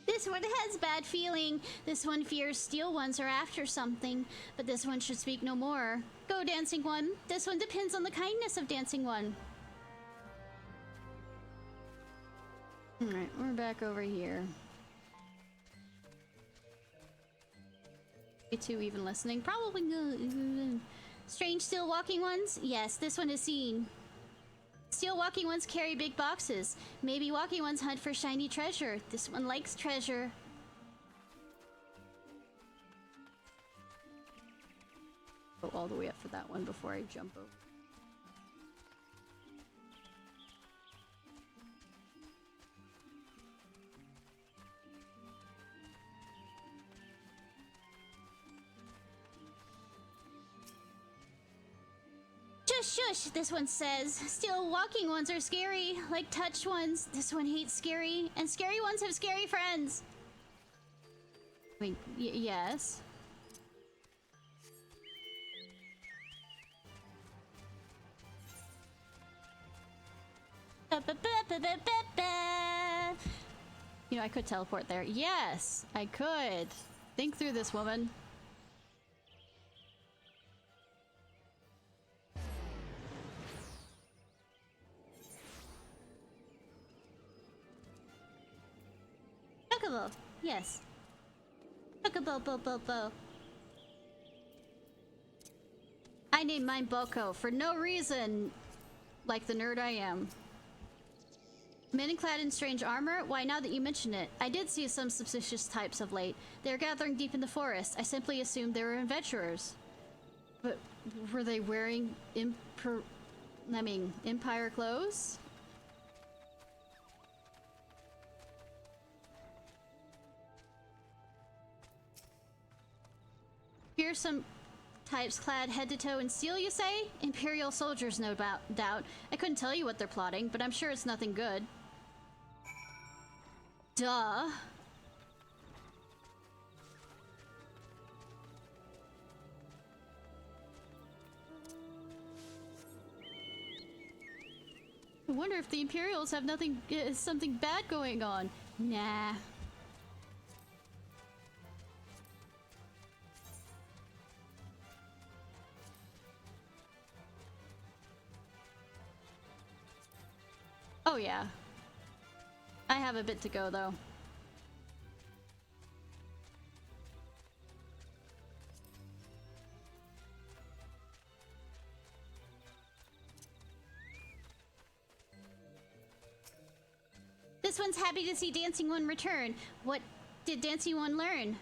This one has bad feeling. This one fears steel ones are after something, but this one should speak no more. Go, Dancing One. This one depends on the kindness of Dancing One. Alright, we're back over here. You two even listening? Probably good. Strange still walking ones? Yes, this one is seen. Still walking ones carry big boxes. Maybe walking ones hunt for shiny treasure. This one likes treasure. Go all the way up for that one before I jump over. Shush, this one says. Still, walking ones are scary, like touch ones. This one hates scary, and scary ones have scary friends. I mean, yes. You know, I could teleport there. Yes, I could. Think through this, woman. Chocobo, yes. Chocobo. I named mine Boko for no reason, like the nerd I am. Men clad in strange armor? Why, now that you mention it, I did see some suspicious types of late. They were gathering deep in the forest. I simply assumed they were adventurers. But were they wearing Empire clothes? Here's some types clad head to toe in steel, you say? Imperial soldiers, no doubt. I couldn't tell you what they're plotting, but I'm sure it's nothing good. Duh. I wonder if the Imperials have something bad going on. Nah. Oh yeah. I have a bit to go though. This one's happy to see Dancing One return. What did Dancing One learn?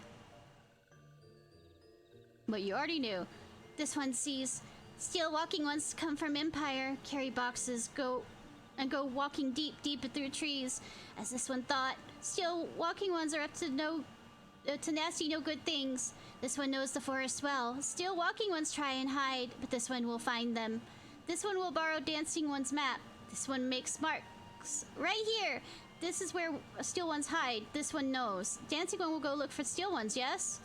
What you already knew. This one sees steel walking ones come from Empire, carry boxes, go walking deep through trees. As this one thought, steel walking ones are up to nasty, no good things. This one knows the forest well. Steel walking ones try and hide, but this one will find them. This one will borrow Dancing One's map. This one makes marks right here. This is where steel ones hide. This one knows. Dancing One will go look for steel ones, yes?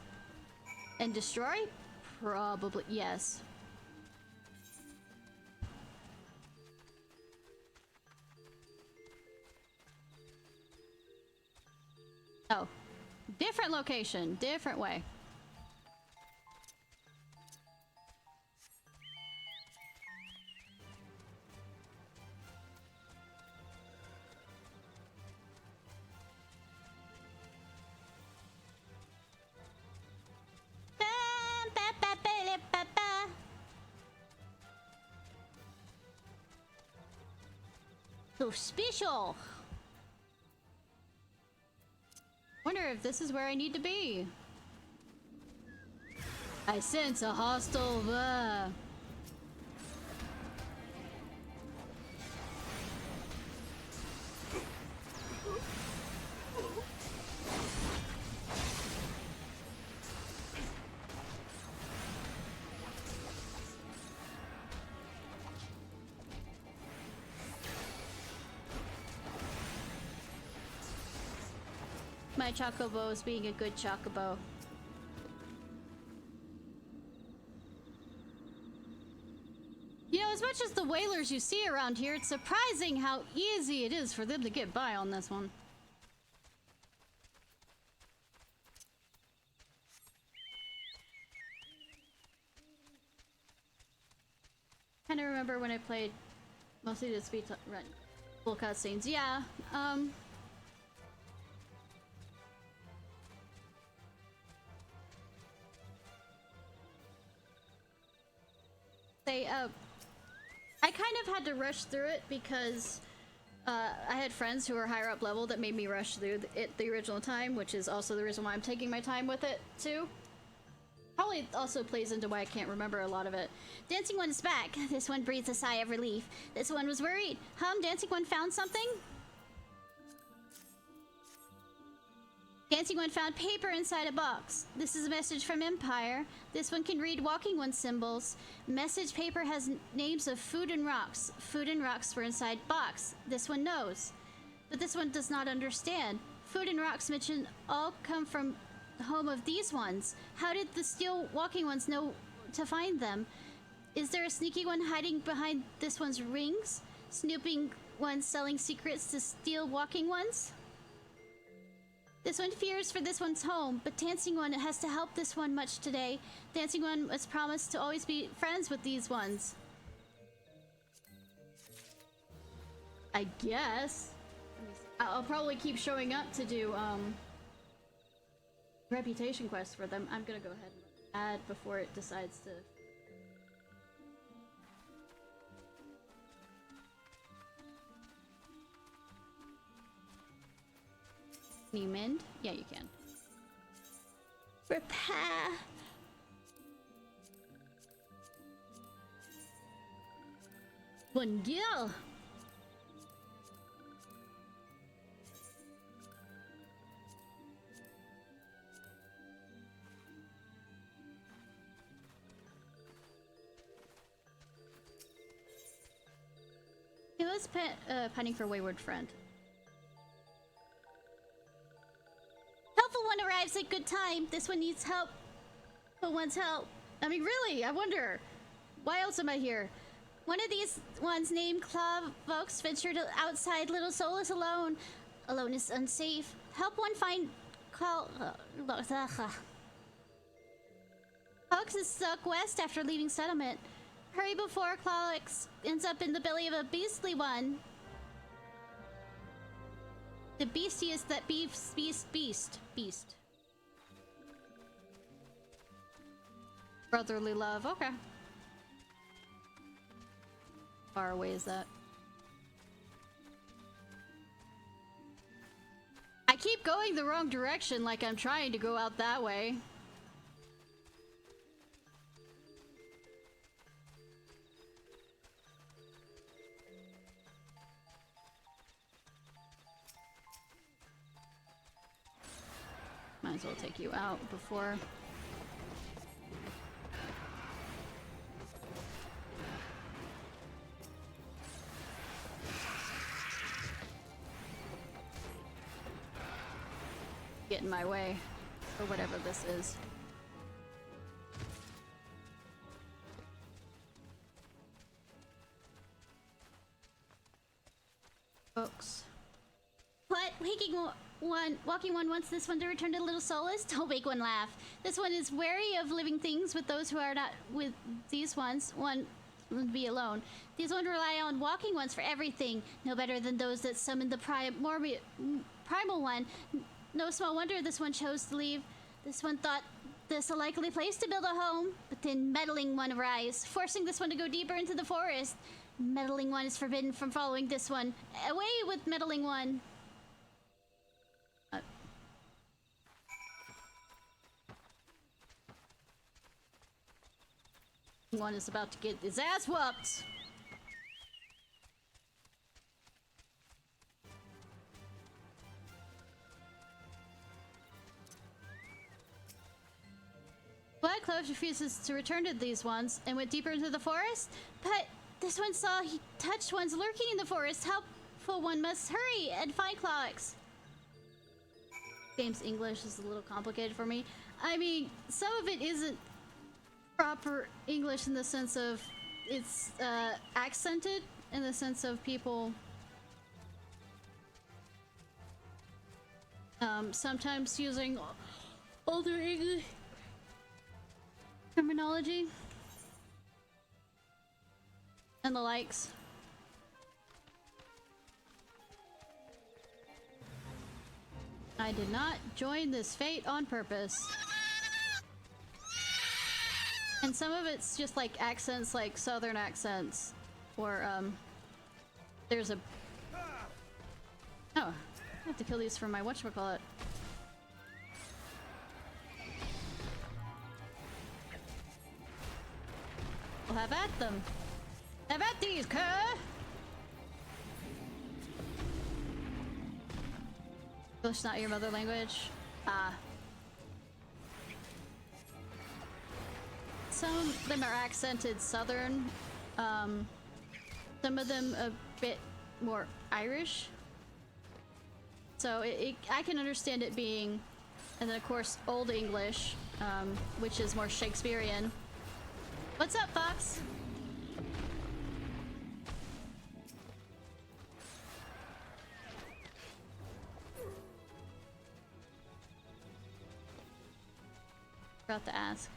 And destroy? Probably, yes. Oh. Different location, different way. So special. Wonder if this is where I need to be. I sense a hostile vibe. My chocobo is being a good chocobo. You know, as much as the whalers you see around here, it's surprising how easy it is for them to get by on this one. Kind of remember when I played mostly the speed run full cutscenes. Yeah, I kind of had to rush through it because I had friends who were higher up level that made me rush through it the original time, which is also the reason why I'm taking my time with it too. Probably also plays into why I can't remember a lot of it. Dancing One is back. This one breathes a sigh of relief. This one was worried. Dancing One found something? Dancing One found paper inside a box. This is a message from Empire. This one can read Walking One symbols. Message paper has names of food and rocks. Food and rocks were inside box. This one knows. But this one does not understand. Food and rocks mentioned all come from the home of these ones. How did the steel Walking Ones know to find them? Is there a sneaky one hiding behind this one's rings? Snooping ones selling secrets to steal Walking Ones? This one fears for this one's home, but Dancing One has to help this one much today. Dancing One was promised to always be friends with these ones. I guess. I'll probably keep showing up to do, reputation quests for them. I'm gonna go ahead and add before it decides to... Can you mend? Yeah, you can. Repair. One girl. He was penning for wayward friend. Helpful one arrives at good time. This one needs help. Who wants help? I mean, really, I wonder. Why else am I here? One of these ones named Ciarfox ventured outside. Little soul is alone. Alone is unsafe. Help one find... Ciarfox is stuck west after leaving settlement. Hurry before Ciarfox ends up in the belly of a beastly one. The beastiest that beast. Brotherly love, okay. Far away is that? I keep going the wrong direction, like I'm trying to go out that way. Might as well take you out before... get in my way, or whatever this is. Folks. What? Walking one wants this one to return to Little Solace? Don't make one laugh. This one is wary of living things with those who are not with these ones. One would be alone. These ones rely on walking ones for everything. No better than those that summon the primal one. No small wonder this one chose to leave. This one thought this a likely place to build a home, but then Meddling One arrives, forcing this one to go deeper into the forest. Meddling One is forbidden from following this one. Away with Meddling One! One is about to get his ass whooped! Black Clove refuses to return to these ones and went deeper into the forest, but this one saw he touched ones lurking in the forest. Helpful one must hurry and find Ciarfox. Game's English is a little complicated for me. I mean, some of it isn't proper English in the sense of it's accented in the sense of people sometimes using older English terminology and the likes. I did not join this fate on purpose. And some of it's just like accents, like southern accents. Or, there's a... Oh, I have to kill these for my whatchamacallit. We'll have at them. Have at these, cuz! English not your mother language? Ah. Some of them are accented southern. Some of them a bit more Irish. So I can understand it being, and then of course Old English, which is more Shakespearean. What's up, Fox? Forgot to ask.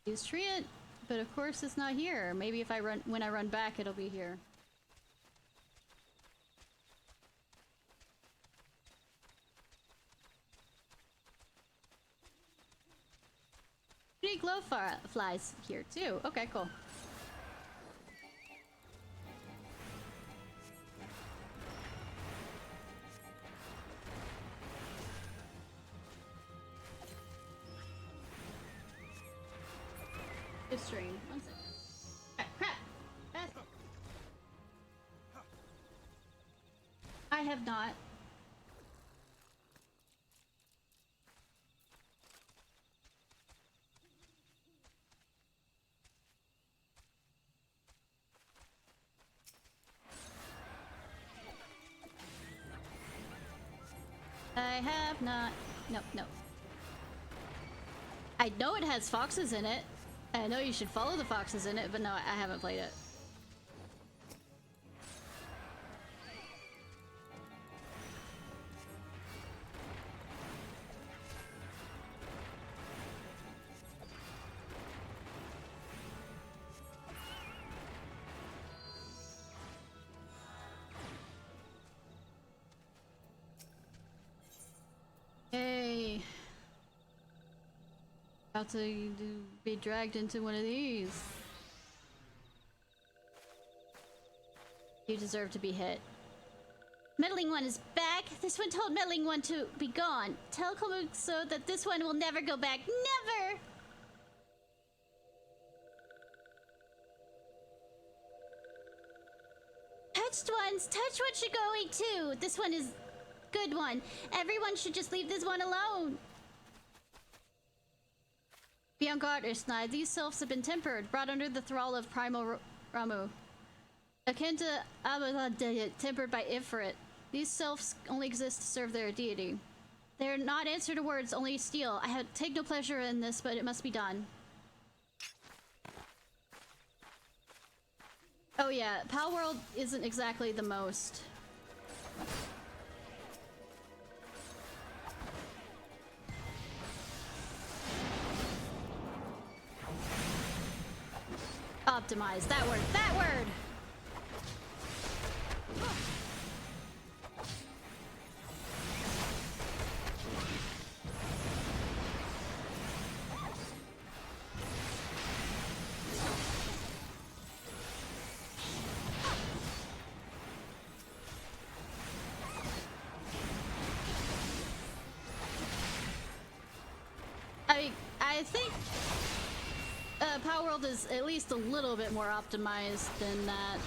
Use Treant, but of course it's not here. Maybe if when I run back, it'll be here. Pretty glowflies here too. Okay, cool. Good stream. One second. Crap! Basket. I have not. I have not. Nope, nope. I know it has foxes in it. I know you should follow the foxes in it, but no, I haven't played it. Hey. About to be dragged into one of these. You deserve to be hit. Meddling One is back. This one told Meddling One to be gone. Tell Komuso that this one will never go back. Never! Touched ones, touch what you're going to. This one is good one. Everyone should just leave this one alone. Be on guard, Ishnai. These sylphs have been tempered, brought under the thrall of primal Ramu. Akin to Abaddon, tempered by Ifrit. These sylphs only exist to serve their deity. They're not answer to words, only steel. I take no pleasure in this, but it must be done. Oh yeah, Pal World isn't exactly the most optimized. That word. That word! I think Power World is at least a little bit more optimized than that.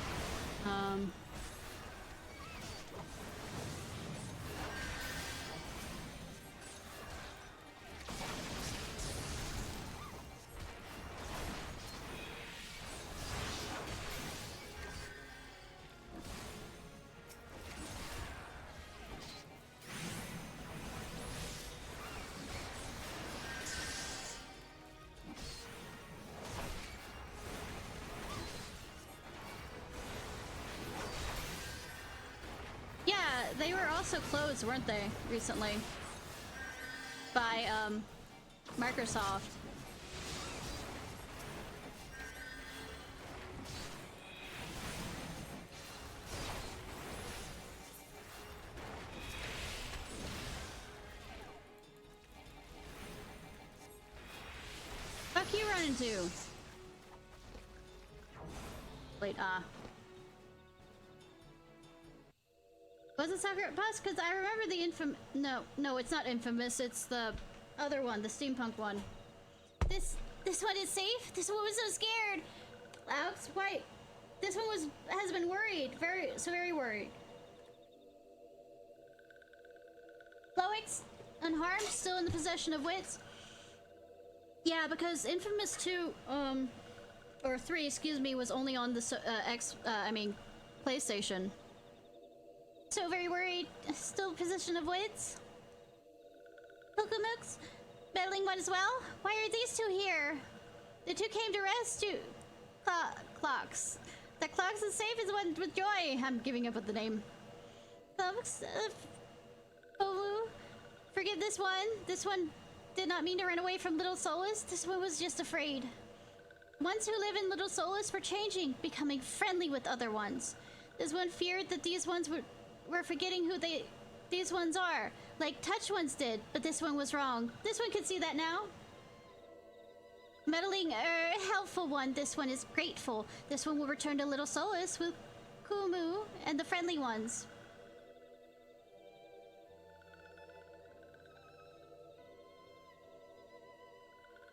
They were also closed, weren't they, recently? By, Microsoft. trying to... Wait, was it Sakura Bus? Because I remember the No, it's not Infamous. It's the other one, the steampunk one. This one is safe? This one was so scared! Alex, why? This one has been worried. Very worried. Loix, unharmed, still in the possession of wits. Yeah, because Infamous 2, or 3, excuse me, was only on the PlayStation. So very worried, still possession of wits. Pokomooks, meddling one as well. Why are these two here? The two came to rescue Clocks. That Clocks is safe is one with joy. I'm giving up with the name. Clocks, forgive this one. This one did not mean to run away from Little Solus. This one was just afraid. Ones who live in Little Solus were changing, becoming friendly with other ones. This one feared that these ones were forgetting who these ones are, like Touch ones did, but this one was wrong. This one could see that now. Meddling, helpful one. This one is grateful. This one will return to Little Solus with Kumu and the friendly ones.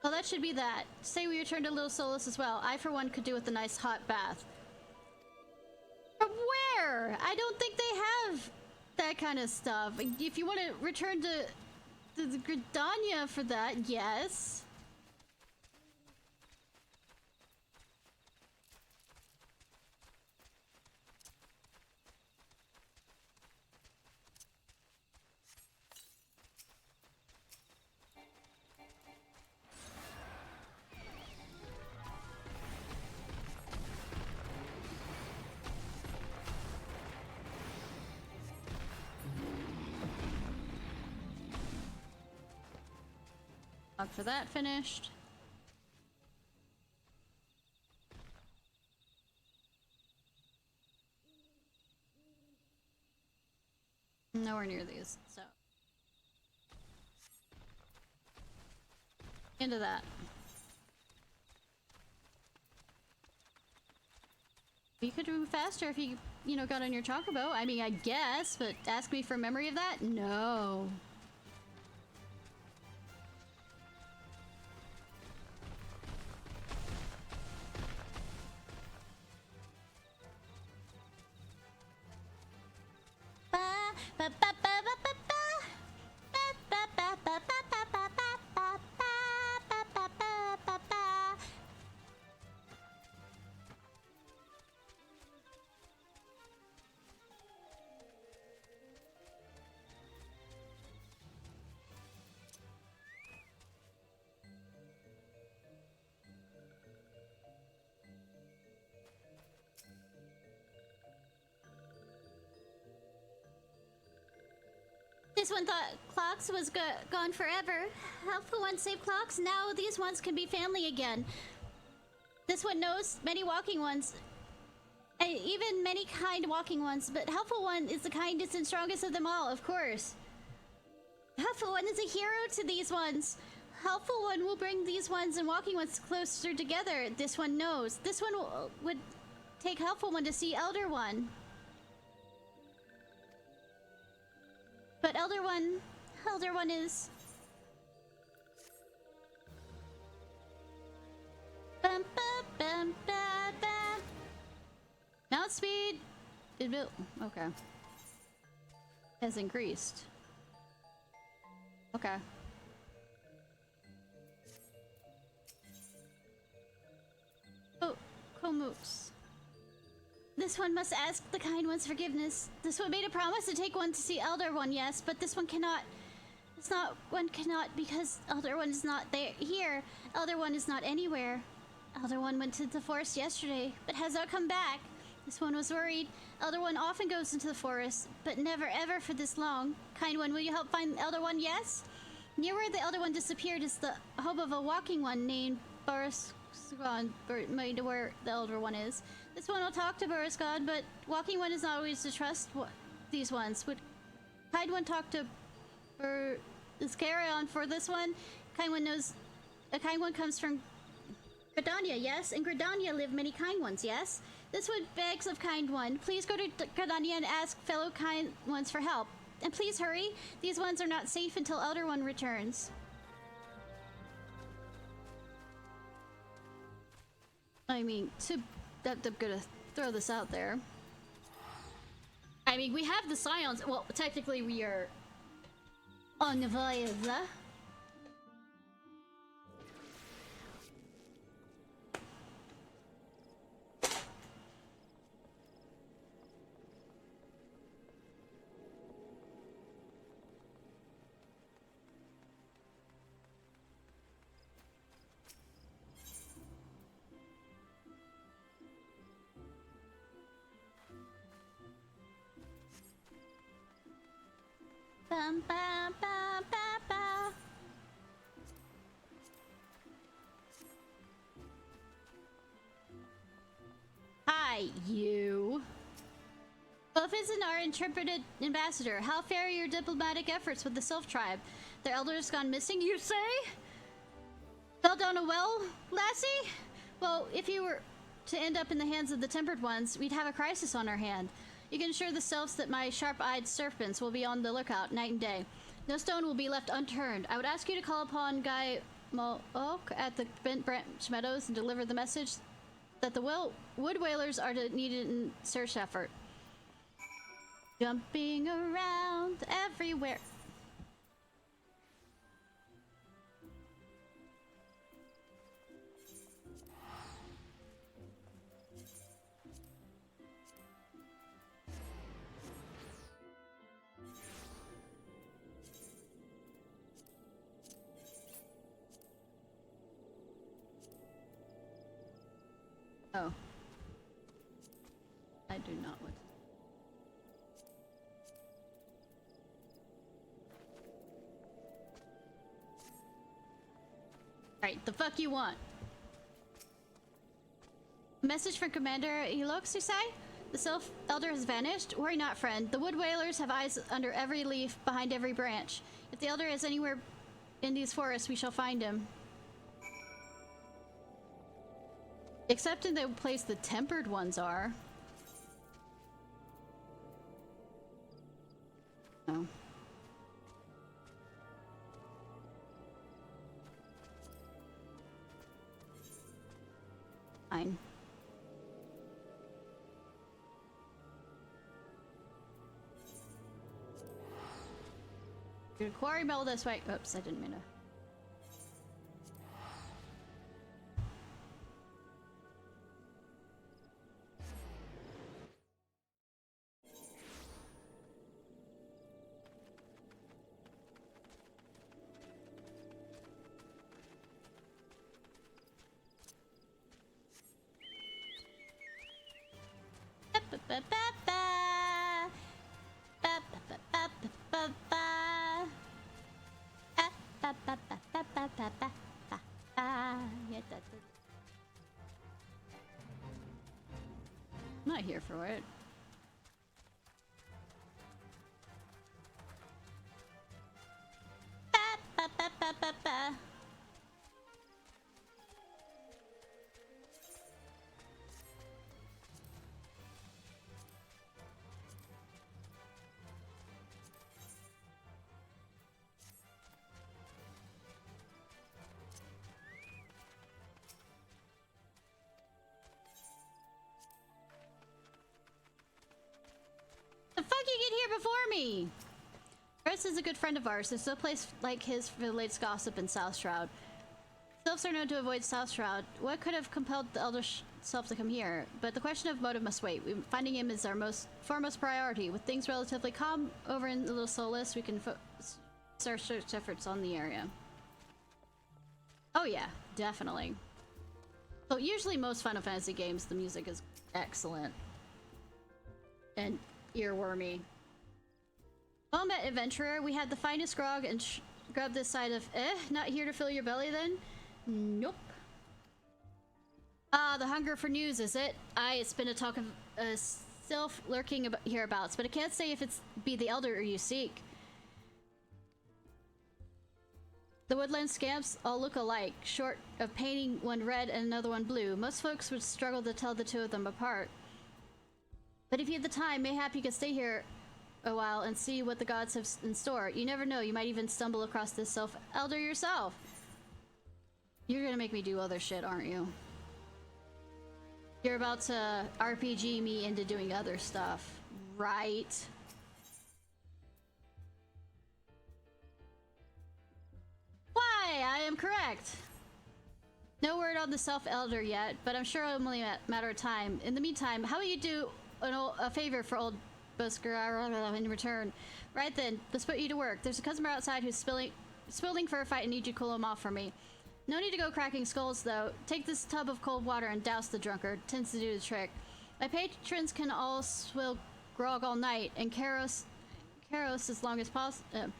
Well, that should be that. Say we return to Little Solus as well. I, for one, could do with a nice hot bath. From where? I don't think they have that kind of stuff. If you want to return to the Gridania for that, yes. For that finished. Nowhere near these, so. Into that. You could move faster if you got on your chocobo. I mean, I guess, but ask me for memory of that? No. This one thought Clocks was gone forever. Helpful ones save Clocks. Now these ones can be family again. This one knows many walking ones. Even many kind walking ones. But Helpful one is the kindest and strongest of them all, of course. Helpful one is a hero to these ones. Helpful one will bring these ones and walking ones closer together. This one knows. This one would take Helpful one to see Elder one. But Elder one is... Bum, bum, bum, bum, bum. Mount speed... Okay. Has increased. Okay. Oh, Komooks. This one must ask the kind one's forgiveness. This one made a promise to take one to see Elder One, yes, but this one cannot. One cannot because Elder One is not here. Elder One is not anywhere. Elder One went to the forest yesterday, but has not come back. This one was worried. Elder One often goes into the forest, but never ever for this long. Kind one, will you help find Elder One, yes? Near where the Elder One disappeared is the home of a walking one named Boris. Where the Elder One is. This one will talk to Burrisgod, but walking one is not always to trust these ones. Would kind one talk to Iscarion for this one? Kind one knows. A kind one comes from Gridania, yes? In Gridania live many kind ones, yes? This wood begs of kind one. Please go to Gridania and ask fellow kind ones for help. And please hurry. These ones are not safe until Elder One returns. I mean, I'm gonna throw this out there. I mean, we have the Scions. Well, technically we are on the voyage. Bum, bum, bum, bum, bum. Hi, you. Buff isn't our interpreted ambassador. How fair are your diplomatic efforts with the Sylph tribe? Their elder's gone missing, you say? Fell down a well, lassie? Well, if you were to end up in the hands of the Tempered Ones, we'd have a crisis on our hand. You can assure the Sylphs that my sharp-eyed serpents will be on the lookout night and day. No stone will be left unturned. I would ask you to call upon Guy Mook at the Bent Branch Meadows and deliver the message that the wood whalers are needed in search effort. Jumping around everywhere. Oh. I do not want to. Alright, the fuck you want? Message from Commander Elox, you say? The Sylph Elder has vanished? Worry not, friend. The Wood Whalers have eyes under every leaf, behind every branch. If the Elder is anywhere in these forests, we shall find him. Except in the place the Tempered Ones are. Oh. Fine. Your quarry mill this way. Oops, I didn't mean to. I'm not here for it. The fuck you get here before me? Chris is a good friend of ours. There's no place like his for the latest gossip in South Shroud. Sylphs are known to avoid South Shroud. What could have compelled the Elder Sylph to come here? But the question of motive must wait. Finding him is our foremost priority. With things relatively calm over in the Little Solus, we can start search efforts on the area. Oh yeah, definitely. So usually most Final Fantasy games, the music is excellent. And earwormy. Combat Adventurer, we had the finest grog and grub this side of not here to fill your belly then? Nope. Ah, the hunger for news, is it? Aye, it's been a talk of Sylph lurking hereabouts, but I can't say if it's be the Elder or you seek. The woodland scamps all look alike, short of painting one red and another one blue. Most folks would struggle to tell the two of them apart. But if you have the time, mayhap you could stay here a while and see what the gods have in store. You never know, you might even stumble across this elder yourself. You're gonna make me do other shit, aren't you? You're about to RPG me into doing other stuff, right? Why? I am correct. No word on the elder yet, but I'm sure it'll only a matter of time. In the meantime, how about you do a favor for old Busker in return? Right then, let's put you to work. There's a customer outside who's spilling for a fight and needs you to cool him off for me. No need to go cracking skulls, though. Take this tub of cold water and douse the drunkard. Tends to do the trick. My patrons can all swill grog all night, and Karos as long as possible.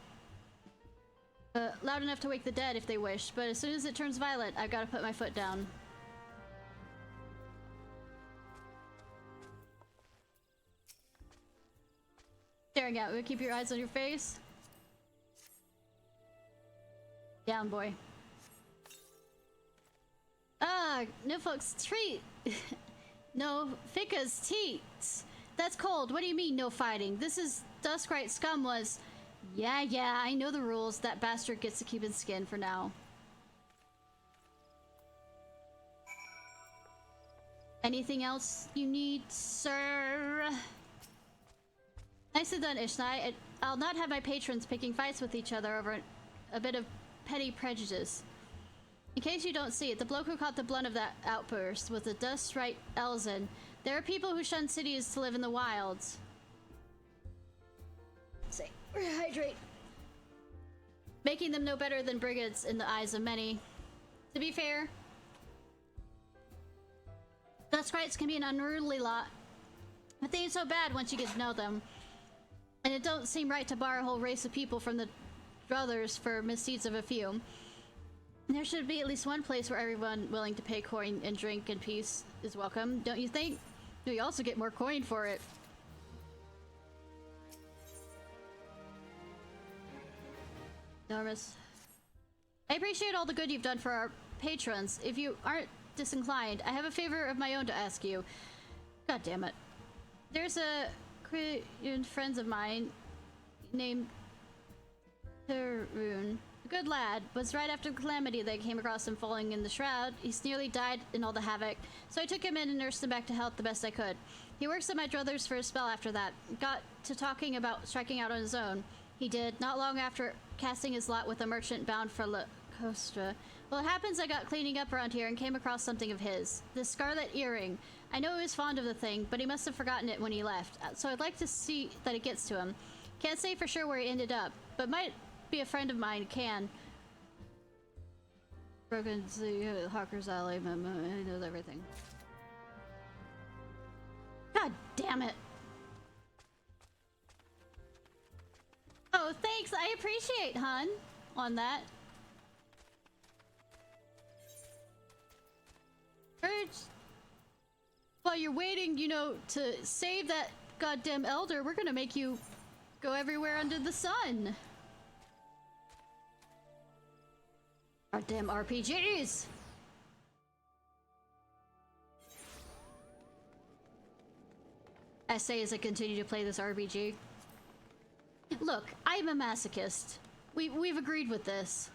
Loud enough to wake the dead if they wish, but as soon as it turns violent, I've got to put my foot down. Staring at me. Keep your eyes on your face. Down, boy. Ah, no folks treat. No Fika's teats. That's cold. What do you mean, no fighting? This is Duskrite scum was. Yeah, I know the rules. That bastard gets to keep his skin for now. Anything else you need, sir? Nicely done, Ishnai. I'll not have my patrons picking fights with each other over a bit of petty prejudice. In case you don't see it, the bloke who caught the blunt of that outburst was the Duskrite Elzen. There are people who shun cities to live in the wilds. Say, rehydrate. Making them no better than brigands in the eyes of many. To be fair, Duskrites can be an unruly lot, but they ain't so bad once you get to know them. And it don't seem right to bar a whole race of people from the brothers for misdeeds of a few. There should be at least one place where everyone willing to pay coin and drink in peace is welcome, don't you think? We also get more coin for it. Enormous. I appreciate all the good you've done for our patrons. If you aren't disinclined, I have a favor of my own to ask you. God damn it. There's a friend of mine named Tarun. A good lad, was right after the calamity that came across him falling in the shroud. He's nearly died in all the havoc, so I took him in and nursed him back to health the best I could. He works at my druthers for a spell after that. Got to talking about striking out on his own. He did, not long after casting his lot with a merchant bound for La Costa. Well, it happens I got cleaning up around here and came across something of his. This scarlet earring. I know he was fond of the thing, but he must have forgotten it when he left, so I'd like to see that it gets to him. Can't say for sure where he ended up, but might be a friend of mine can. Broken the Hawker's Alley, he knows everything. God damn it. Oh, thanks. I appreciate, hun, on that. While you're waiting, you know, to save that goddamn elder, we're gonna make you go everywhere under the sun. Goddamn RPGs! I say as I continue to play this RPG. Look, I'm a masochist. We've agreed with this.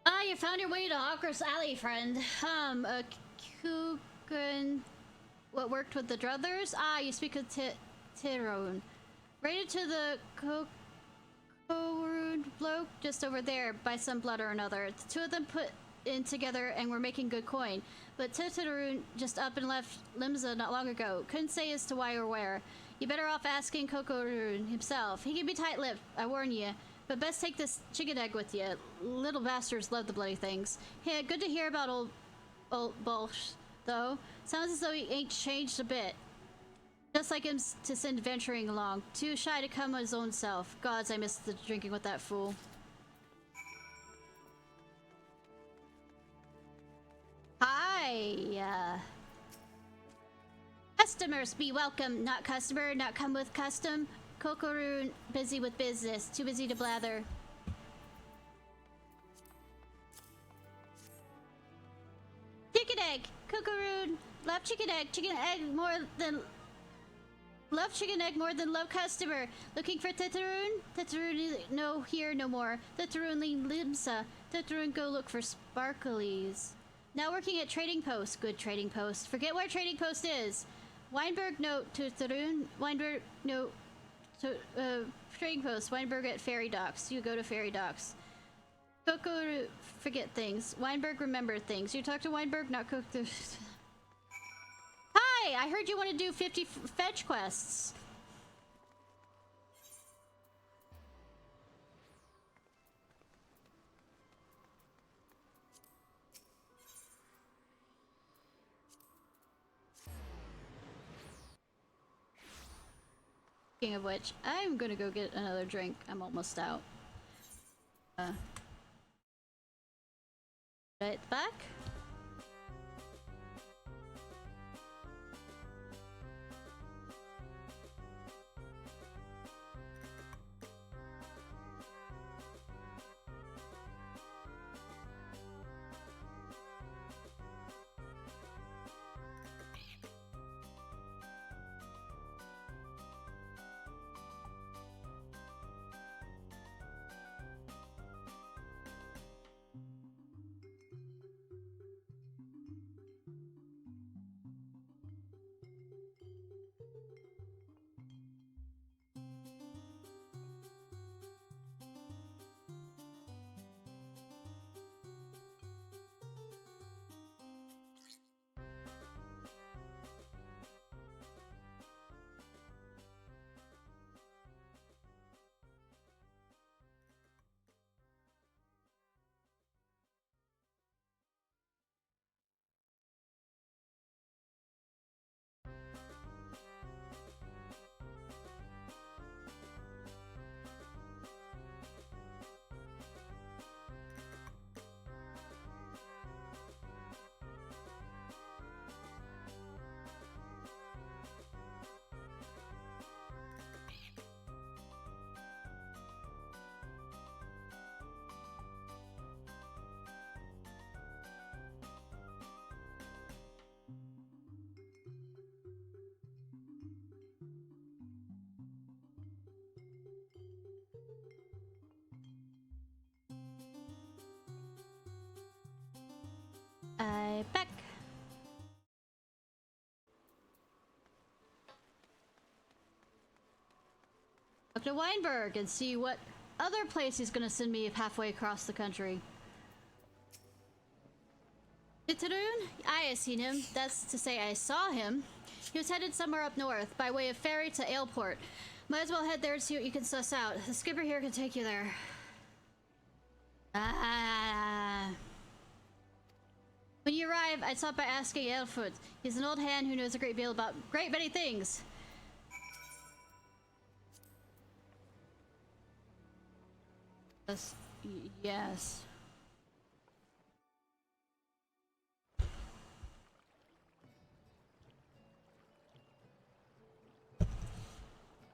Ah, you found your way to Hawker's Alley, friend. A Kugan... What worked with the druthers? Ah, you speak of Tyrone. Raided to the Korun bloke just over there by some blood or another. The two of them put in together and were making good coin. But Tyrone just up and left Limsa not long ago. Couldn't say as to why or where. You better off asking Kokorun himself. He can be tight-lipped, I warn you. but best take this chicken egg with you. Little bastards love the bloody things. Hey, good to hear about old Bolsh, though. Sounds as though he ain't changed a bit. Just like him to send venturing along. Too shy to come his own self. Gods, I miss the drinking with that fool. Hi! Customers be welcome, not customer, not come with custom. Kokorun, busy with business, too busy to blather. Chicken egg! Kokorun! Love chicken egg more than... Love chicken egg more than love customer. Looking for Tetarun? Tetarun is no here no more. Tetarun limsa. Tetarun go look for sparklies. Now working at trading post. Good trading post. Forget where trading post is. Weinberg note to Tetarun. Weinberg note to trading post. Weinberg at ferry docks. You go to ferry docks. Coco forget things. Weinberg remember things. You talk to Weinberg, not cook the... Hi! I heard you want to do 50 fetch quests. Speaking of which, I'm gonna go get another drink. I'm almost out. Right back. Back. Talk to Weinberg and see what other place he's gonna send me halfway across the country. Itaroon? I seen him. That's to say I saw him. He was headed somewhere up north, by way of ferry to Aleport. Might as well head there and see what you can suss out. The skipper here can take you there. When you arrive, I'd stop by asking Elfoot. He's an old hand who knows a great deal about great many things. Yes.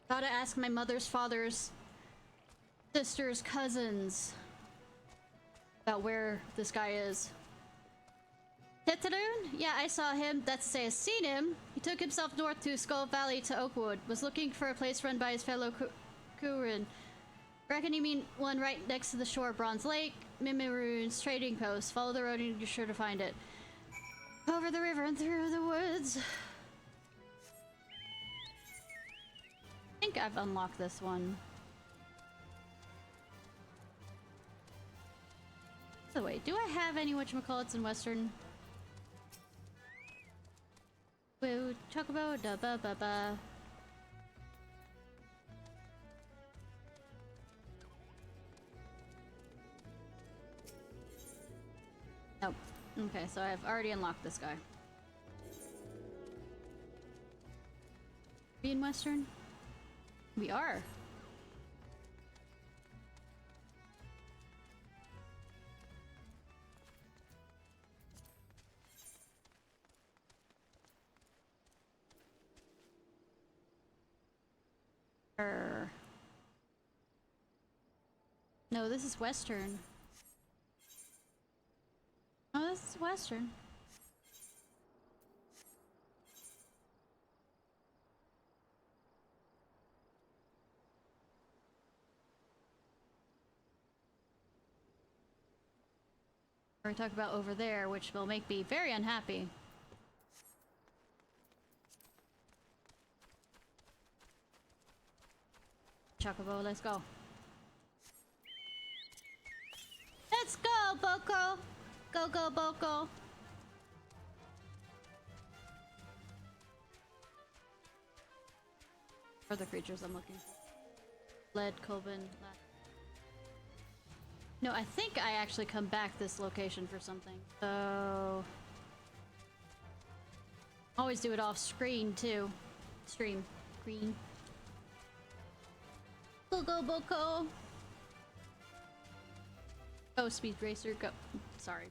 Gotta ask my mother's father's sister's cousins about where this guy is. Tetarun? Yeah, I saw him. That's to say, I seen him. He took himself north to Skull Valley to Oakwood. Was looking for a place run by his fellow Kurin. Reckon you mean one right next to the shore of Bronze Lake. Mimirune's trading post. Follow the road and you're sure to find it. Over the river and through the woods. I think I've unlocked this one. So wait, do I have any whatchamacallits in Western? Woo, Chocobo, da ba ba ba. Nope. Okay, so I've already unlocked this guy. We in Western? We are. No, this is Western. Oh, this is Western. Or talk about over there, which will make me very unhappy. Chocobo, let's go. Let's go, Boko! Go, go, Boko! Where are the creatures I'm looking for? Lead, Coben, no, I think I actually come back this location for something. So... always do it off screen, too. Stream. Green. Go, go, Boko! Go, Speed Racer, go. Sorry.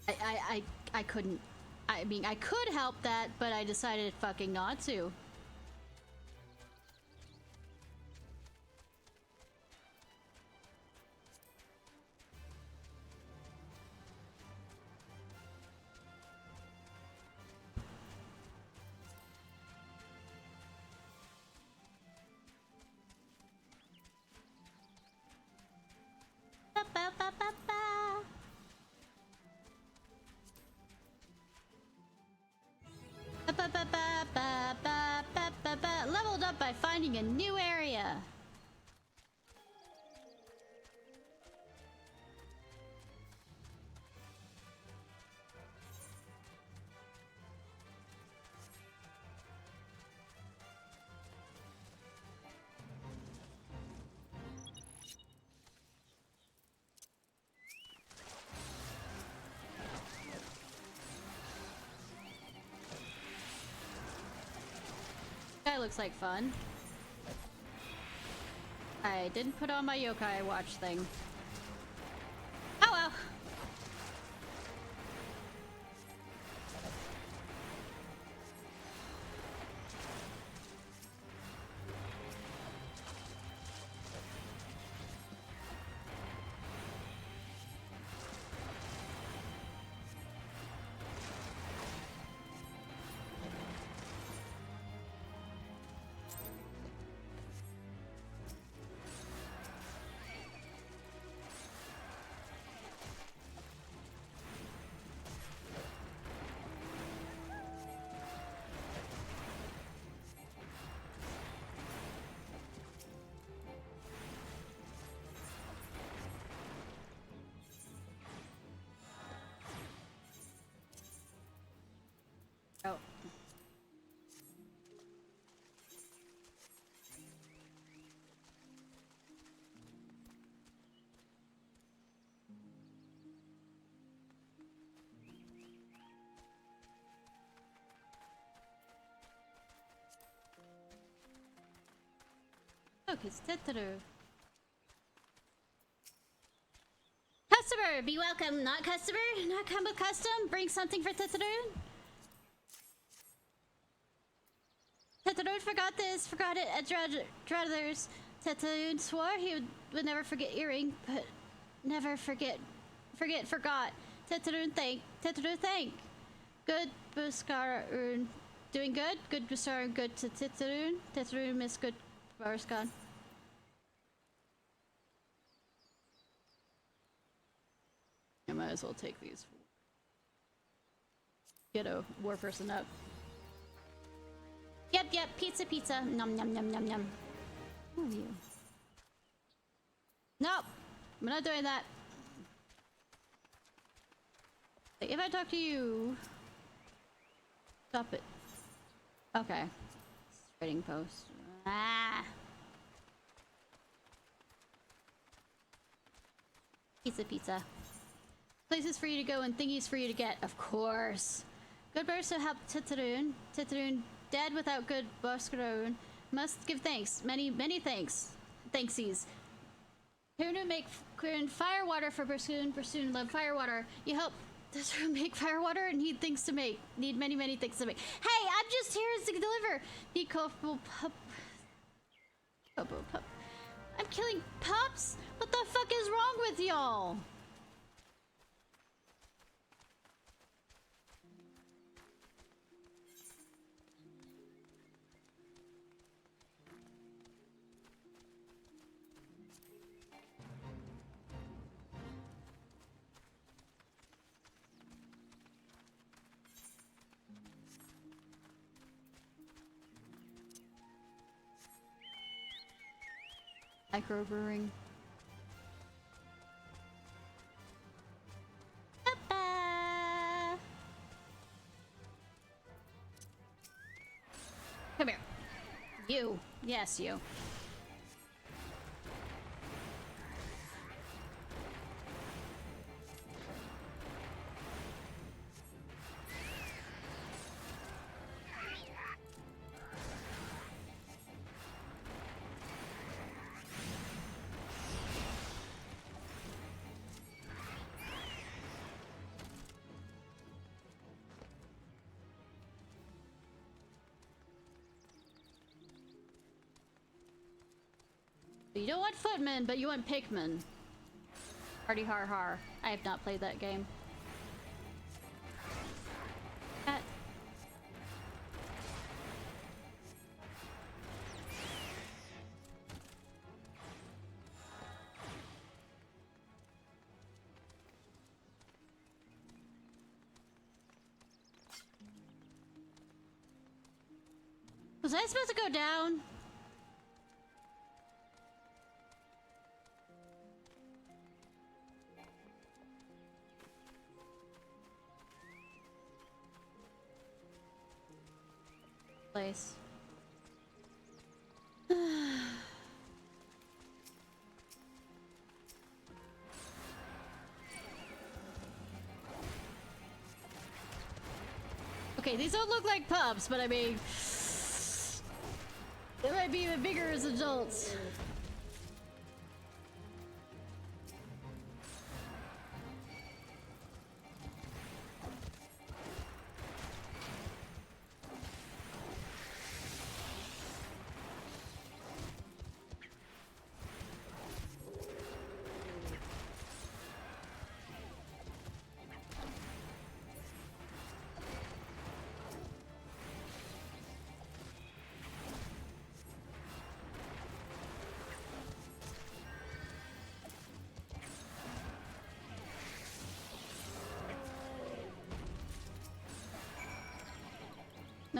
I couldn't. I mean, I could help that, but I decided fucking not to. Leveled up by finding a new area. That looks like fun. I didn't put on my yokai watch thing. Oh well. Oh. Look, it's Tetru. Customer, be welcome. Not customer, not come with custom. Bring something for Tetru. Tetru forgot this, forgot it at Druthers. Tetru swore he would never forget earring, but never forgot. Tetru thank. Good Buskarun. Doing good? Good Buskarun, good to Tetru. Tetru miss good Buskarun. I might as well take these. Get a war person up. Yep, pizza. Nom. Who are you? Nope, I'm not doing that. If I talk to you... Stop it. Okay. Trading post. Ah! Pizza. Places for you to go and thingies for you to get, of course. Good birds to help Titarun. Titarun, dead without good Boscaroon. Must give thanks. Many, many thanks. Thanksies. Titarun make fire water for Bursoon. Bursoon love fire water. You help Titarun make fire water and need things to make. Need many, many things to make. Hey, I'm just here to deliver. Need Kobo pup. Kobo pup. I'm killing pups? What the fuck is wrong with y'all? Microbrewing. Papa! Come here. You. Yes, you. You don't want footmen, but you want Pikmin. Party har har. I have not played that game. Cat. Was I supposed to go down? Place. Okay, these don't look like pups, but I mean, they might be even bigger as adults.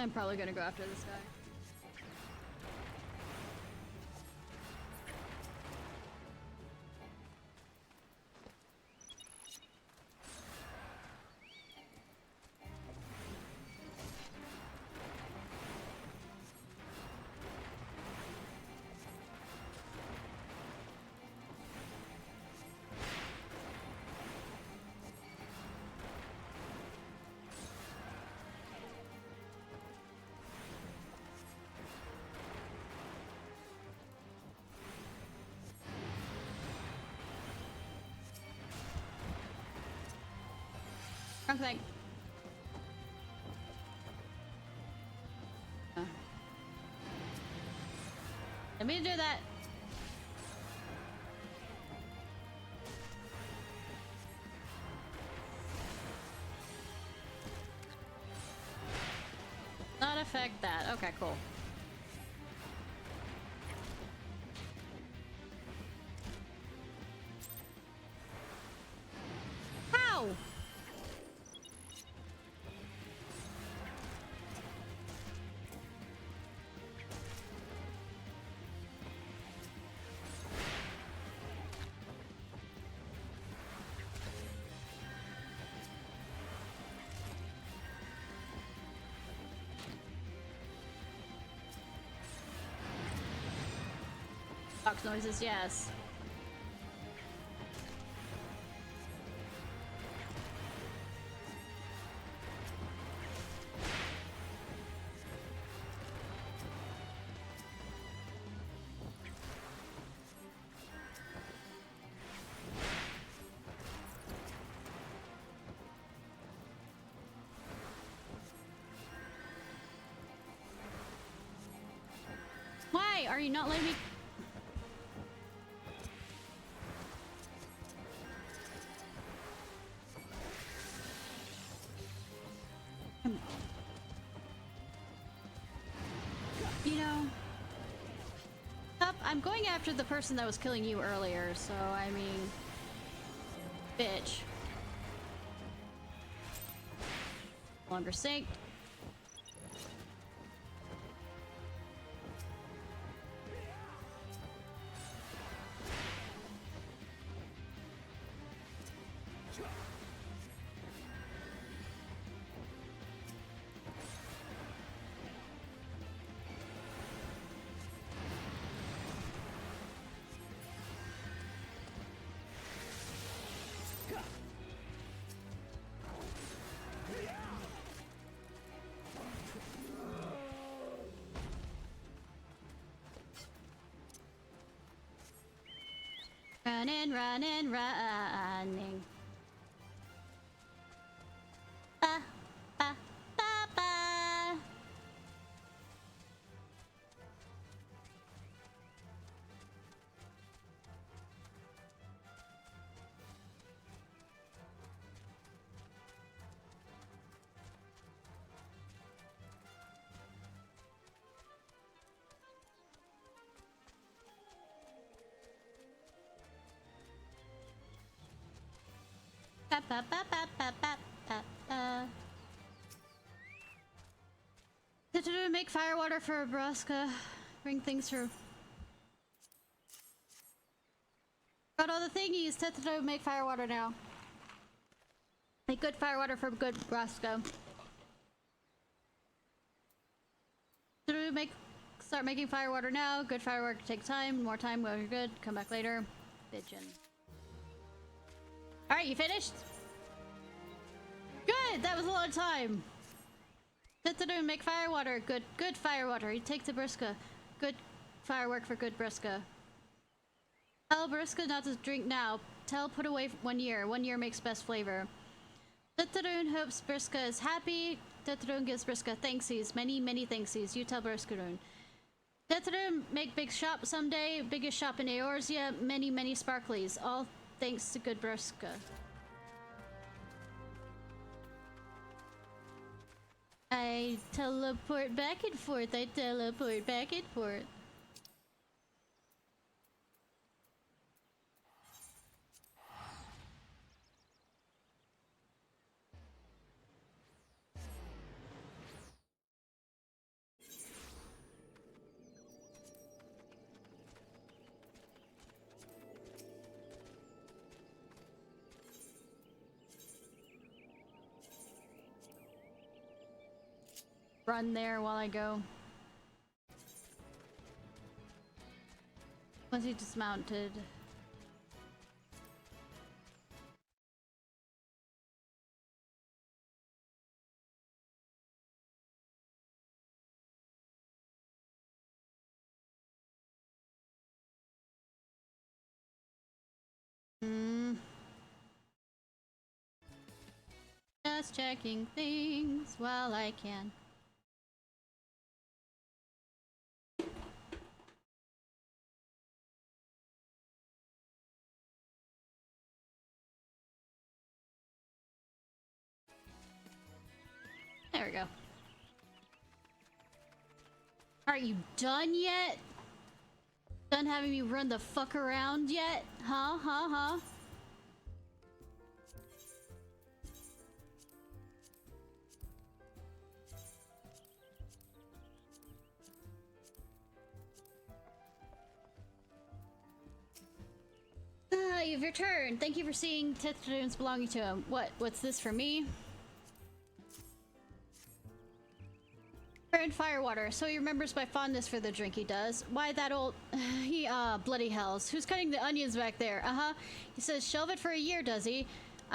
I'm probably gonna go after this guy. Wrong thing. Let me do that. Not affect that. Okay, cool. How? Box noises, yes. are you not letting me? Come on. You know, Pup, I'm going after the person that was killing you earlier, so I mean, bitch. Longer synced. Running, running, running. Ba, ba, ba, ba. Ba, ba, ba, ba, ba, ba, ba, ba. To make firewater for Nebraska. Bring things for. Got all the thingies. To make firewater now. Make good firewater for good Nebraska. Start making firewater now. Good firewater takes time. More time when you're good. Come back later. Bitchin'. Alright, you finished? Good! That was a long time! Make firewater. Good firewater. You take to Briska. Good firework for good Briska. Tell Briska not to drink now. Tell put away 1 year. 1 year makes best flavor. Tetarun hopes Briska is happy. Tetarun gives Briska thanksies. Many, many thanksies. You tell Briskarun. Tetarun make big shop someday. Biggest shop in Eorzea. Many, many sparklies. All thanks to good Briska. I teleport back and forth. I teleport back and forth. Run there while I go. Once he dismounted. Just checking things while I can. There we go. Are you done yet? Done having me run the fuck around yet? Huh? You've returned. Thank you for seeing Tetradoons belonging to him. What's this for me? And firewater, so he remembers my fondness for the drink he does. Why that old... bloody hells. Who's cutting the onions back there? He says shelve it for a year, does he?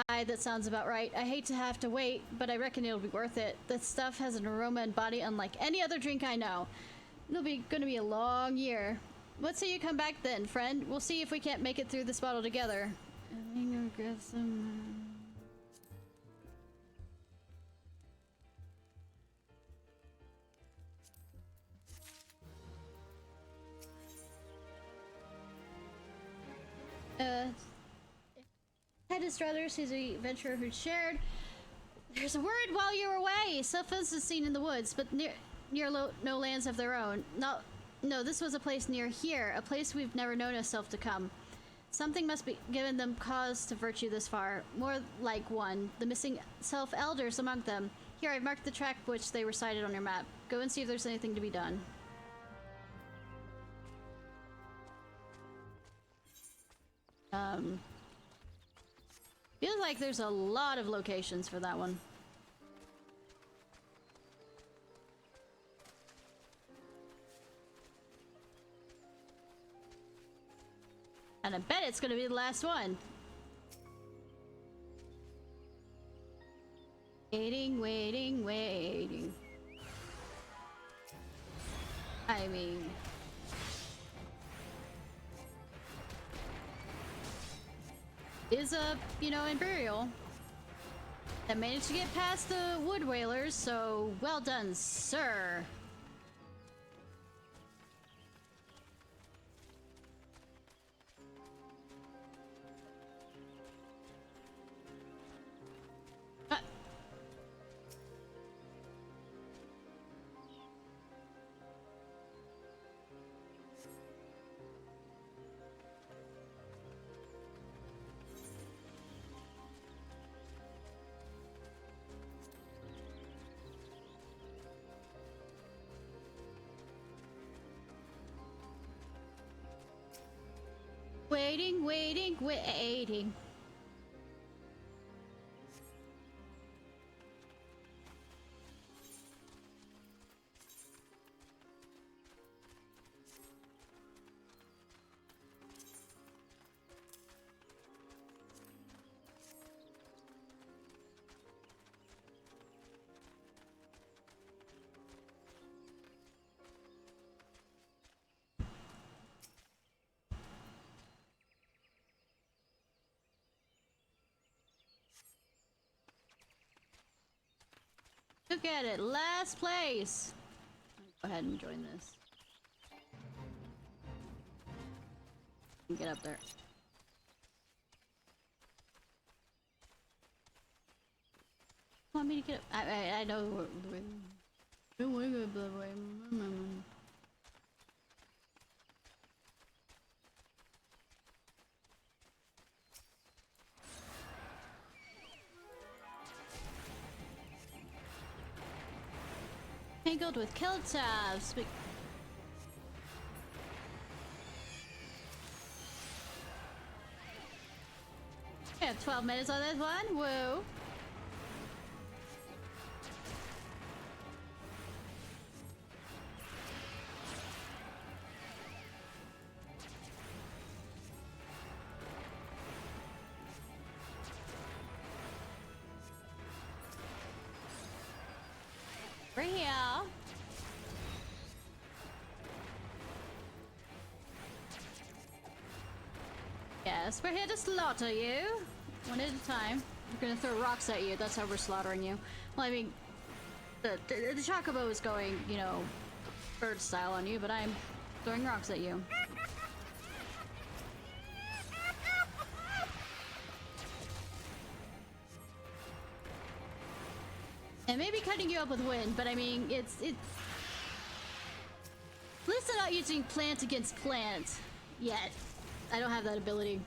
Aye, that sounds about right. I hate to have to wait, but I reckon it'll be worth it. That stuff has an aroma and body unlike any other drink I know. It'll be gonna be a long year. Let's say you come back then, friend. We'll see if we can't make it through this bottle together. Head his brothers, who's a adventurer who shared. There's a word while you were away. Self-defense is seen in the woods, but no lands of their own. No, this was a place near here, a place we've never known a self to come. Something must be given them cause to virtue this far. More like one. The missing self-elders among them. Here, I've marked the track which they recited on your map. Go and see if there's anything to be done. Feels like there's a lot of locations for that one. And I bet it's gonna be the last one. Waiting, waiting, waiting. I mean... is a, you know, Imperial that managed to get past the Wood Whalers, so well done, sir. Waiting, waiting, waiting. Look at it, last place. Go ahead and join this. Get up there. Want me to get up? I know the way. Don't want to go the way. Tangled with Keltabs. I have 12 minutes on this one. Whoa. We're here. Yes, we're here to slaughter you. One at a time. We're gonna throw rocks at you. That's how we're slaughtering you. Well, I mean, the Chocobo is going, you know, bird style on you, but I'm throwing rocks at you. And maybe cutting you up with wind, but I mean, it's... At least I'm not using plant against plant yet. I don't have that ability.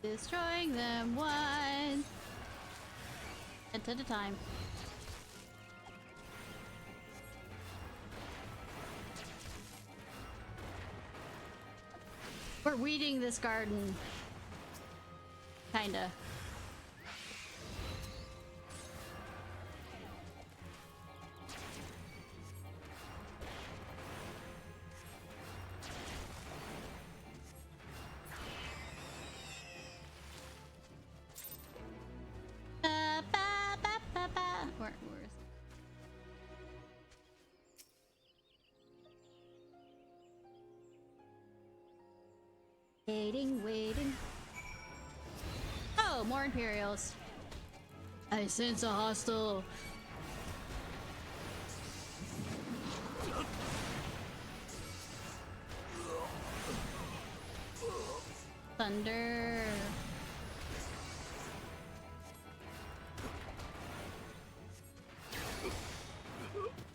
Destroying them one at a time. We're weeding this garden. Kinda. Waiting, waiting. Oh, more Imperials. I sense a hostile. Thunder.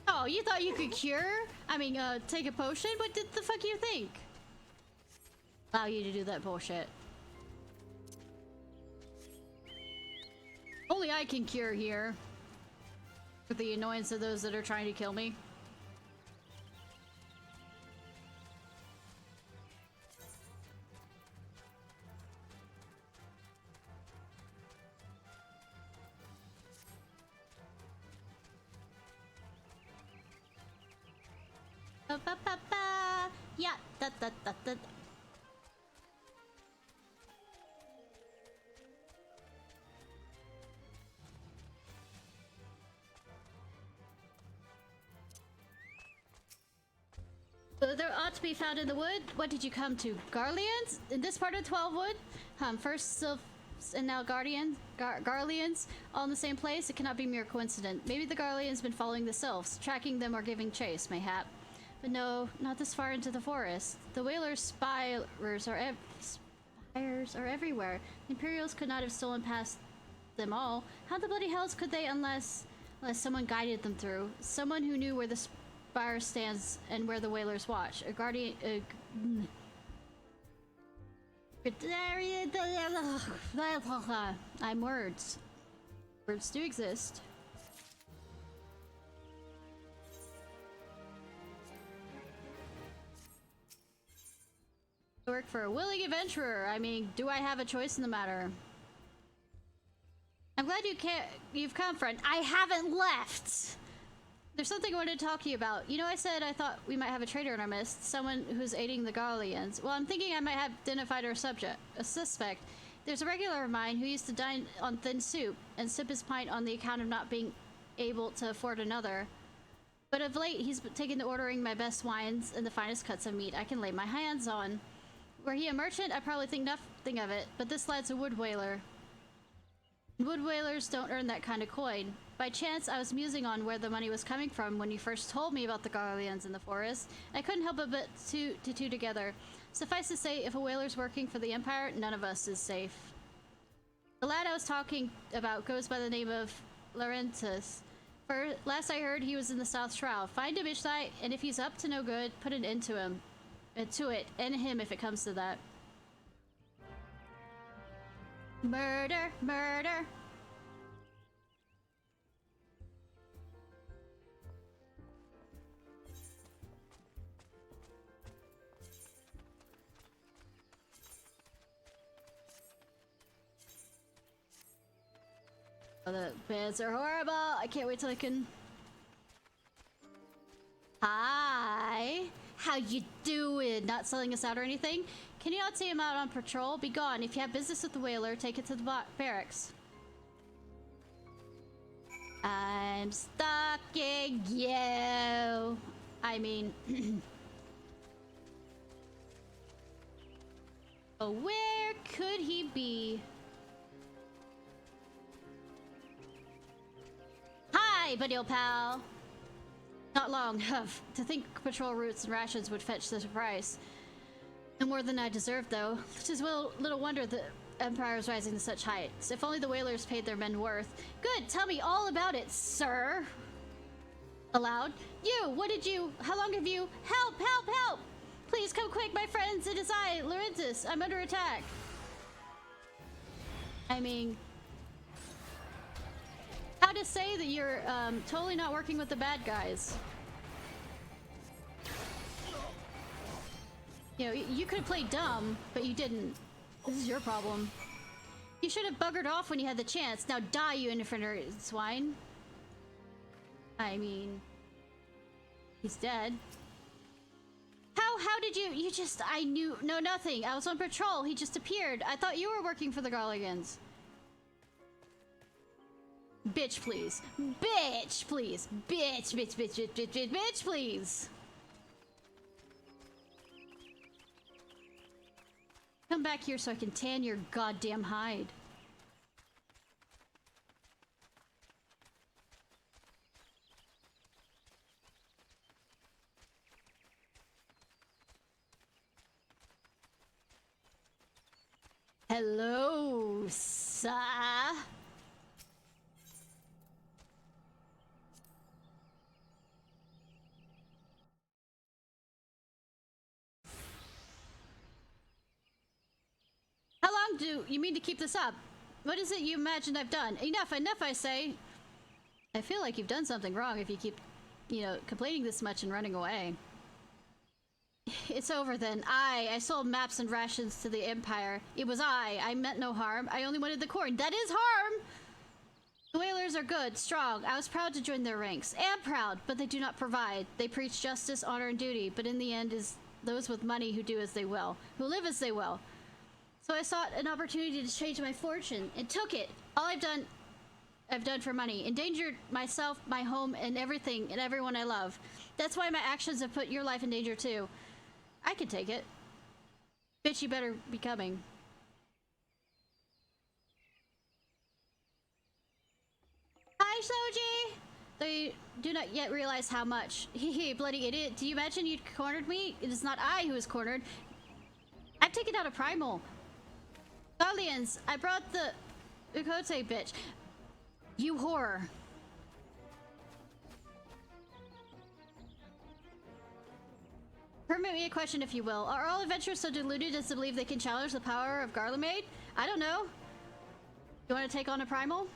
Oh, you thought you could cure? I mean, take a potion? What did the fuck you think? Allow you to do that bullshit. Only I can cure here. For the annoyance of those that are trying to kill me. Ba ba ba ba. Yeah, da da da da. There ought to be found in the wood. What did you come to? Garleans? In this part of 12 wood? First Sylphs and now Garleans, all in the same place? It cannot be mere coincidence. Maybe the Garleans been following the Sylphs, tracking them or giving chase, mayhap. But no, not this far into the forest. The Whalers' spires are everywhere. The Imperials could not have stolen past them all. How the bloody hells could they unless someone guided them through? Someone who knew where the spire stands and where the Whalers watch. A guardian... I'm words. Words do exist. Work for a willing adventurer. I mean, do I have a choice in the matter? I'm glad you've come, friend. I haven't left! There's something I wanted to talk to you about. You know, I said I thought we might have a traitor in our midst, someone who's aiding the Garleans. Well, I'm thinking I might have identified a suspect. There's a regular of mine who used to dine on thin soup and sip his pint on the account of not being able to afford another. But of late, he's taken to ordering my best wines and the finest cuts of meat I can lay my hands on. Were he a merchant, I probably think nothing of it, but this lad's a wood whaler. Wood whalers don't earn that kind of coin. By chance, I was musing on where the money was coming from when you first told me about the Garleans in the forest. I couldn't help but two together. Suffice to say, if a whaler's working for the Empire, none of us is safe. The lad I was talking about goes by the name of Laurentus. Last I heard, he was in the South Shroud. Find him, Ishnai, and if he's up to no good, put an end to him. End him if it comes to that. Murder, murder. Oh, the beds are horrible. I can't wait till I can... Hi. How you doing? Not selling us out or anything? Can you not see him out on patrol? Be gone. If you have business with the whaler, take it to the barracks. I'm stalking you. I mean... oh, where could he be? Hi, buddy old pal. Not long. To think patrol routes and rations would fetch such a price. No more than I deserve, though. It is little wonder the Empire is rising to such heights. If only the whalers paid their men worth. Good, tell me all about it, sir. Aloud. You, what did you... How long have you... Help, help, help! Please come quick, my friends. It is I, Laurentus. I'm under attack. I mean... How to say that you're totally not working with the bad guys. You know, you could have played dumb, but you didn't. This is your problem. You should have buggered off when you had the chance. Now die, you indifferent swine. I mean... He's dead. How did you just... I knew... No, nothing. I was on patrol. He just appeared. I thought you were working for the Garleans. Bitch, please. Bitch, please. Bitch, bitch, bitch, bitch, bitch, bitch, bitch, please. Come back here so I can tan your goddamn hide. Hello, sir. How long do you mean to keep this up? What is it you imagine I've done? Enough, enough, I say. I feel like you've done something wrong if you keep, complaining this much and running away. It's over then. I sold maps and rations to the Empire. It was I meant no harm. I only wanted the corn. That is harm! The Whalers are good, strong. I was proud to join their ranks. Am proud, but they do not provide. They preach justice, honor, and duty, but in the end is those with money who do as they will, who live as they will. So I sought an opportunity to change my fortune, and took it. All I've done for money. Endangered myself, my home, and everything, and everyone I love. That's why my actions have put your life in danger too. I can take it. Bitch, you better be coming. Hi, Soji! They do not yet realize how much. Hehe, bloody idiot. Do you imagine you cornered me? It is not I who is cornered. I've taken out a primal. Guardians, I brought the Ukote bitch. You whore. Permit me a question, if you will. Are all adventurers so deluded as to believe they can challenge the power of Garlemald? I don't know. You want to take on a primal?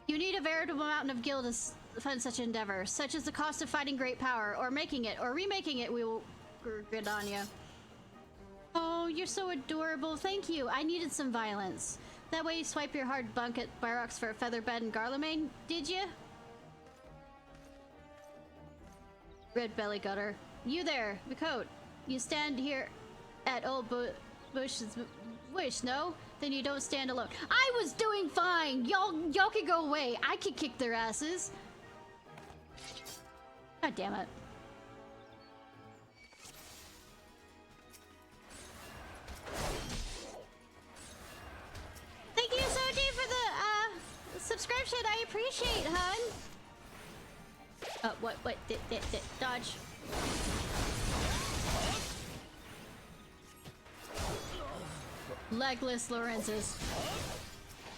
You need a veritable mountain of gil to fund such an endeavor, such as the cost of fighting great power, or making it, or remaking it, we will grid on you. Oh, you're so adorable. Thank you. I needed some violence. That way you swipe your hard bunk at Barrocks for a feather bed in Garlemald, did you? Red belly gutter. You there, the coat. You stand here at old Bush's wish, no? Then you don't stand alone. I was doing fine! Y'all can go away. I can kick their asses. God damn it. Thank you, Soji, for the subscription. I appreciate, hun. What? Dodge. Legless Lorenzis.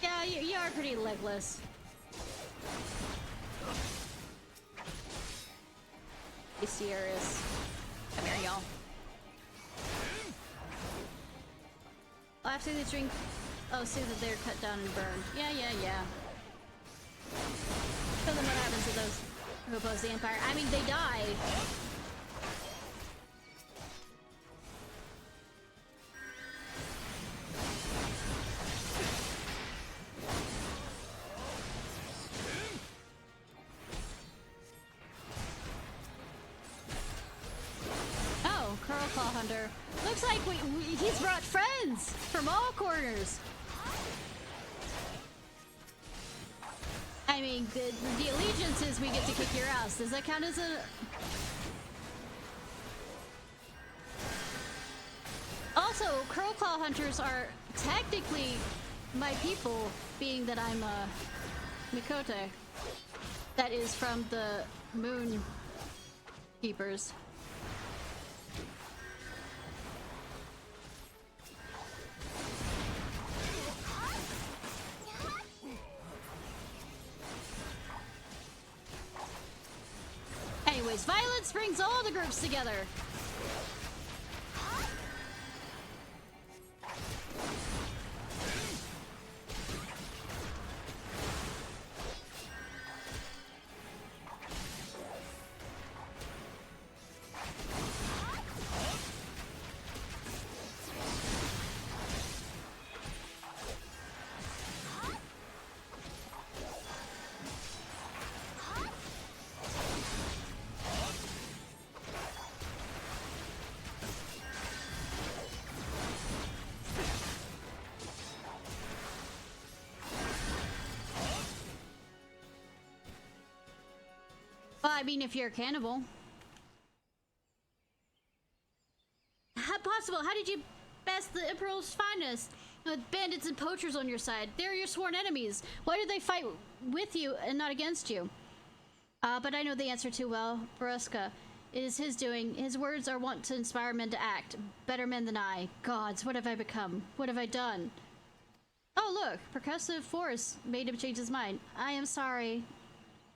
Yeah, you are pretty legless. You serious? Come here, y'all. Oh, after they drink. Oh, see that they're cut down and burned. Yeah. Show them what happens to those who oppose the Empire. I mean, they die. Oh, Curlclaw Hunter. Looks like he's brought friends from all corners. I mean, the allegiance is we get to kick your ass. Does that count as a... Also, Curlclaw Hunters are technically my people, being that I'm Mikote. That is from the Moon Keepers. Anyways, violence brings all the groups together. Well, I mean, if you're a cannibal. How possible? How did you best, the Emperor's finest. With bandits and poachers on your side. They're your sworn enemies. Why do they fight with you and not against you? But I know the answer too well. Baruska. It is his doing. His words are wont to inspire men to act. Better men than I. Gods, what have I become? What have I done? Oh, look. Percussive force made him change his mind. I am sorry.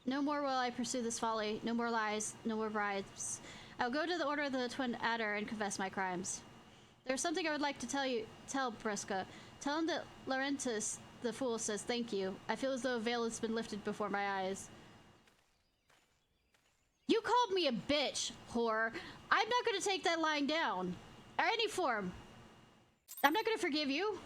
No more will I pursue this folly. No more lies. No more bribes. I'll go to the Order of the Twin Adder and confess my crimes. There's something I would like to tell Baruska. Tell him that Laurentis, the fool, says thank you. I feel as though a veil has been lifted before my eyes. You called me a bitch, whore. I'm not gonna take that lying down. Or any form. I'm not gonna forgive you.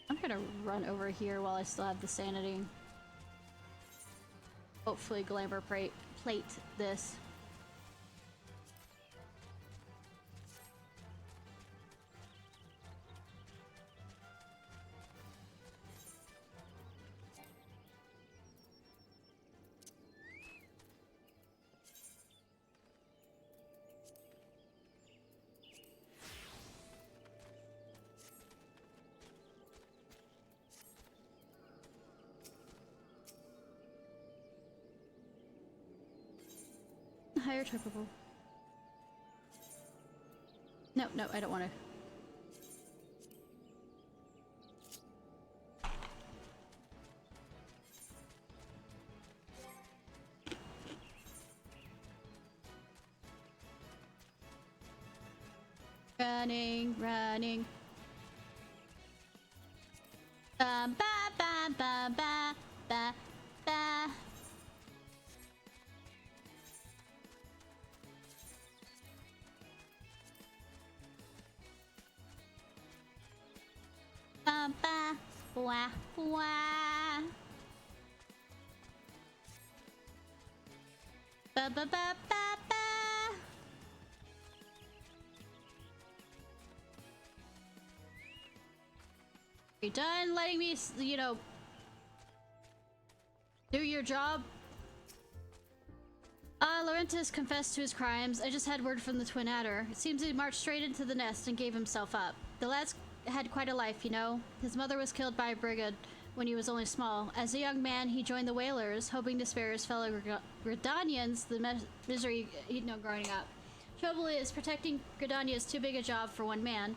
I'm gonna run over here while I still have the sanity. Hopefully glamour plate this. Higher trippable. No, no, I don't want to. Running, running. Ba ba ba ba ba ba. Ba ba wah wah. Ba ba ba ba ba. Are you done letting me, you know, do your job? Laurentis confessed to his crimes. I just had word from the Twin Adder. It seems he marched straight into the nest and gave himself up. The lad's had quite a life, you know. His mother was killed by a brigand when he was only small. As a young man, he joined the Whalers, hoping to spare his fellow Gridanians the misery he'd known growing up. Trouble is, protecting Gridania is too big a job for one man.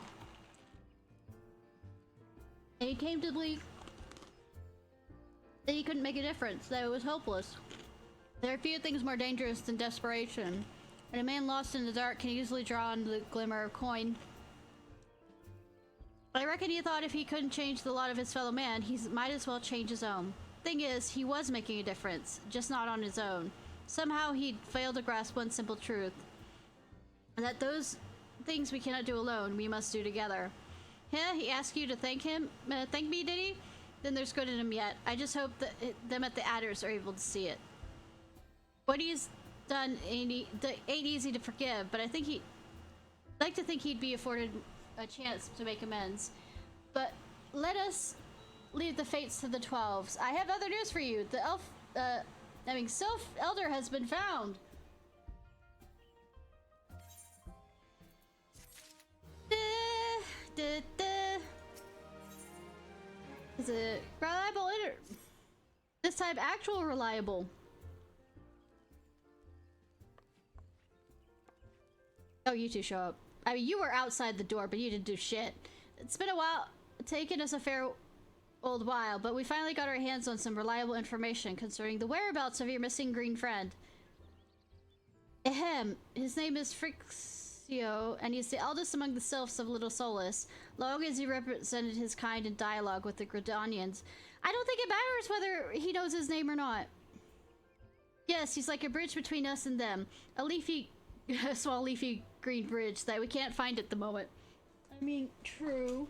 And he came to believe that he couldn't make a difference, that it was hopeless. There are few things more dangerous than desperation, and a man lost in the dark can easily draw on the glimmer of coin. I reckon he thought if he couldn't change the lot of his fellow man, he might as well change his own. Thing is, he was making a difference, just not on his own. Somehow he'd failed to grasp one simple truth. That those things we cannot do alone, we must do together. Yeah, he asked you to thank me, did he? Then there's good in him yet. I just hope that them at the Adders are able to see it. What he's done ain't easy to forgive, but I think I'd like to think he'd be afforded a chance to make amends. But let us leave the fates to the 12s. I have other news for you. The Sylph Elder has been found. Is it reliable? This time actual reliable. Oh, you two show up. I mean, you were outside the door, but you didn't do shit. It's been a while, taken us a fair old while, but we finally got our hands on some reliable information concerning the whereabouts of your missing green friend. Ahem. His name is Frixio, and he's the eldest among the sylphs of Little Solus, long as he represented his kind in dialogue with the Gridanians. I don't think it matters whether he knows his name or not. Yes, he's like a bridge between us and them. A small leafy green bridge that we can't find at the moment. I mean, true.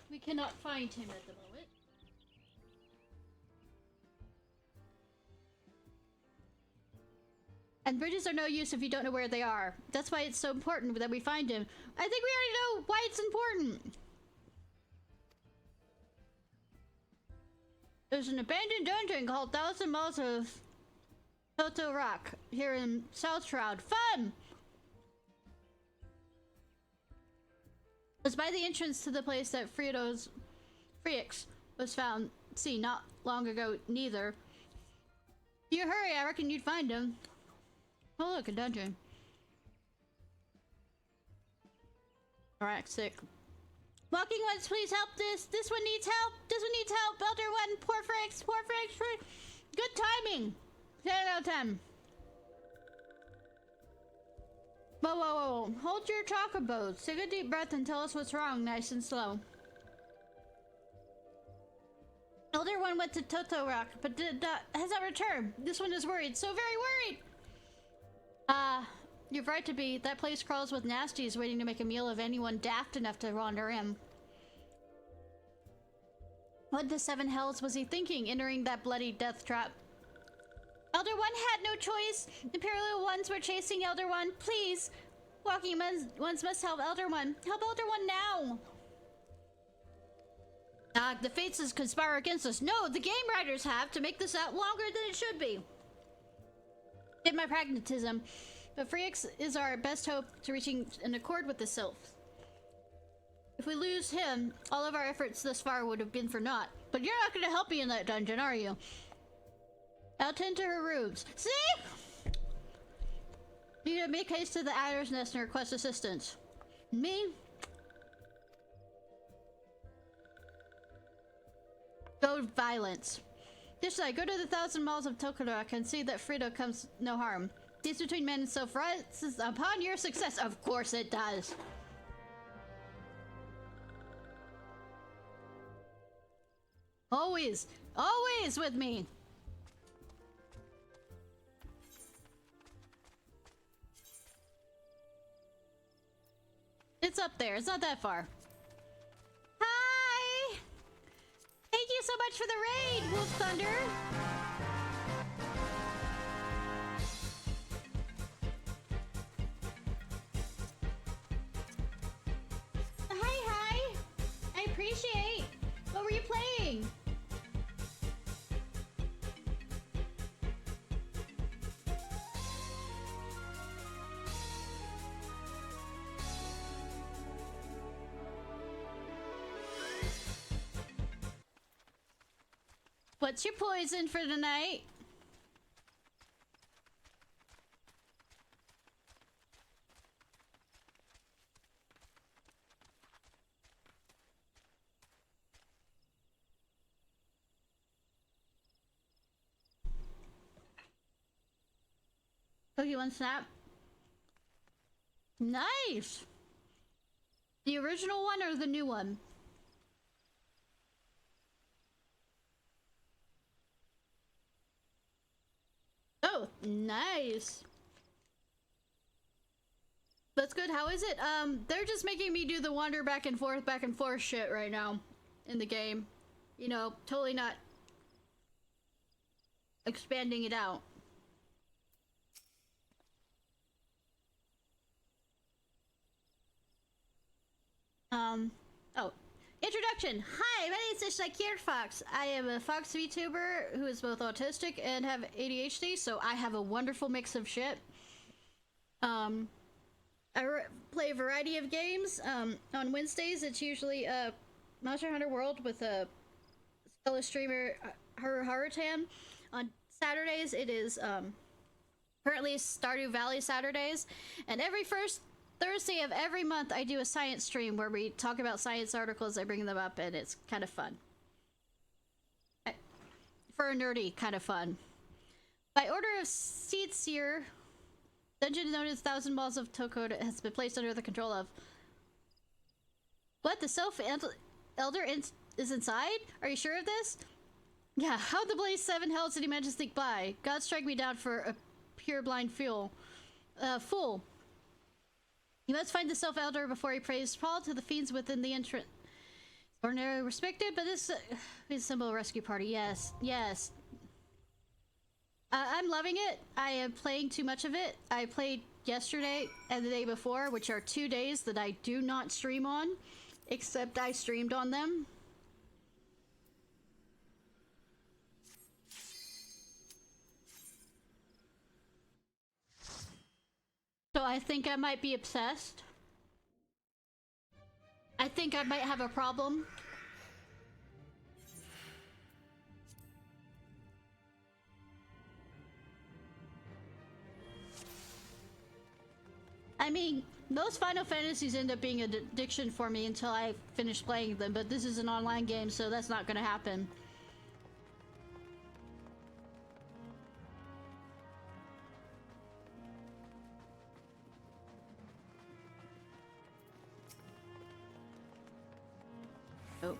We cannot find him at the moment. And bridges are no use if you don't know where they are. That's why it's so important that we find him. I think we already know why it's important. There's an abandoned dungeon called Thousand Miles of Toto Rock here in South Shroud. Fun! It's by the entrance to the place that Friex was found. See, not long ago, neither. If you hurry, I reckon you'd find him. Oh, look, a dungeon. Alright, sick. Walking ones, please help this. This one needs help. This one needs help. Elder one, poor Frix. Poor Frix. Good timing. 10 out of 10. Whoa, whoa, whoa. Hold your chocobos. Take a deep breath and tell us what's wrong, nice and slow. Elder one went to Toto Rock, but has not returned. This one is worried, so very worried. You've right to be. That place crawls with nasties waiting to make a meal of anyone daft enough to wander in. What the seven hells was he thinking, entering that bloody death trap? Elder One had no choice. Imperial ones were chasing Elder One. Please! Walking ones must help Elder One. Help Elder One now! The fates conspire against us. No, the game writers have to make this out longer than it should be. Get my pragmatism. But Friex is our best hope to reaching an accord with the Sylphs. If we lose him, all of our efforts thus far would have been for naught. But you're not going to help me in that dungeon, are you? I'll tend to her rooms. See? You need to make haste to the Adder's Nest and request assistance. Me? Go violence. Ishnai, go to the 1,000 Miles of Tokarak and see that Frida comes no harm. Peace between men and self rises upon your success. Of course it does. Always, always with me. It's up there. It's not that far. Hi! Thank you so much for the raid, Wolf Thunder. Hi. I appreciate. What were you playing? What's your poison for tonight? Pokemon Snap. Nice! The original one or the new one? Oh, nice. That's good. How is it? They're just making me do the wander back and forth shit right now in the game. You know, totally not expanding it out. Oh. Introduction! Hi, my name is Ishnai Ciarfox. I am a fox Vtuber who is both autistic and have ADHD, so I have a wonderful mix of shit. I play a variety of games. On Wednesdays, it's usually Monster Hunter World with a fellow streamer, Harutan. On Saturdays, it is currently Stardew Valley Saturdays, and every first Thursday of every month I do a science stream where we talk about science articles. I bring them up and it's kind of fun. For a nerdy kind of fun. By order of Seed Seer, dungeon known as 1,000 Balls of Toko has been placed under the control of... What? The Elder is inside? Are you sure of this? Yeah, how the Blaze 7 hells did he manage to sneak by? God strike me down for a pure blind fool. You must find the Self-Elder before he prays Paul to the fiends within the entrance. Ordinarily respected, but this is a symbol of rescue party. Yes, yes. I'm loving it. I am playing too much of it. I played yesterday and the day before, which are 2 days that I do not stream on, except I streamed on them. So I think I might be obsessed. I think I might have a problem. I mean, most Final Fantasies end up being an addiction for me until I finish playing them, but this is an online game, so that's not gonna happen. Oh.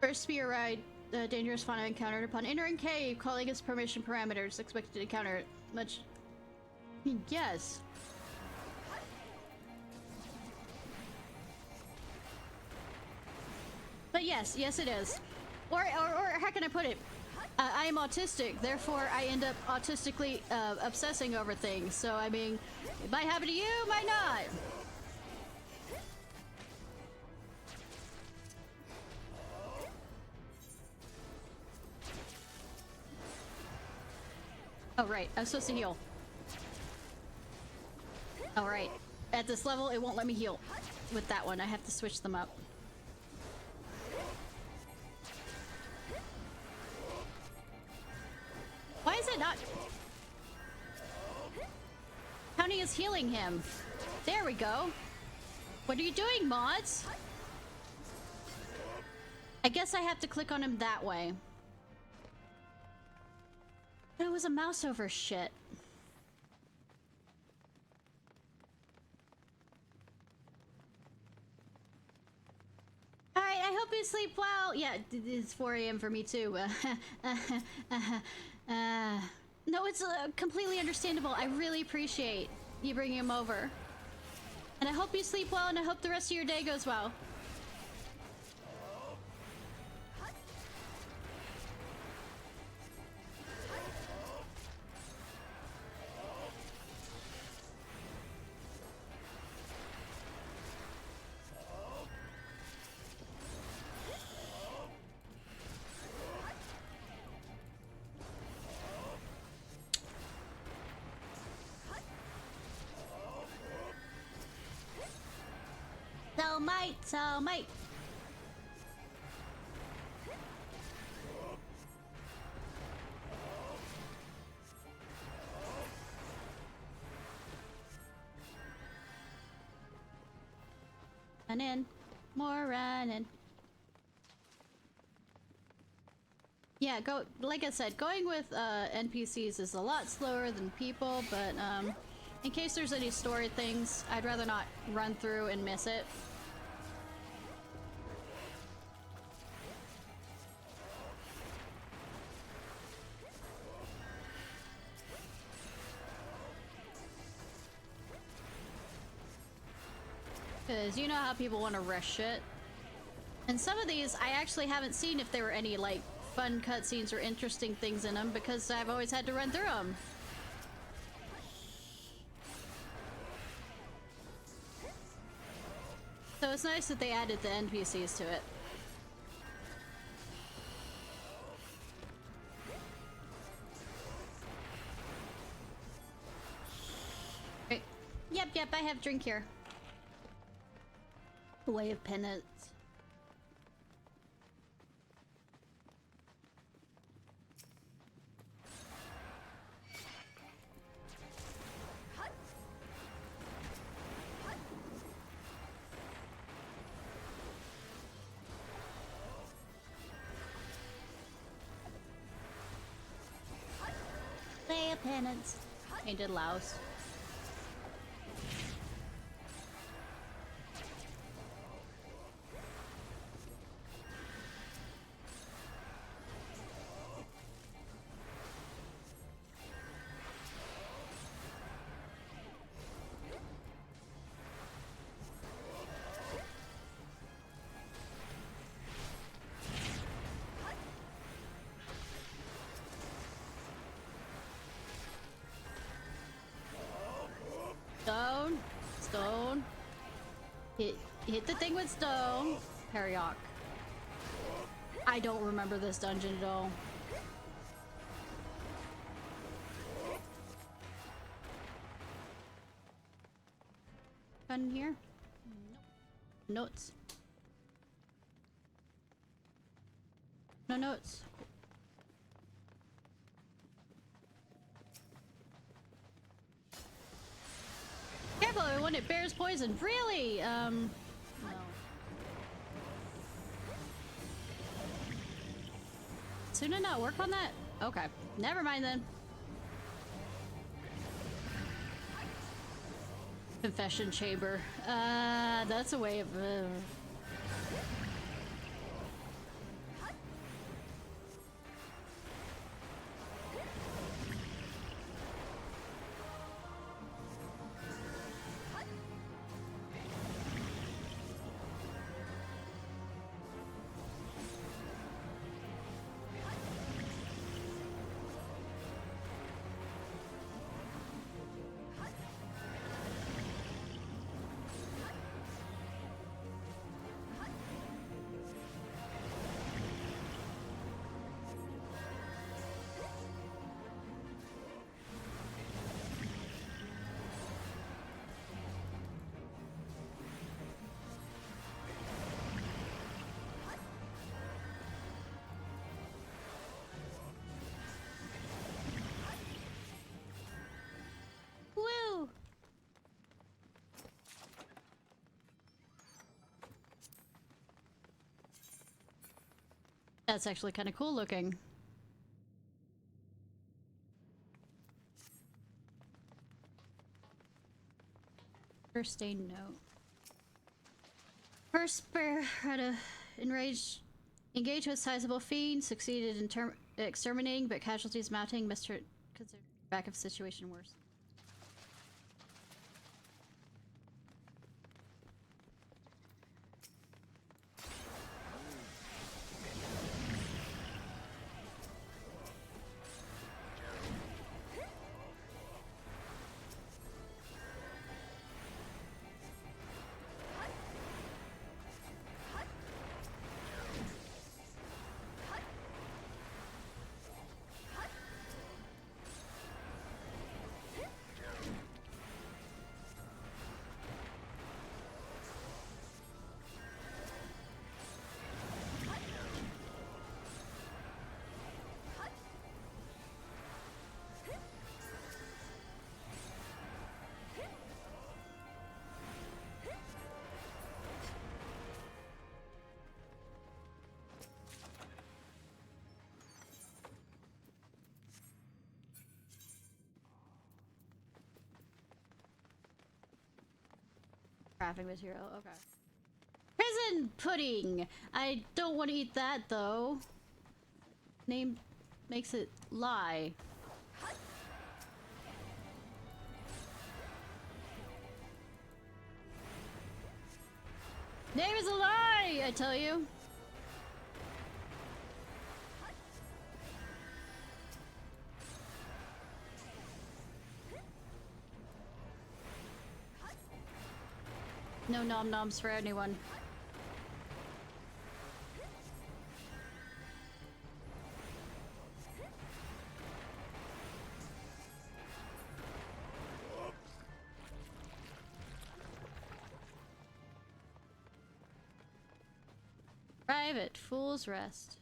First spear ride, dangerous fauna encountered upon entering cave, calling its permission parameters, expected to encounter much... Yes. But yes, it is. Or how can I put it? I am autistic, therefore I end up autistically obsessing over things. So, I mean, it might happen to you, might not. Oh, right. I'm supposed to heal. All right. At this level, it won't let me heal with that one. I have to switch them up. Why is it not? Counting is healing him. There we go. What are you doing, mods? I guess I have to click on him that way. It was a mouse over shit. Alright, I hope you sleep well. Yeah, it's 4 a.m. for me too. No, it's completely understandable. I really appreciate you bringing him over. And I hope you sleep well, and I hope the rest of your day goes well. Soulmate. Running, more running. Yeah, like I said, going with NPCs is a lot slower than people, but in case there's any story things, I'd rather not run through and miss it. Because you know how people want to rush shit. And some of these, I actually haven't seen if there were any, like, fun cutscenes or interesting things in them, because I've always had to run through them. So it's nice that they added the NPCs to it. Right. Yep, I have drink here. Way of penance. Way of penance. Painted louse. Hit the thing with stone. Parryok. I don't remember this dungeon at all. Fun here? Nope. Notes. No notes. Careful when it bears poison. Really? No. Suna not work on that? Okay. Never mind then. Confession chamber. That's a way of... Woo! That's actually kind of cool looking. First aid note. First bear had a enraged engaged with sizable fiend, succeeded in exterminating, but casualties mounting, Mr. Consider back of situation worse. Crafting material, okay. Prison pudding! I don't want to eat that though. Name makes it lie. Name is a lie, I tell you. No nom noms for anyone. Private Fool's Rest.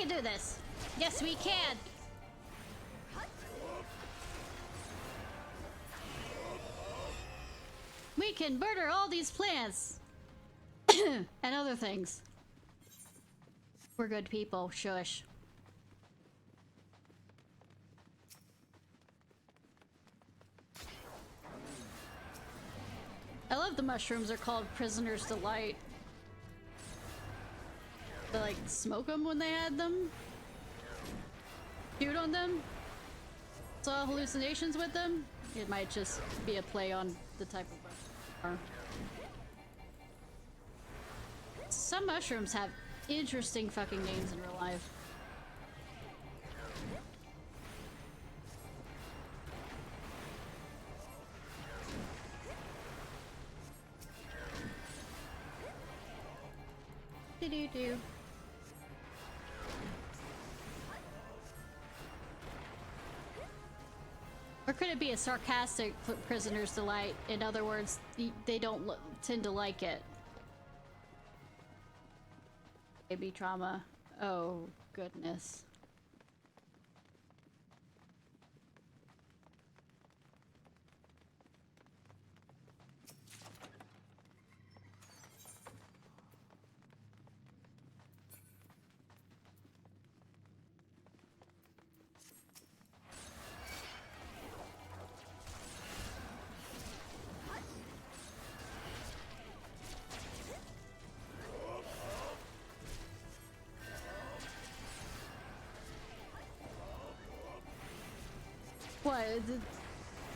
can do this. Yes, we can. We can murder all these plants and other things. We're good people. Shush. I love the mushrooms are called Prisoner's Delight. They like smoke them when they had them. Shoot on them. Saw hallucinations with them. It might just be a play on the type of mushroom. Some mushrooms have interesting fucking names in real life. Do-do-do. Or could it be a sarcastic prisoner's delight? In other words, they don't tend to like it. Baby trauma. Oh, goodness. What?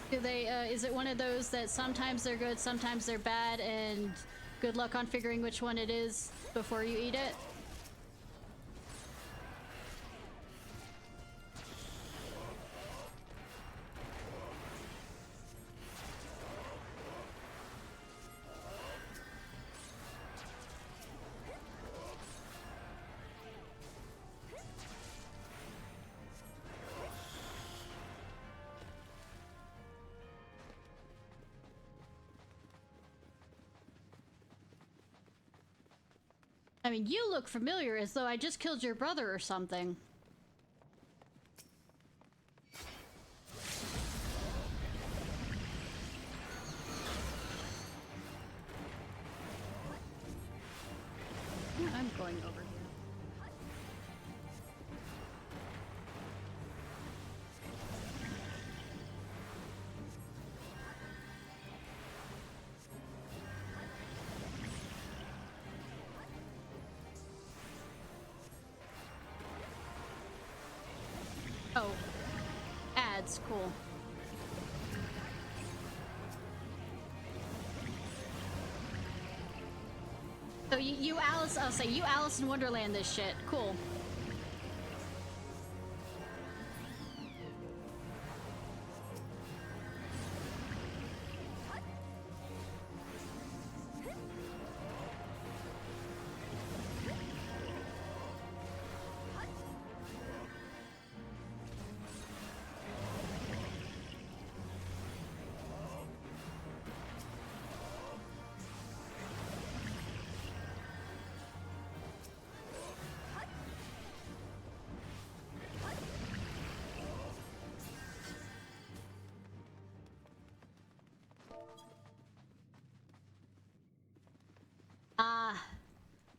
Do they, is it one of those that sometimes they're good, sometimes they're bad, and good luck on figuring which one it is before you eat it? I mean, you look familiar, as though I just killed your brother or something. I'm going over here. Oh, ads, cool. So you Alice, I'll say you Alice in Wonderland this shit. Cool.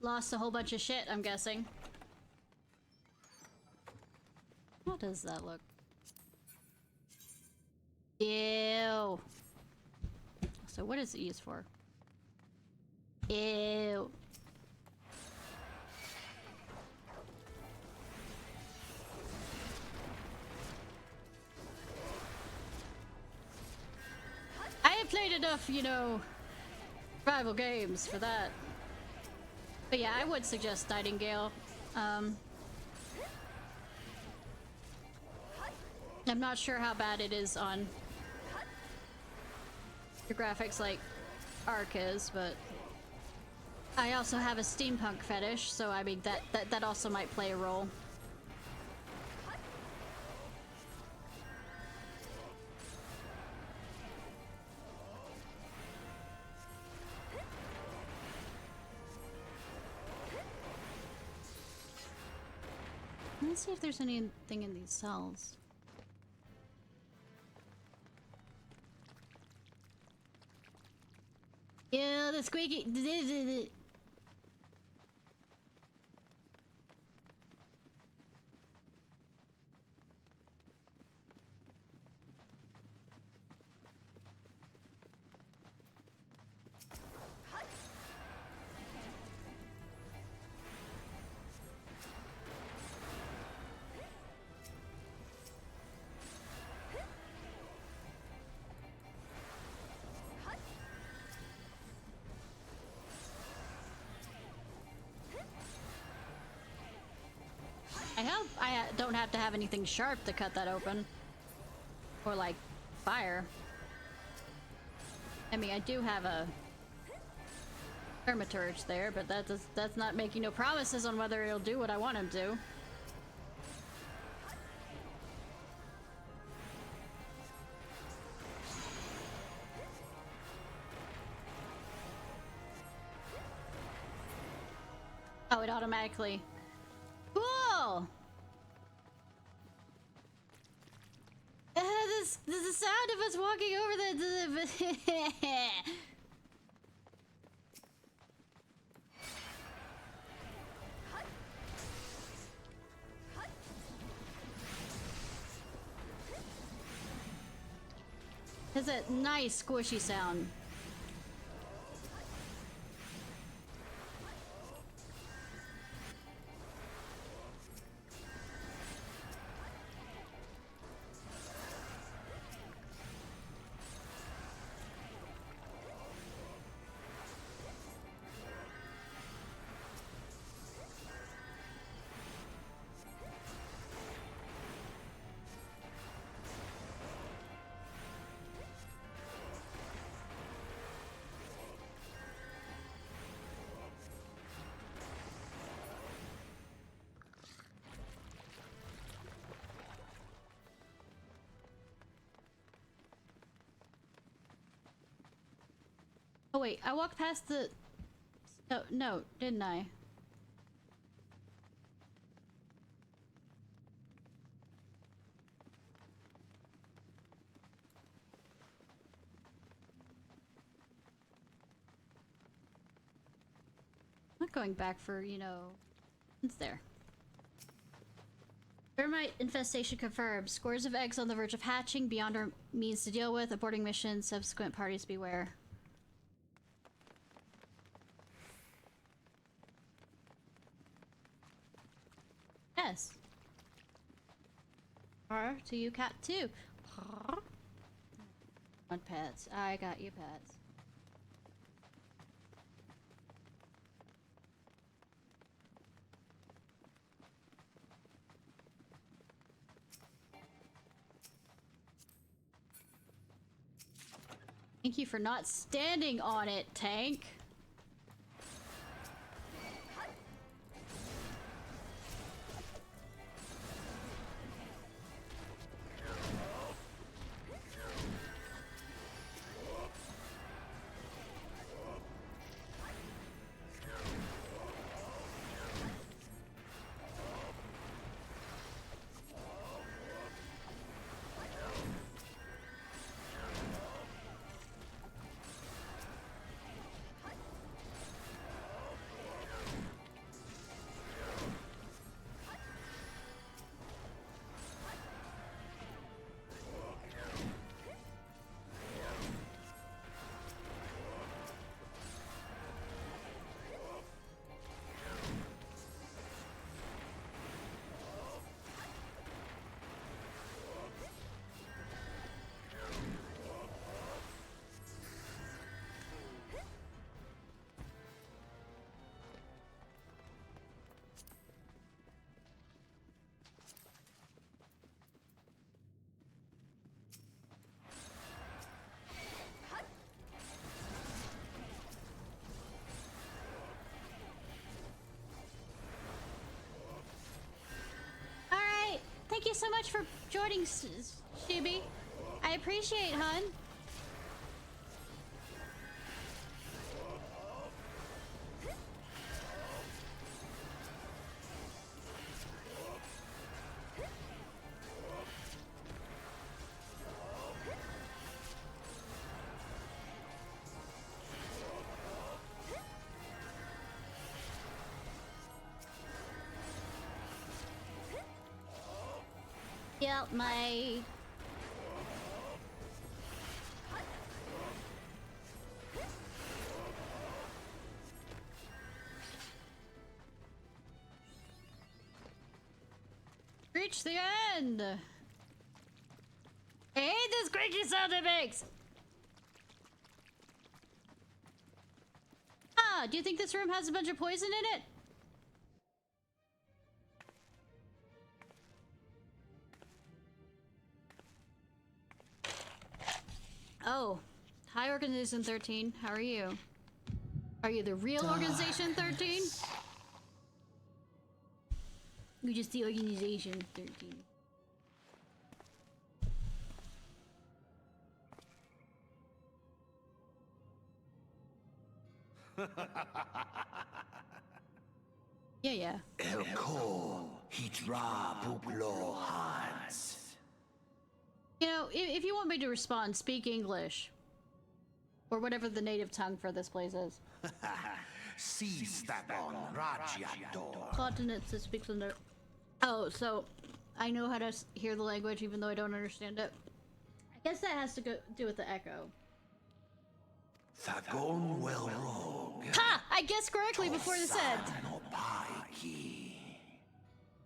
Lost a whole bunch of shit, I'm guessing. How does that look? Ew. So what is it used for? Ew. I have played enough, you know, survival games for that. But yeah, I would suggest Nightingale. I'm not sure how bad it is on the graphics like Ark is, but I also have a steampunk fetish, so I mean that also might play a role. Let's see if there's anything in these cells. Yeah, the squeaky. I hope I don't have to have anything sharp to cut that open. Or like fire. I mean, I do have a Hermiturge there, but that's not making no promises on whether it'll do what I want him to. Oh, it automatically. Cool! The sound of us walking over the Has a nice squishy sound. Oh wait, I walked past the... No, didn't I? I'm not going back for, you know... It's there. Termite infestation confirmed. Scores of eggs on the verge of hatching, beyond our means to deal with. Aborting mission, subsequent parties beware. Yes. To you, cat, too. Want pets. I got you pets. Thank you for not standing on it, tank. Thank you so much for joining, Shibi. I appreciate, hun. Yeah, my... Reach the end! I hate this creaky sound it makes! Ah, do you think this room has a bunch of poison in it? Oh, hi Organization 13. How are you? Are you the real Organization 13? You're just the Organization 13. Yeah. Elko, Hitra, Buklo, Hans. You know, if you want me to respond, speak English. Or whatever the native tongue for this place is. Sistabon, Rajiador. Continent that speaks under... Oh, so I know how to hear the language even though I don't understand it. I guess that has to do with the echo. Thagon well rogue. Ha! I guessed correctly before this end.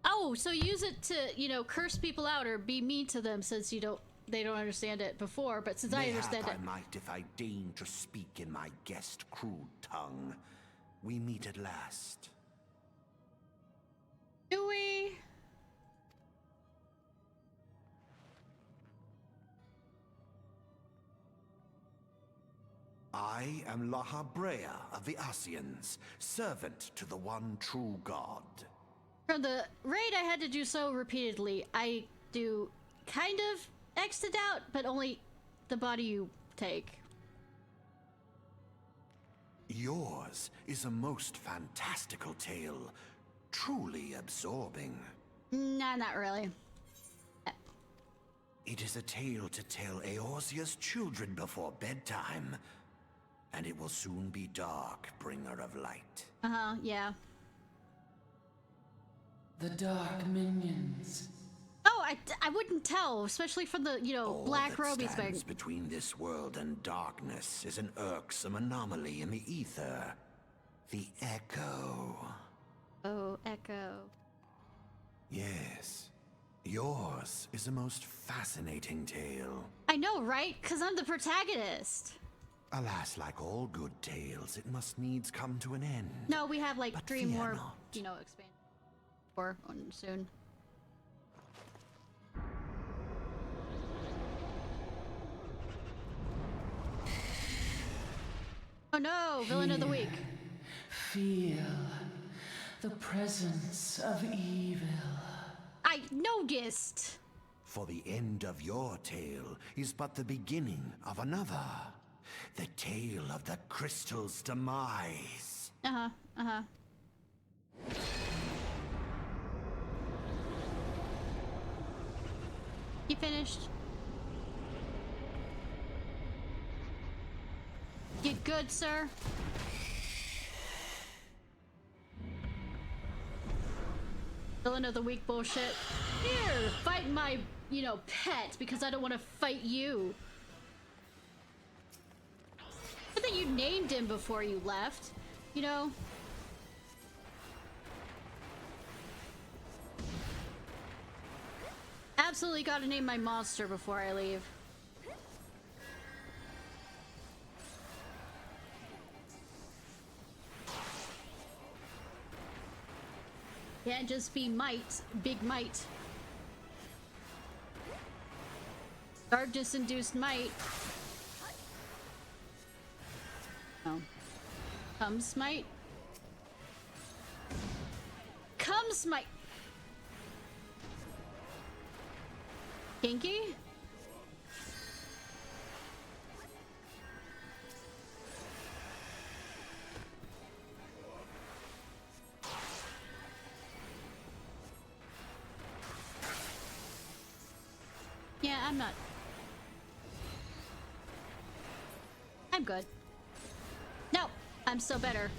Oh, so use it to, you know, curse people out or be mean to them since they don't understand it before, but since I understand it. I might if I deign to speak in my guest crude tongue. We meet at last. Do we? I am Lahabrea of the Asians, servant to the one true god. From the raid I had to do so repeatedly. I do kind of exit out, but only the body you take. Yours is a most fantastical tale, truly absorbing. Nah, not really. It is a tale to tell Eorzea's children before bedtime, and it will soon be dark, bringer of light. Uh-huh, yeah. The dark minions. Oh, I wouldn't tell, especially from the, you know, All black that robe he's wearing. stands between this world and darkness is an irksome anomaly in the ether. The Echo. Oh, Echo. Yes. Yours is a most fascinating tale. I know, right? Because I'm the protagonist. Alas, like all good tales, it must needs come to an end. No, we have like But 3 fear more, not. you know, expand or on soon. Oh no, villain of the week. Feel the presence of evil. I noticed. For the end of your tale is but the beginning of another. The tale of the crystal's demise. Uh-huh. You finished? You good, sir? Villain of the week bullshit. Here, fight my, you know, pet because I don't want to fight you. But then you named him before you left, you know? Absolutely gotta name my monster before I leave. Can't just be might, big might. Darkness-induced might. Oh. Come smite. Come smite. Kinky? Yeah, I'm not. I'm good. No, I'm still better.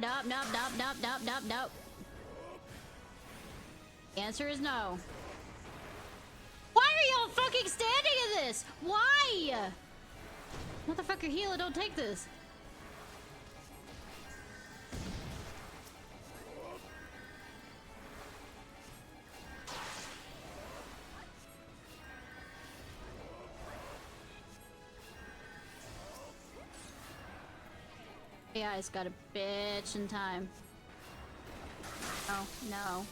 nope, nope, nope, nope, nope, nope, nope. The answer is no. Why are y'all fucking standing in this? Why? Motherfucker healer, don't take this. AI's got a bitch in time. Oh, no.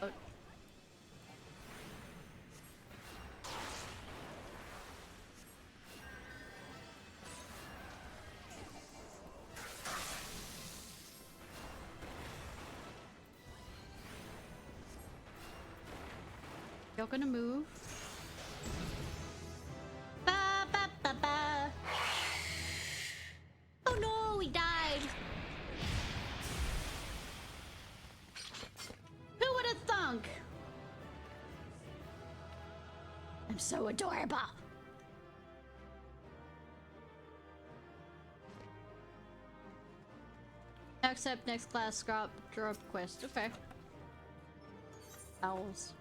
Oh. You're gonna move. Ba, ba, ba, ba. Oh no, he died. Who would have thunk? I'm so adorable. Accept next class drop quest. Okay. Owls.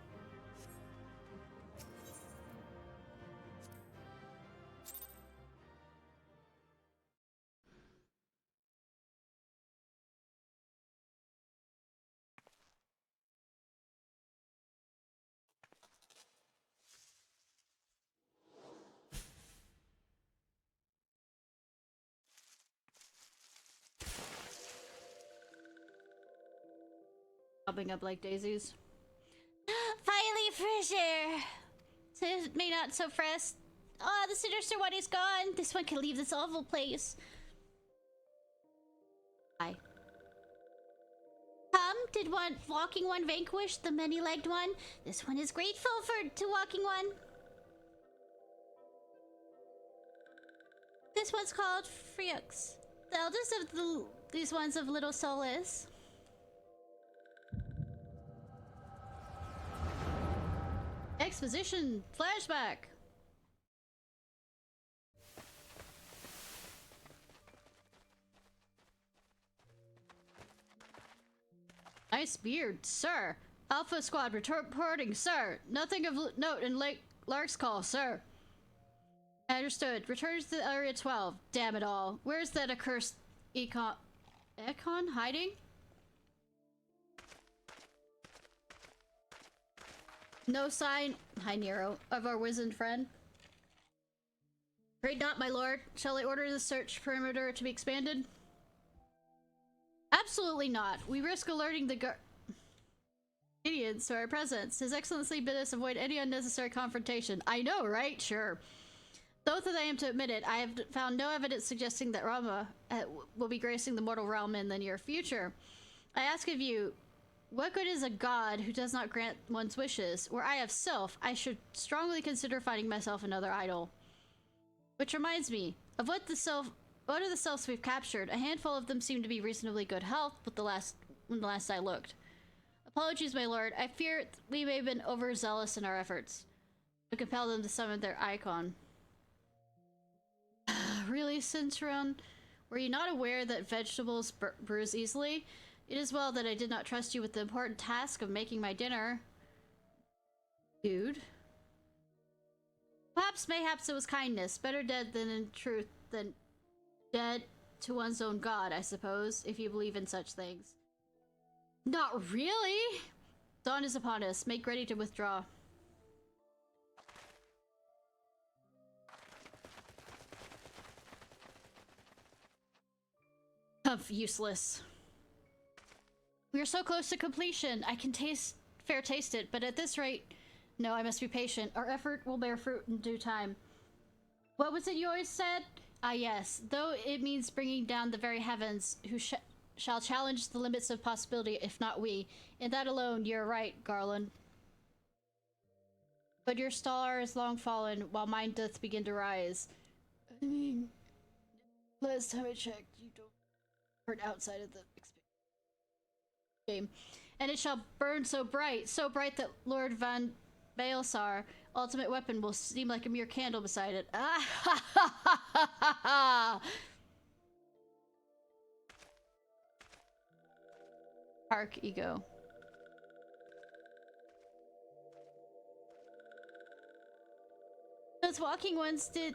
Popping up like daisies. Finally, fresh air. So it may not so fresh. Oh, the sinister one is gone. This one can leave this awful place. Hi. Come, did walking one vanquish the many-legged one? This one is grateful to walking one. This one's called Friux, the eldest of these ones of little solace. Exposition flashback. Nice beard, sir. Alpha squad reporting, sir. Nothing of note in Lark's call, sir. Understood. Return to area 12. Damn it all. Where's that accursed Econ hiding? No sign, hi Nero, of our wizened friend. Great not, my lord. Shall I order the search perimeter to be expanded? Absolutely not. We risk alerting the Guardians to our presence. His Excellency bid us avoid any unnecessary confrontation. I know, right? Sure. Though that I am to admit it, I have found no evidence suggesting that Rama will be gracing the mortal realm in the near future. I ask of you, what good is a god who does not grant one's wishes? Where I have self, I should strongly consider finding myself another idol. Which reminds me, of what are the selves we've captured? A handful of them seem to be reasonably good health, but when the last I looked. Apologies, my lord. I fear we may have been overzealous in our efforts to compel them to summon their icon. Really, Centurion? Were you not aware that vegetables bruise easily? It is well that I did not trust you with the important task of making my dinner. Dude. Mayhaps it was kindness. Better dead than in truth than dead to one's own god, I suppose, if you believe in such things. Not really! Dawn is upon us. Make ready to withdraw. Useless. We are so close to completion. I can fair taste it, but at this rate, no, I must be patient. Our effort will bear fruit in due time. What was it you always said? Ah, yes. Though it means bringing down the very heavens, who shall challenge the limits of possibility, if not we. In that alone, you're right, Garland. But your star is long fallen, while mine doth begin to rise. I mean, last time I checked, you don't hurt outside of the experience. game. And it shall burn so bright that Lord Van Baelsar, ultimate weapon, will seem like a mere candle beside it. Ah ha ha ha ha ha! Park ego. Those walking ones did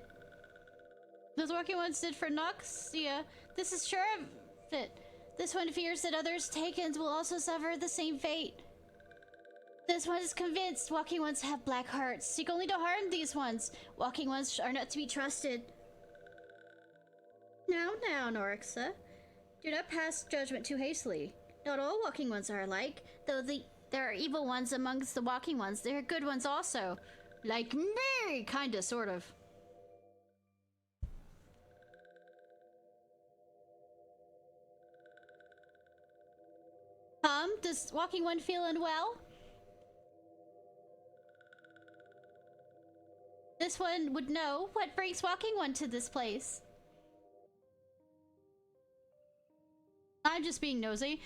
for Noxia. This is sure of it. This one fears that others taken will also suffer the same fate. This one is convinced walking ones have black hearts. Seek only to harm these ones. Walking ones are not to be trusted. Now, Norixa. Do not pass judgment too hastily. Not all walking ones are alike. Though there are evil ones amongst the walking ones, there are good ones also. Like me! Kinda, sort of. Does walking one feel unwell? This one would know what brings walking one to this place. I'm just being nosy.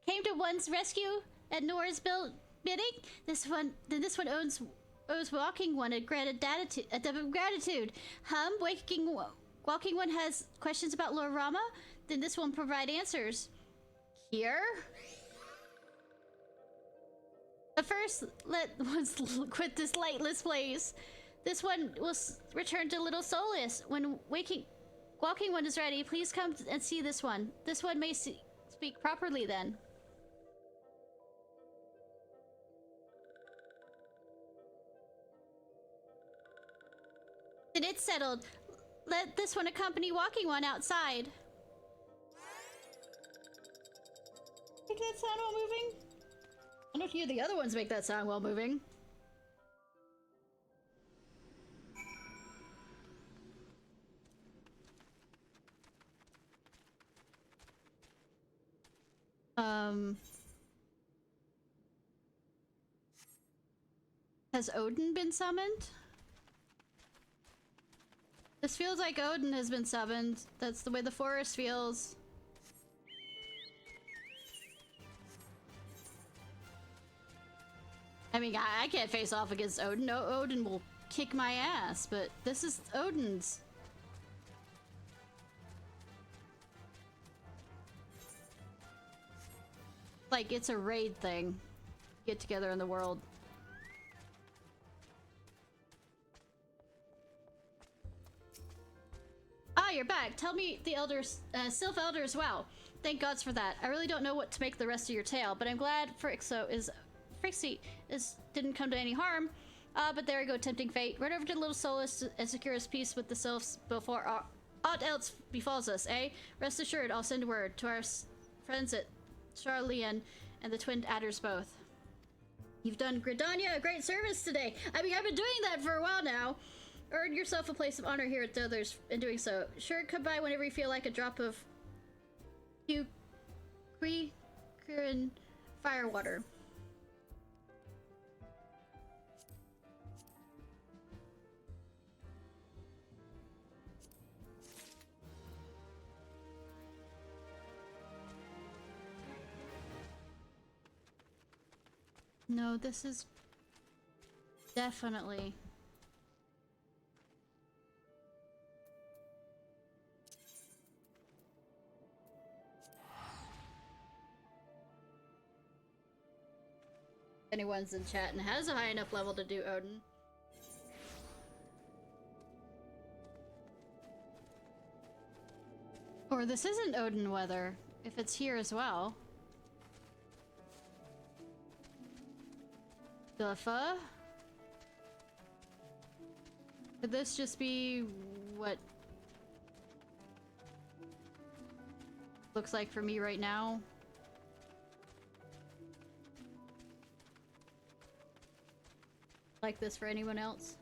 Came to one's rescue at Nora's bidding? This one owes walking one a debt of gratitude. Walking one has questions about Lord Rama? Then this one provide answers. Here? But first, let us quit this lightless place. This one will return to Little Solace. When walking one is ready, please come and see this one. This one may speak properly then. Then it's settled. Let this one accompany walking one outside. Make that sound while moving? I don't know if you hear the other ones make that sound while moving. Has Odin been summoned? This feels like Odin has been summoned. That's the way the forest feels. I mean, I can't face off against Odin. No, Odin will kick my ass, but this is Odin's. Like, it's a raid thing. Get together in the world. Ah, you're back. Tell me the elders, Sylph Elder as well. Thank gods for that. I really don't know what to make the rest of your tale, but I'm glad Frixie didn't come to any harm. But there we go, tempting fate. Run over to Little Solace and secure his peace with the Sylphs before aught else befalls us, eh? Rest assured, I'll send word to our friends at Charlian and the Twin Adders both. You've done Gridania a great service today. I mean, I've been doing that for a while now. Earn yourself a place of honor here at the others in doing so. Sure, come by whenever you feel like a drop of Kurin firewater. No, this is definitely... Anyone's in chat and has a high enough level to do Odin. Or this isn't Odin weather, if it's here as well. Duffa? Could this just be what looks like for me right now? Like this for anyone else?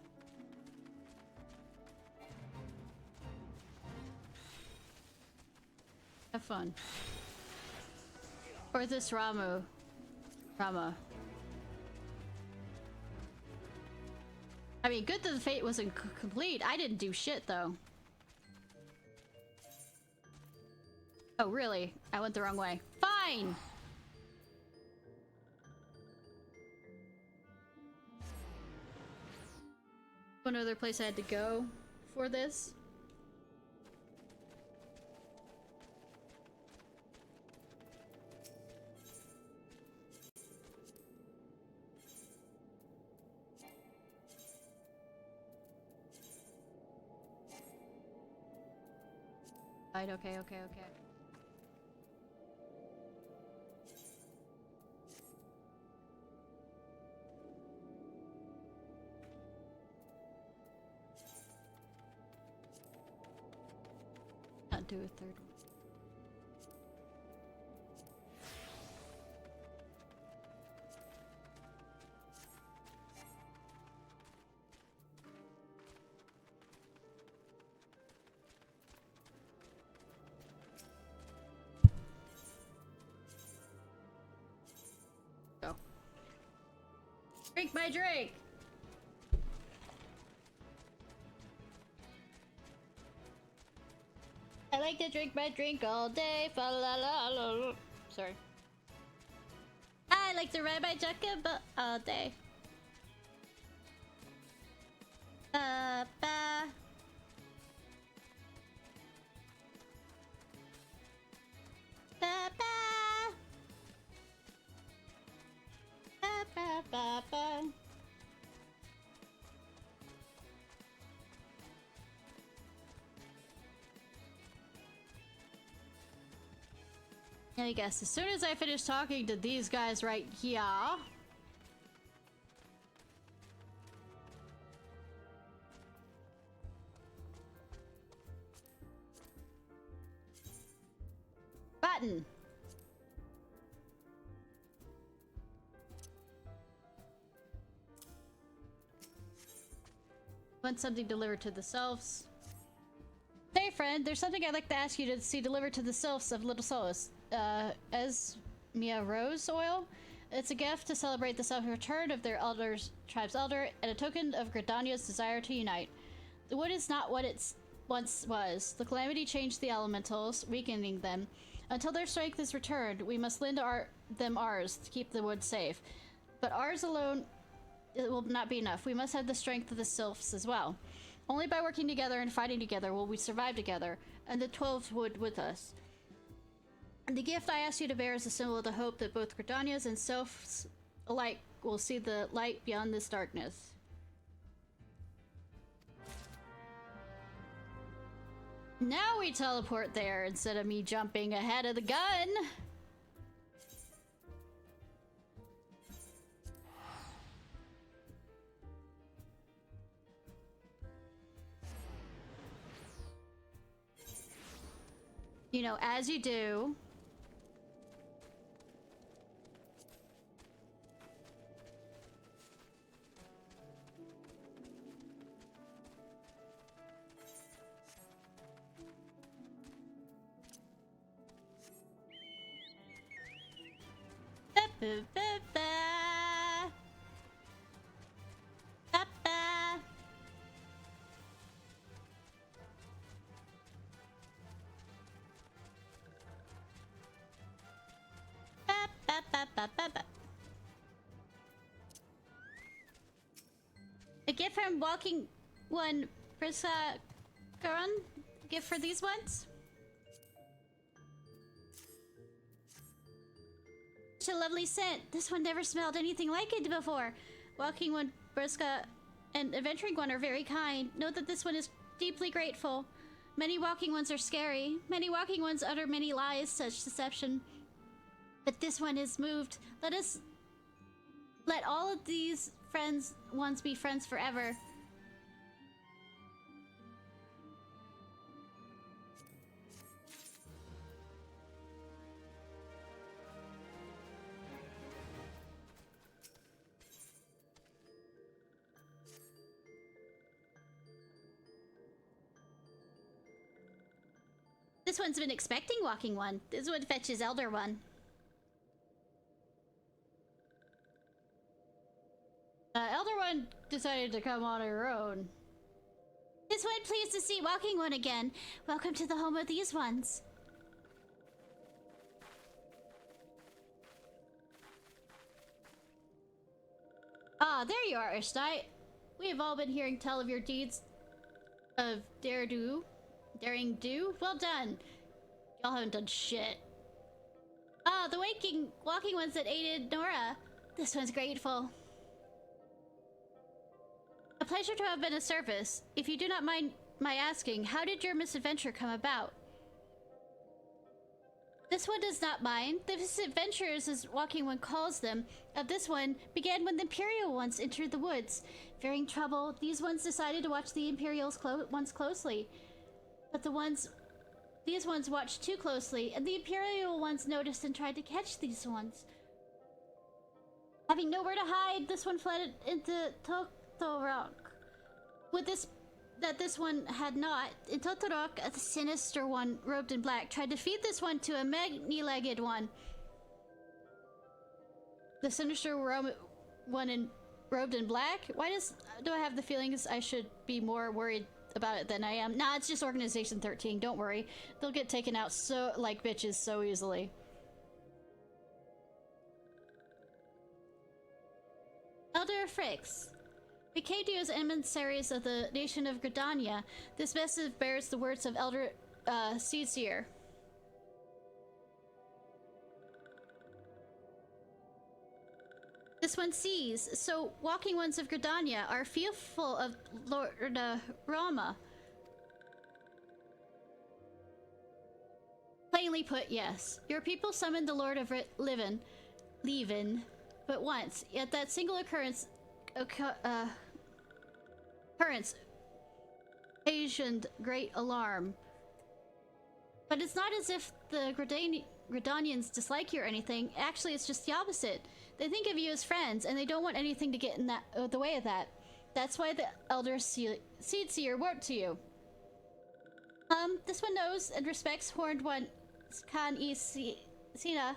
Have fun. Or this Rama. I mean, good that the fate wasn't complete. I didn't do shit, though. Oh, really? I went the wrong way. Fine! One other place I had to go for this. Right, okay. Not do a third one. Go. Drink my drink! I like to drink my drink all day. Fa la la la la. Sorry. I like to ride my chocobo all day. Ba. Ba ba. Ba. I guess as soon as I finish talking to these guys right here. Button. Want something delivered to the selves? Hey friend, there's something I'd like to ask you to see delivered to the selves of Little Solace. Esmia Rose oil. It's a gift to celebrate the self-return of their tribe's elder, and a token of Gridania's desire to unite. The wood is not what it once was. The calamity changed the elementals, weakening them. Until their strength is returned, we must lend them ours to keep the wood safe. But ours alone, it will not be enough. We must have the strength of the sylphs as well. Only by working together and fighting together will we survive together, and the 12 would with us. The gift I ask you to bear is a symbol of the hope that both Gridanias and sylphs alike will see the light beyond this darkness. Now we teleport there instead of me jumping ahead of the gun. You know, as you do. A gift from Walking One, Prisa Karan? Gift for these ones? Such a lovely scent. This one never smelled anything like it before. Walking One, Briska, and Adventuring One are very kind. Note that this one is deeply grateful. Many Walking Ones are scary. Many Walking Ones utter many lies, such deception. But this one is moved. Let all of these ones be friends forever. This one's been expecting Walking One. This would fetch his Elder One. Elder One decided to come on her own. This one pleased to see Walking One again. Welcome to the home of these ones. Ah, there you are, Ishnai. We have all been hearing tell of your deeds of daring do. Well done. Y'all haven't done shit. Ah, the walking ones that aided Nora. This one's grateful. A pleasure to have been of service. If you do not mind my asking, how did your misadventure come about? This one does not mind. The misadventures, as Walking One calls them, of this one began when the Imperial ones entered the woods. Fearing trouble, these ones decided to watch the Imperial ones closely. But these ones watched too closely, and the Imperial ones noticed and tried to catch these ones. Having nowhere to hide, this one fled into Totorok. This one had not. In Totorok, a sinister one robed in black tried to feed this one to a many-legged one. The sinister one robed in black? Why do I have the feelings I should be more worried about it than I am? Nah, it's just Organization 13. Don't worry. They'll get taken out so like bitches so easily. Elder Fricks. We came to you as emissaries of the nation of Gridania. This message bears the words of Elder Ciarfox. This one sees, so walking ones of Gridania are fearful of Lord Rama. Plainly put, yes. Your people summoned the Lord of Leven, but once, yet that single occurrence occasioned great alarm. But it's not as if the Gridanians dislike you or anything. Actually, it's just the opposite. They think of you as friends, and they don't want anything to get in the way of that. That's why the Elder Seedseer wrote to you. This one knows and respects Horned One Khan Sina.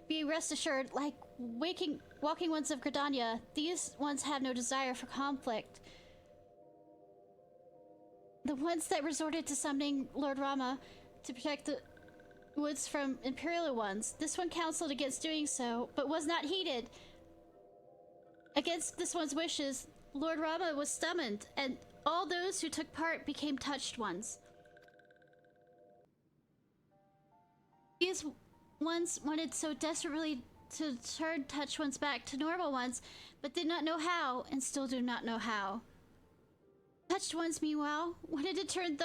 Be rest assured, like walking ones of Gridania, these ones have no desire for conflict. The ones that resorted to summoning Lord Rama to protect the woods from Imperial ones, this one counseled against doing so, but was not heeded. Against this one's wishes, Lord Rama was summoned, and all those who took part became touched ones. These ones wanted so desperately to turn touched ones back to normal ones, but did not know how, and still do not know how. Touched ones, meanwhile, wanted to turn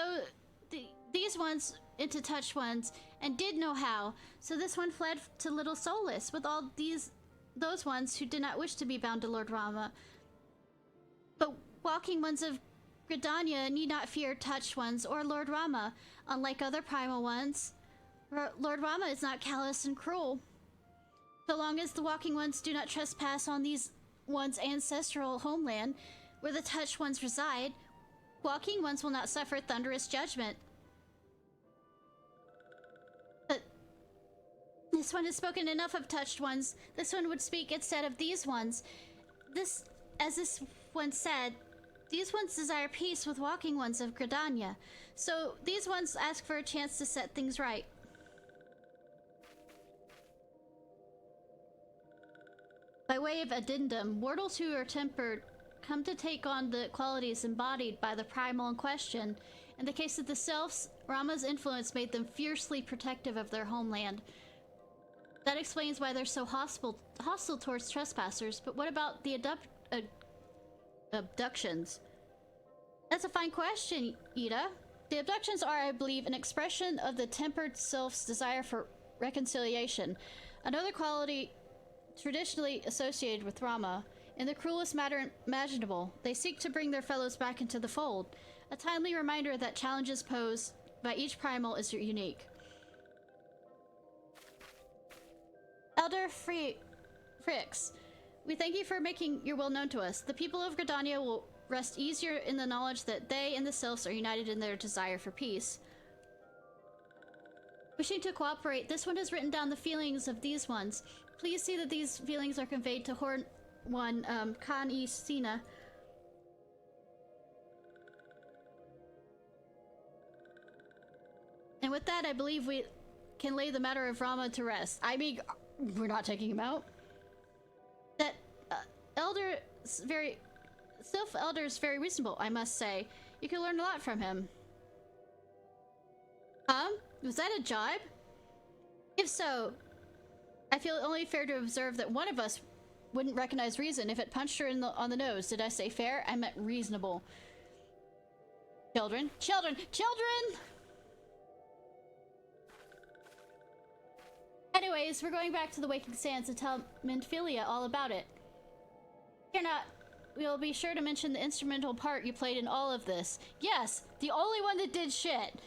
these ones into touched ones, and did know how, so this one fled to Little Solace with all those ones who did not wish to be bound to Lord Rama. But walking ones of Gridania need not fear touched ones or Lord Rama, unlike other primal ones. Lord Rama is not callous and cruel. So long as the walking ones do not trespass on these ones' ancestral homeland, where the touched ones reside, walking ones will not suffer thunderous judgment. But this one has spoken enough of touched ones. This one would speak instead of these ones. As this one said, these ones desire peace with walking ones of Gridania. So these ones ask for a chance to set things right. By way of addendum, mortals who are tempered come to take on the qualities embodied by the primal in question. In the case of the Sylphs, Rama's influence made them fiercely protective of their homeland. That explains why they're so hostile towards trespassers, but what about the abductions? That's a fine question, Ida. The abductions are, I believe, an expression of the tempered Sylph's desire for reconciliation, another quality traditionally associated with Rama. In the cruelest manner imaginable, they seek to bring their fellows back into the fold, a timely reminder that challenges posed by each primal is unique. Elder Fricks, we thank you for making your will known to us. The people of Gridania will rest easier in the knowledge that they and the Sylphs are united in their desire for peace. Wishing to cooperate, this one has written down the feelings of these ones. Please see that these feelings are conveyed to Horn One Khan Sina. And with that, I believe we can lay the matter of Rama to rest. I mean, we're not taking him out. That Elder Sylph Elder is very reasonable, I must say. You can learn a lot from him. Was that a jibe? If so, I feel it only fair to observe that one of us wouldn't recognize reason if it punched her on the nose. Did I say fair? I meant reasonable. Children. Children! Children! Anyways, we're going back to the Waking Sands to tell Minfilia all about it. Fear not. We'll be sure to mention the instrumental part you played in all of this. Yes, the only one that did shit.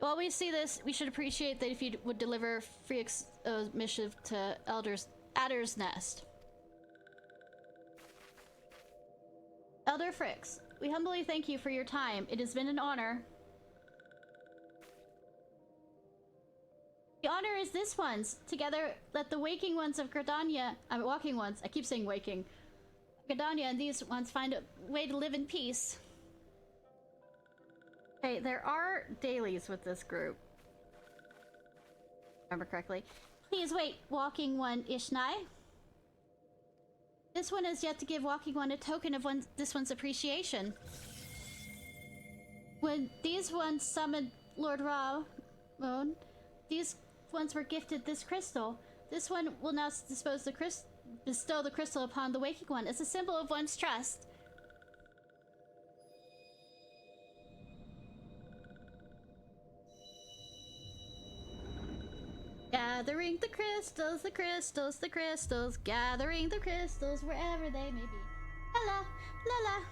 While we see this, we should appreciate that if you would deliver Freak's missive to Adder's Nest. Elder Frix, we humbly thank you for your time. It has been an honor. The honor is this one's. Together, let the waking ones of Gridania, walking ones, I keep saying waking, Gridania and these ones find a way to live in peace. Okay, there are dailies with this group. Remember correctly. Please wait, Walking One Ishnai. This one has yet to give Walking One a token of this one's appreciation. When these ones summoned Lord Ramon, these ones were gifted this crystal. This one will now bestow the crystal upon the Waking One as a symbol of one's trust. Gathering the crystals, the crystals, the crystals, gathering the crystals wherever they may be. La la, la la.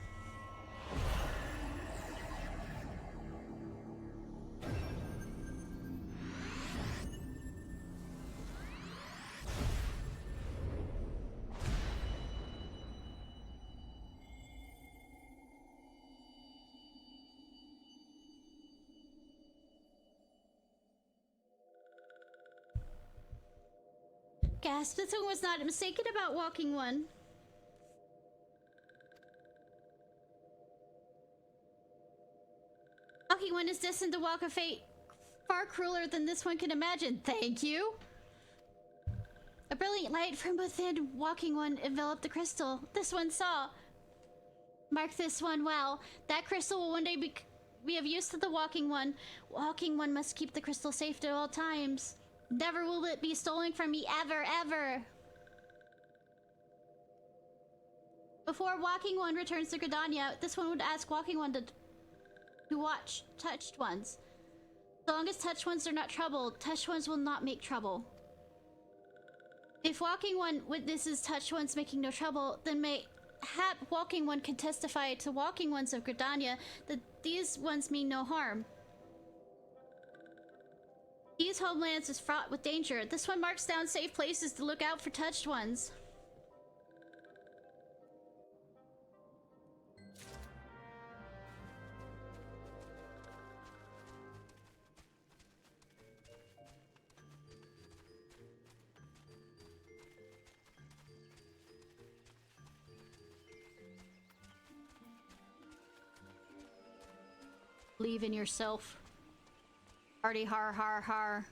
Gasp, this one was not mistaken about Walking One. Walking One is destined to walk a fate far crueler than this one can imagine. Thank you. A brilliant light from within Walking One enveloped the crystal. This one saw. Mark this one well. That crystal will one day be of use to the Walking One. Walking One must keep the crystal safe at all times. Never will it be stolen from me, ever, ever. Before Walking One returns to Gridania, this one would ask Walking One to watch touched ones. So long as touched ones are not troubled, touched ones will not make trouble. If Walking One witnesses touched ones making no trouble, then mayhap Walking One can testify to Walking Ones of Gridania that these ones mean no harm. These homelands is fraught with danger. This one marks down safe places to look out for touched ones. Believe in yourself. Party har har har.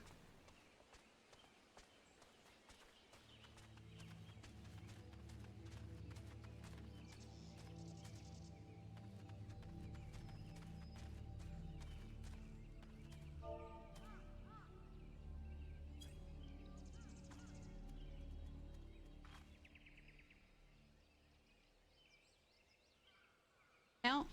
Now.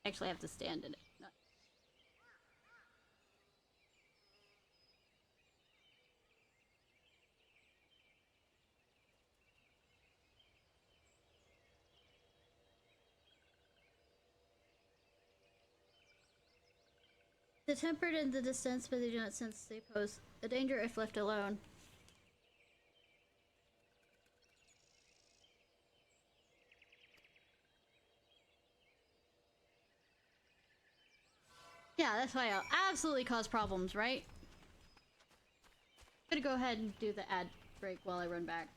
Actually, I have to stand in it. No. They're tempered in the distance, but they do not sense they pose a danger if left alone. Yeah, that's why I'll absolutely cause problems, right? I'm gonna go ahead and do the ad break while I run back.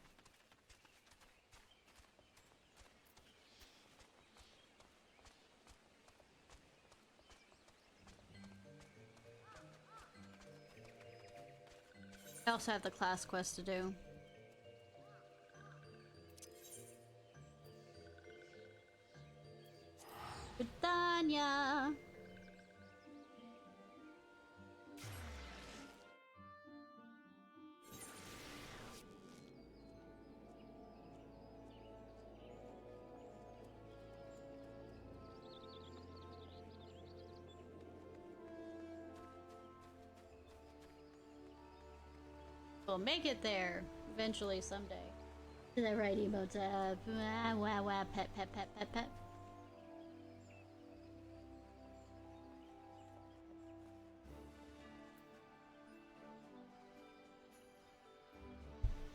I also have the class quest to do. Britannia. We'll make it there eventually someday. To the right emotes. Wah wah pet pet pet pet pet.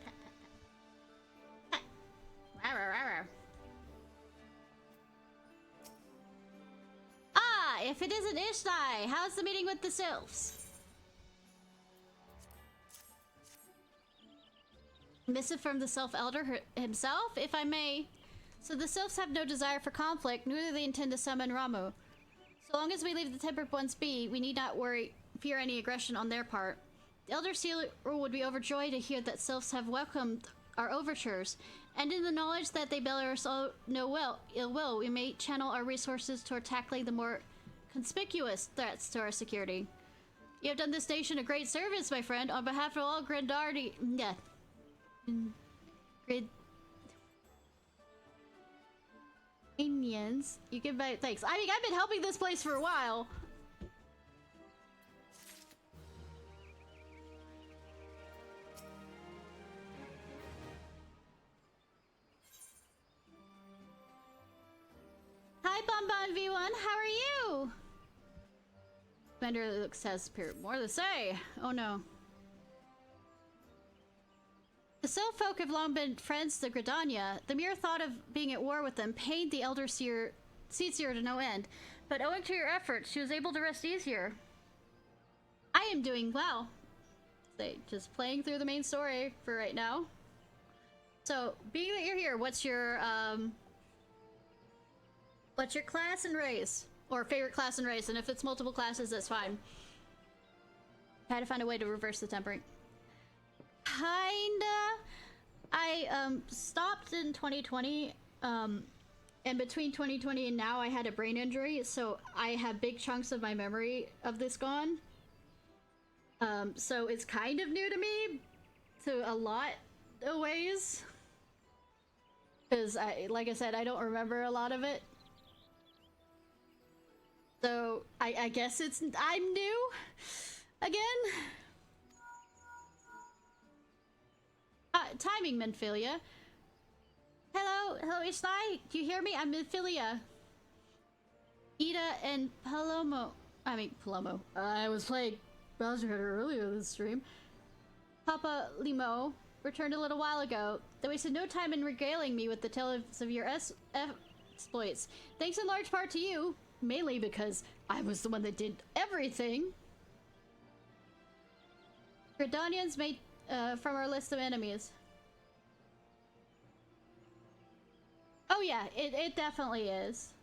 Pet pet pet. Pet. Rawr, rawr, rawr. Ah, if it isn't Ishnai, how's the meeting with the sylphs? Missive from the Sylph Elder himself, if I may. So the Sylphs have no desire for conflict, nor do they intend to summon Ramu. So long as we leave the Tempered Ones be, we need not fear any aggression on their part. The Elder Seer would be overjoyed to hear that Sylphs have welcomed our overtures, and in the knowledge that they bear us no ill will, we may channel our resources toward tackling the more conspicuous threats to our security. You have done this nation a great service, my friend, on behalf of all Grindardi. Yeah. Minions, you can buy. Thanks. I mean, I've been helping this place for a while. Hi, Bonbon V1. How are you? Commander looks has more to say. Oh no. The Sylph folk have long been friends to Gridania. The mere thought of being at war with them pained the Elder Seer to no end. But owing to your efforts, she was able to rest easier. I am doing well. Just playing through the main story for right now. So, being that you're here, what's your class and race? Or favorite class and race? And if it's multiple classes, that's fine. Try to find a way to reverse the tempering. Kinda. I stopped in 2020, and between 2020 and now I had a brain injury, so I have big chunks of my memory of this gone. So it's kind of new to me, to a lot of ways. Because, like I said, I don't remember a lot of it. So, I guess I'm new again. Timing, Menphilia. Hello, Ishnai. Do you hear me? I'm Menphilia. Ida and Palomo. I was playing Bowser Hunter earlier this stream. Papa Limo returned a little while ago. They wasted no time in regaling me with the tales of your exploits. Thanks in large part to you, mainly because I was the one that did everything. Gridanians made from our list of enemies. Oh yeah, it definitely is.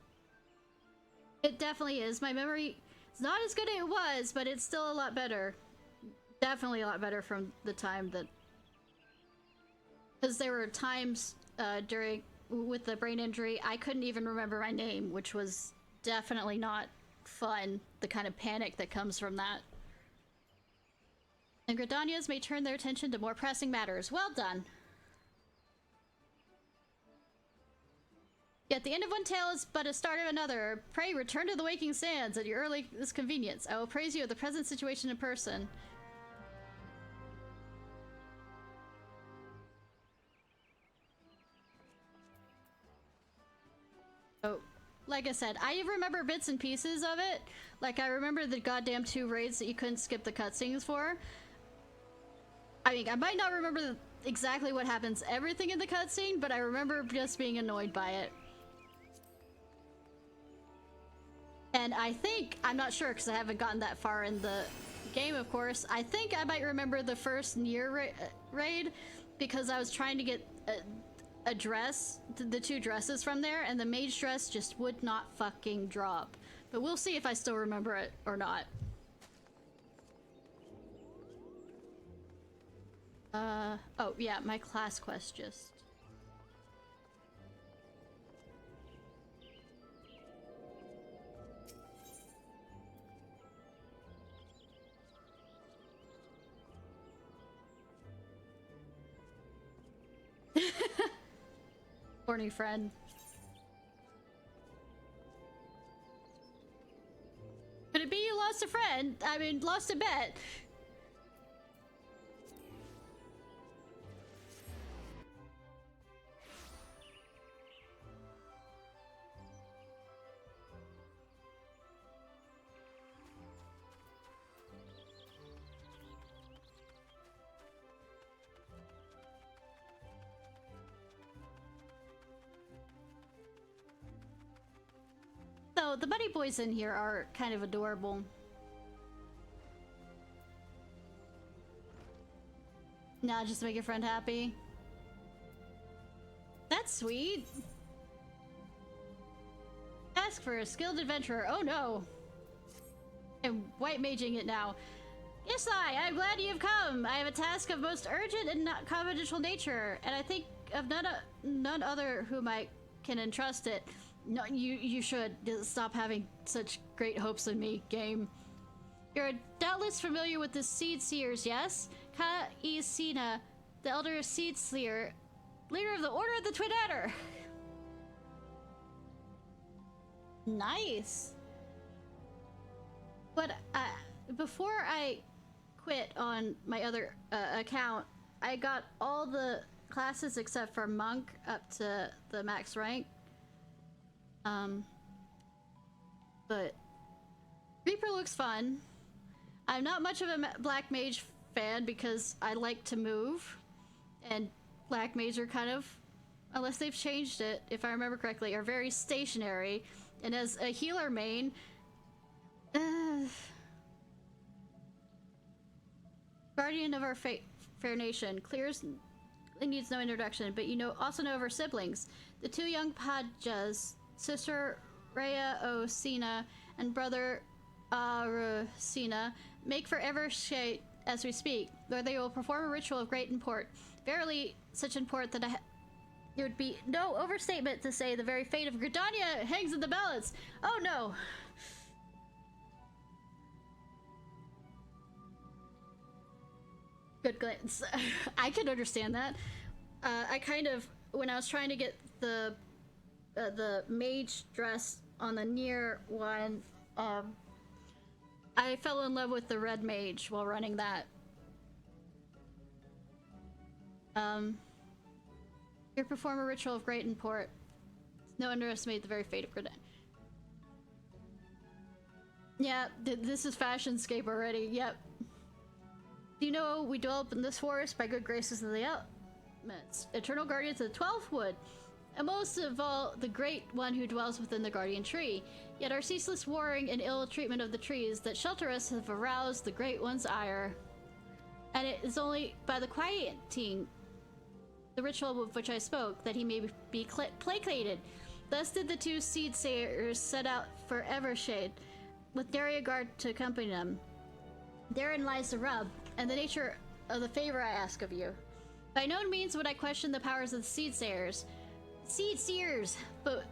It definitely is. My memory is not as good as it was, but it's still a lot better. Definitely a lot better from the time that... Because there were times with the brain injury, I couldn't even remember my name, which was definitely not fun. The kind of panic that comes from that. And Gridanians may turn their attention to more pressing matters. Well done. Yet the end of one tale is but a start of another. Pray return to the waking sands at your earliest convenience. I will praise you of the present situation in person. Oh, like I said, I remember bits and pieces of it. Like, I remember the goddamn 2 raids that you couldn't skip the cutscenes for. I mean, I might not remember exactly what happens everything in the cutscene, but I remember just being annoyed by it. And I think, I'm not sure because I haven't gotten that far in the game, of course. I think I might remember the first Nier raid because I was trying to get a dress, the 2 dresses from there, and the mage dress just would not fucking drop. But we'll see if I still remember it or not. Oh yeah, my class quest just. Horny friend. Could it be you lost a friend? I mean, lost a bet. So the bunny boys in here are kind of adorable. Nah, just to make your friend happy. That's sweet. Ask for a skilled adventurer. Oh no. I'm white maging it now. Ishnai, I'm glad you've come. I have a task of most urgent and not confidential nature, and I think of none other whom I can entrust it. No, you should stop having such great hopes in me, game. You're doubtless familiar with the Seed Seers, yes? Ka-Isina, the Elder Seed Seer, leader of the Order of the Twin Adder. Nice. But before I quit on my other account, I got all the classes except for Monk up to the max rank. But Reaper looks fun. I'm not much of a Black Mage fan because I like to move, and Black Mage are kind of, unless they've changed it, if I remember correctly, are very stationary. And as a healer main, Guardian of our fair nation clears needs no introduction, but you also know of her siblings, the two young Padjas, sister Rhea O'Sina and brother Arusina, make forever shade as we speak, where they will perform a ritual of great import. Verily, such import that it would be no overstatement to say the very fate of Gridania hangs in the balance. Oh no! Good glance. I could understand that. I kind of, when I was trying to get the mage dress on the near one, I fell in love with the red mage while running that. You perform a ritual of great import. No underestimate the very fate of Gridania. Yeah, this is Fashionscape already. Yep. Do you know we dwell in this forest by good graces of the elements, eternal guardians of the 12th wood, and most of all, the great one who dwells within the guardian tree. Yet our ceaseless warring and ill treatment of the trees that shelter us have aroused the great one's ire. And it is only by the quieting, the ritual of which I spoke, that he may be placated. Thus did the two seed sayers set out for Evershade, with nary a guard to accompany them. Therein lies the rub, and the nature of the favor I ask of you. By no means would I question the powers of the seed sayers. Seed seers, but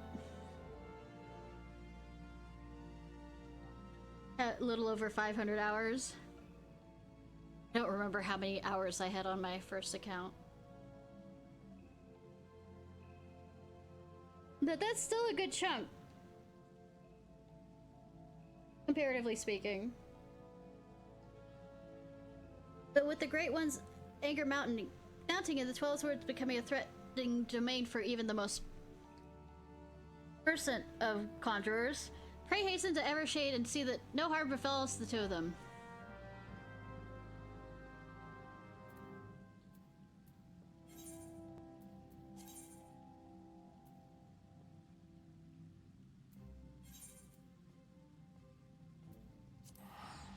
a little over 500 hours. I don't remember how many hours I had on my first account. But that's still a good chunk, comparatively speaking. But with the Great One's anger mounting and the 12 swords becoming a threatening domain for even the most persistent of conjurers, pray hasten to Evershade and see that no harm befalls the two of them.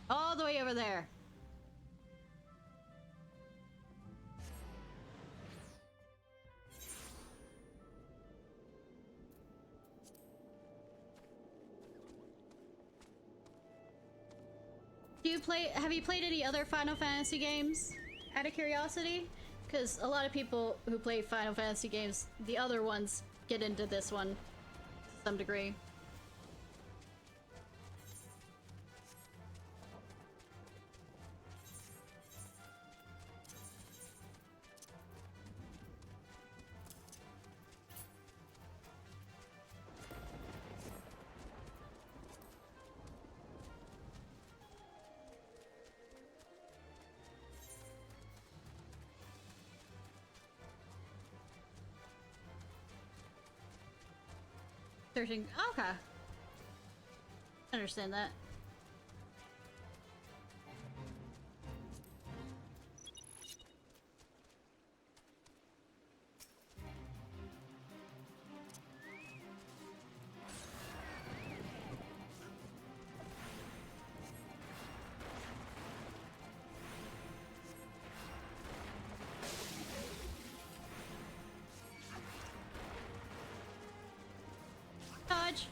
All the way over there. Have you played any other Final Fantasy games? out of curiosity, because a lot of people who play Final Fantasy games, the other ones, get into this one to some degree. Searching. Okay. Understand that. Dodge.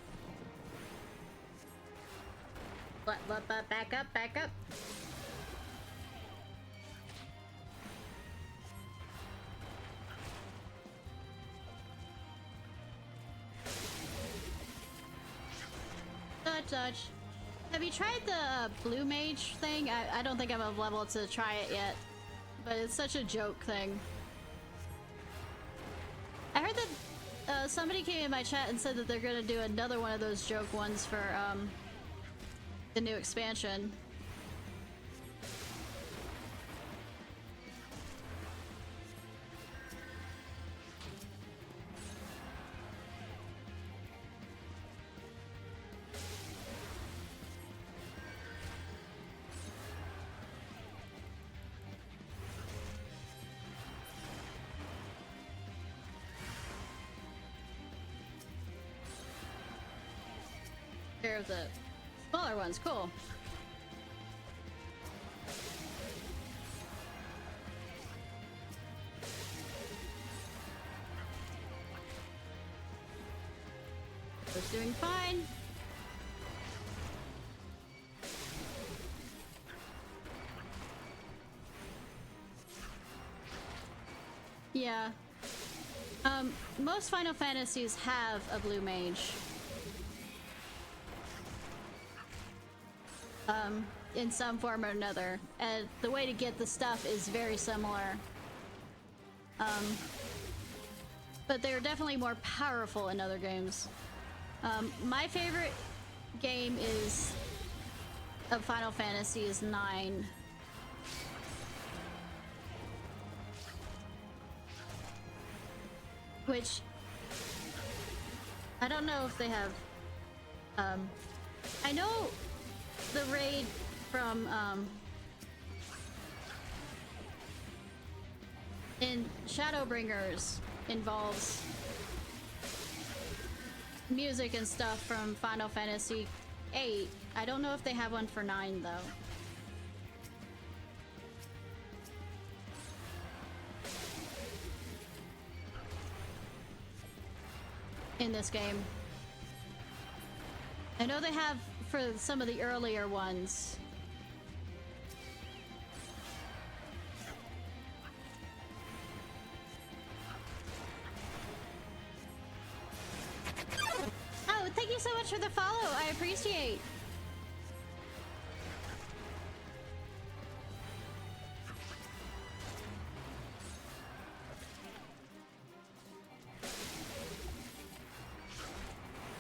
What, back up, back up. Dodge. Have you tried the blue mage thing? I don't think I'm of level to try it yet, but it's such a joke thing. I heard that somebody came in my chat and said that they're gonna do another one of those joke ones for the new expansion. Of the smaller ones, cool. Was doing fine. Yeah. Most Final Fantasies have a blue mage. In some form or another, and the way to get the stuff is very similar. But they're definitely more powerful in other games. My favorite game is of Final Fantasy is 9. Which I don't know if they have. I know the raid from in Shadowbringers involves music and stuff from Final Fantasy VIII. I don't know if they have one for 9 though. In this game. I know they have for some of the earlier ones. Oh, thank you so much for the follow. I appreciate.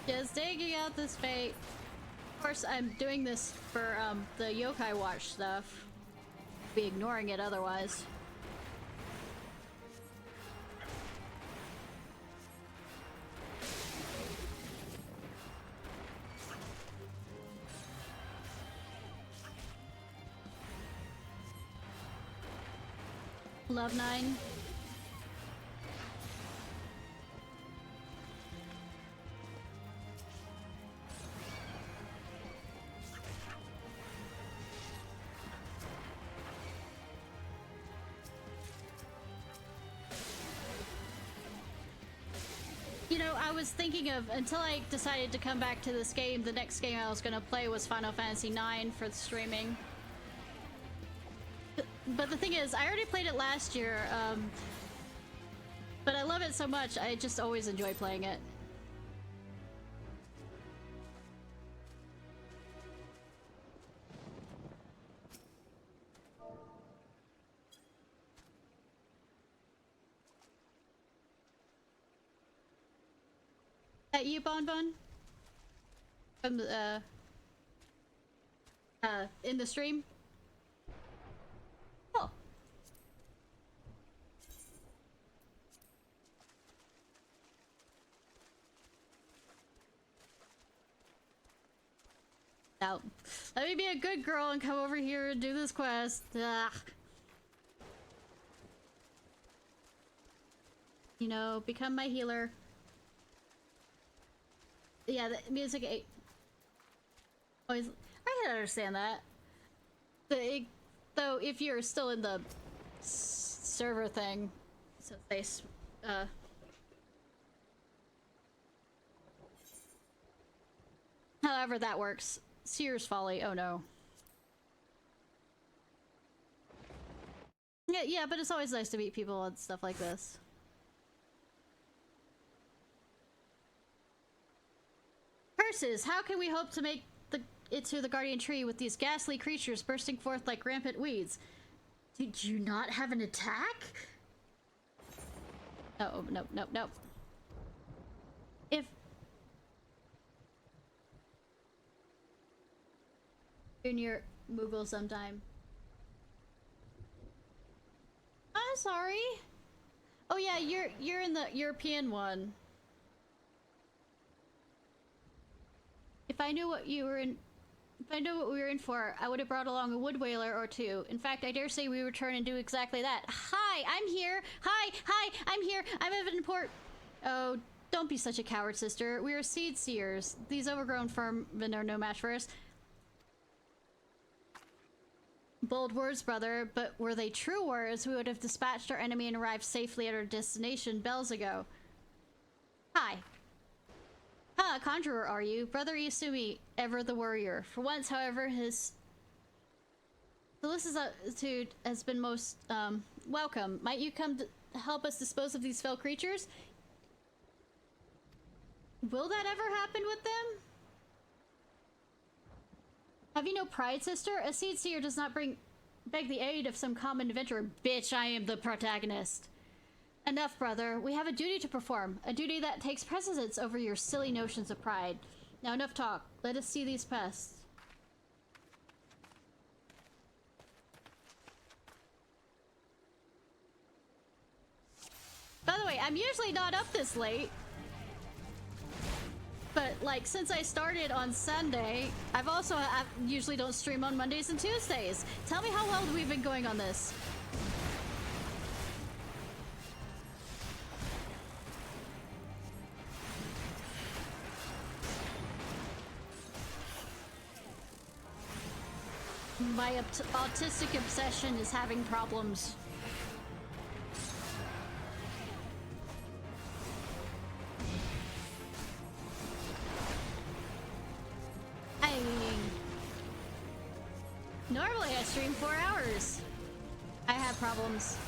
Just digging out this fate. Of course, I'm doing this for the Yokai Watch stuff. Be ignoring it otherwise. Love 9. You know, I was thinking of, until I decided to come back to this game, the next game I was going to play was Final Fantasy IX for the streaming. but the thing is, I already played it last year, but I love it so much, I just always enjoy playing it. That you, Bon Bon? From the, in the stream? Oh. Now, let me be a good girl and come over here and do this quest. Ugh. You know, become my healer. Yeah, the music. Always, I can understand that. Though, if you're still in the server thing, so they, however that works. Seer's Folly. Oh no. Yeah, but it's always nice to meet people and stuff like this. Curses! How can we hope to make it to the Guardian Tree with these ghastly creatures bursting forth like rampant weeds? Did you not have an attack? Oh, no, no, no. If... you're near Moogle sometime. I'm sorry. Oh yeah, you're in the European one. If I knew what you were in, if I knew what we were in for, I would have brought along a wood whaler or two. In fact, I dare say we return and do exactly that. Hi, I'm here. Hi, I'm here. I'm of import. Oh, don't be such a coward, sister. We are seed seers. These overgrown vermin are no match for us. Bold words, brother, but were they true words, we would have dispatched our enemy and arrived safely at our destination bells ago. Hi. Huh, conjurer are you? Brother Yasumi, ever the warrior. For once, however, his solicitude has been most, welcome. Might you come to help us dispose of these fell creatures? Will that ever happen with them? Have you no pride, sister? A seed seer does not beg the aid of some common adventurer. Bitch, I am the protagonist. Enough, brother. We have a duty to perform. A duty that takes precedence over your silly notions of pride. Now enough talk. Let us see these pests. By the way, I'm usually not up this late. But, like, since I started on Sunday, I usually don't stream on Mondays and Tuesdays. Tell me how well we've been going on this. My autistic obsession is having problems. Normally I stream 4 hours. I have problems.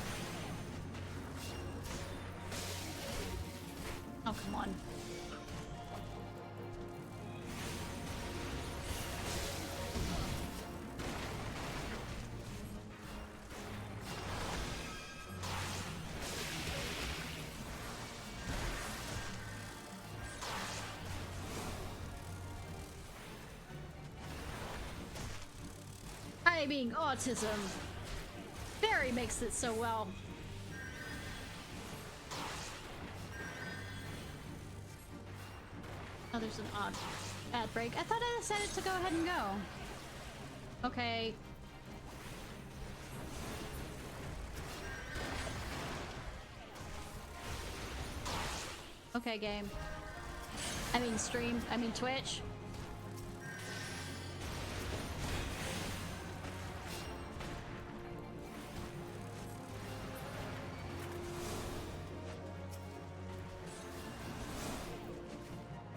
Oh, come on. Being autism. Barry makes it so well. Oh, there's an odd ad break. I thought I decided to go ahead and go. Okay. Okay, game. I mean stream. I mean Twitch.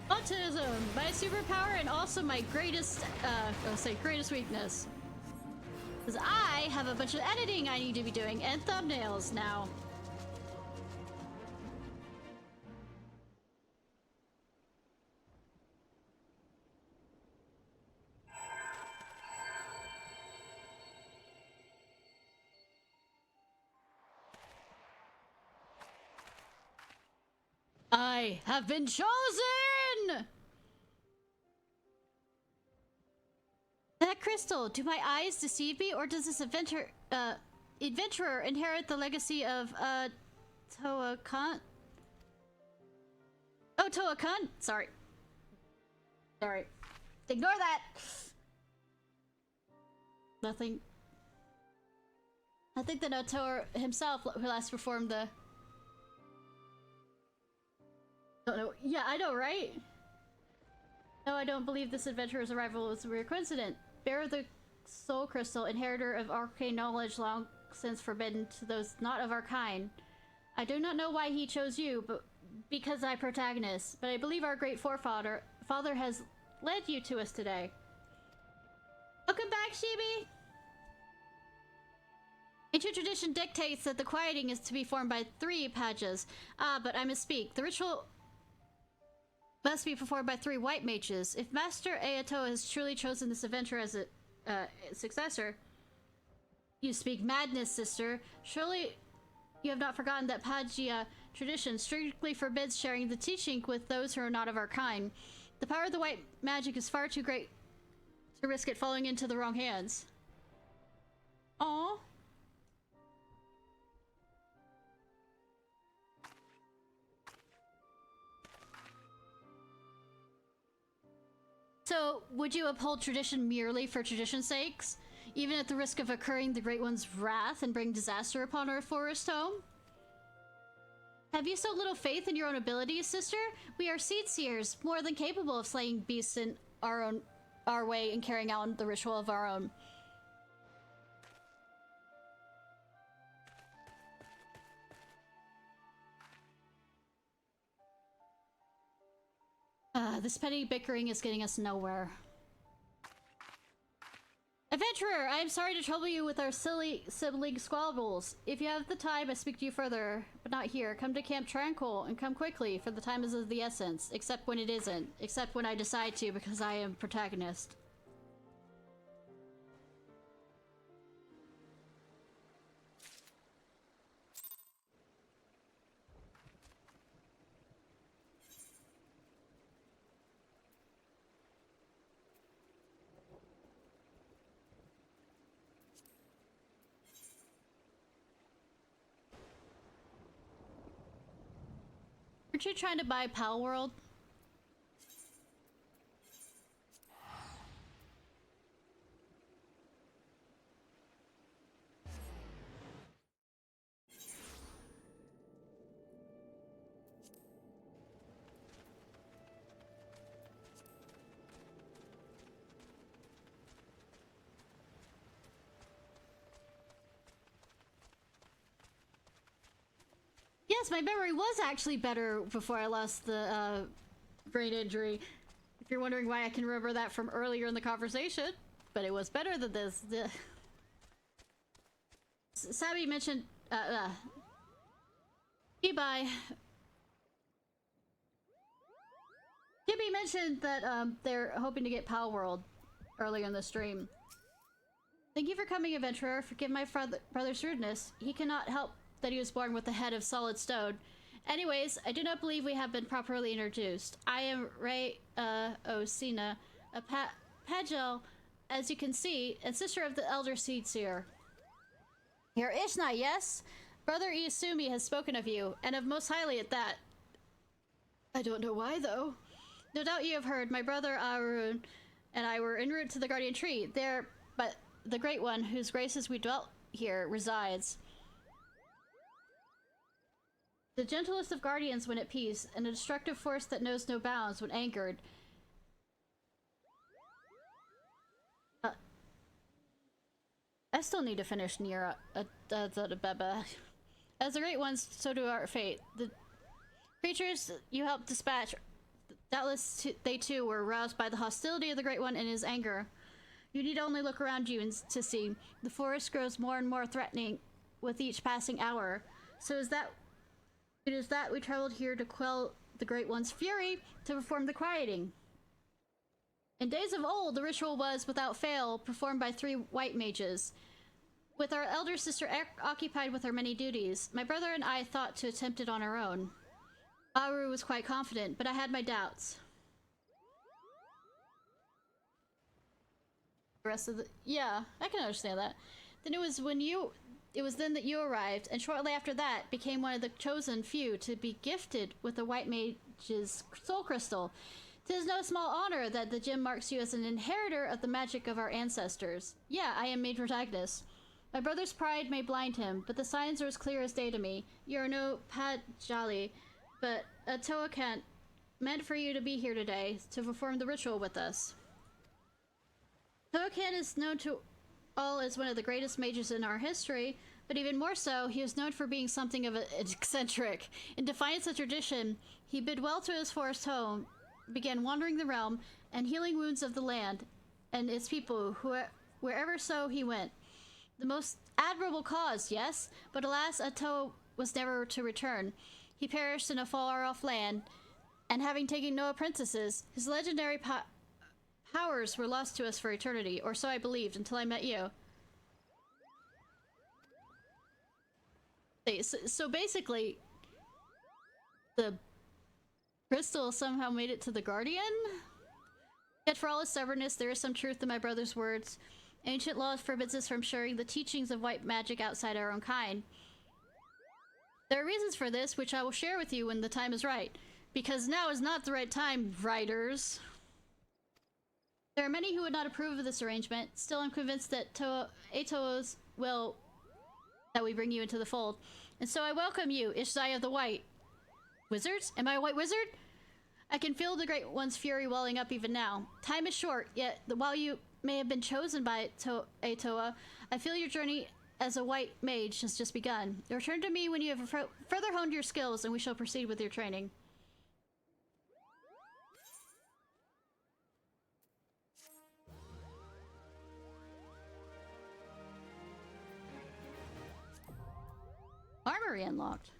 Autism, my superpower and also my greatest, I'll say greatest weakness. Because I have a bunch of editing I need to be doing and thumbnails now. I have been chosen! That crystal, do my eyes deceive me, or does this adventurer inherit the legacy of, Toa-kun? Oh, Toa-kun? Sorry. Sorry. Ignore that! Nothing. I think that Toa himself, who last performed the... Don't know. Yeah, I know, right? No, I don't believe this adventurer's arrival was a mere coincidence. Bearer of the Soul Crystal, inheritor of arcane knowledge long since forbidden to those not of our kind. I do not know why he chose you, but because I protagonist. But I believe our great father has led you to us today. Welcome back, Shibi! Ancient tradition dictates that the quieting is to be formed by 3 pajas. Ah, but I misspeak. The ritual must be performed by 3 white mages. If Master Ayatoa has truly chosen this adventurer as a successor, you speak madness, sister. Surely you have not forgotten that Pagia tradition strictly forbids sharing the teaching with those who are not of our kind. The power of the white magic is far too great to risk it falling into the wrong hands. Aww. So, would you uphold tradition merely for tradition's sakes? Even at the risk of incurring the Great One's wrath and bring disaster upon our forest home? Have you so little faith in your own abilities, sister? We are seed seers, more than capable of slaying beasts in our way and carrying out the ritual of our own. This petty bickering is getting us nowhere. Adventurer, I am sorry to trouble you with our silly sibling squabbles. If you have the time, I speak to you further, but not here. Come to Camp Tranquil, and come quickly, for the time is of the essence. Except when it isn't. Except when I decide to, because I am protagonist. Aren't you trying to buy Pal World? Yes, my memory was actually better before I lost the brain injury. If you're wondering why I can remember that from earlier in the conversation, but it was better than this. Sabi mentioned Kibai. Kibi mentioned that they're hoping to get Pal World earlier in the stream. Thank you for coming, adventurer. Forgive my brother's rudeness. He cannot help that he was born with the head of solid stone. Anyways, I do not believe we have been properly introduced. I am Rei Osina, a Pagel, as you can see, and sister of the elder seed seer. You're Ishnai, yes? Brother Iasumi has spoken of you, and of most highly at that. I don't know why, though. No doubt you have heard, my brother Arun and I were en route to the Guardian Tree. There, but the Great One, whose graces we dwelt here, resides. The gentlest of guardians when at peace, and a destructive force that knows no bounds when angered. I still need to finish Nier Beba. As the Great Ones, so do our fate. The creatures you helped dispatch, doubtless they too were aroused by the hostility of the Great One and his anger. You need only look around you to see. The forest grows more and more threatening with each passing hour. So it is that we traveled here to quell the Great One's fury, to perform the quieting. In days of old, the ritual was, without fail, performed by 3 white mages. With our elder sister occupied with her many duties, my brother and I thought to attempt it on our own. Aru was quite confident, but I had my doubts. The rest of the... Yeah, I can understand that. Then it was then that you arrived, and shortly after that became one of the chosen few to be gifted with the White Mage's soul crystal. 'Tis no small honor that the gem marks you as an inheritor of the magic of our ancestors. Yeah, I am made protagonist. My brother's pride may blind him, but the signs are as clear as day to me. You are no Pajali, but a Toakant, meant for you to be here today to perform the ritual with us. Toakant is known to all as one of the greatest mages in our history, but even more so, he is known for being something of an eccentric. In defiance of tradition, he bid well to his forest home, began wandering the realm, and healing wounds of the land and its people, wherever so he went. The most admirable cause, yes, but alas, Ato was never to return. He perished in a far-off land, and having taken no apprentices, his legendary powers were lost to us for eternity, or so I believed until I met you. So basically, the crystal somehow made it to the Guardian? Yet for all his stubbornness, there is some truth in my brother's words. Ancient law forbids us from sharing the teachings of white magic outside our own kind. There are reasons for this, which I will share with you when the time is right. Because now is not the right time, writers. There are many who would not approve of this arrangement. Still, I'm convinced that Ato's will that we bring you into the fold. And so I welcome you, Ishnai of the White. Wizards? Am I a white wizard? I can feel the Great One's fury welling up even now. Time is short, yet while you may have been chosen by Atoa, I feel your journey as a white mage has just begun. Return to me when you have further honed your skills, and we shall proceed with your training. Armory unlocked.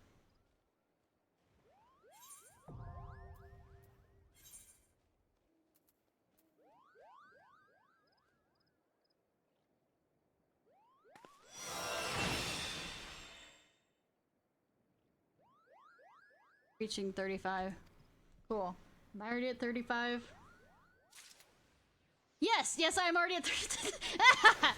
Reaching 35. Cool. Am I already at 35? Yes! Yes, I'm already at 35.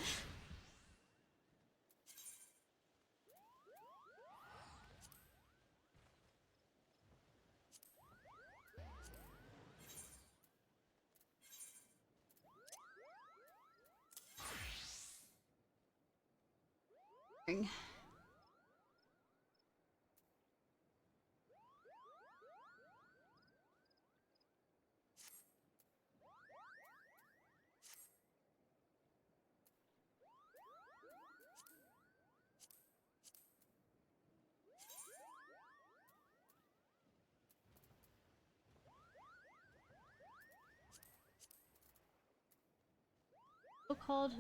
So-called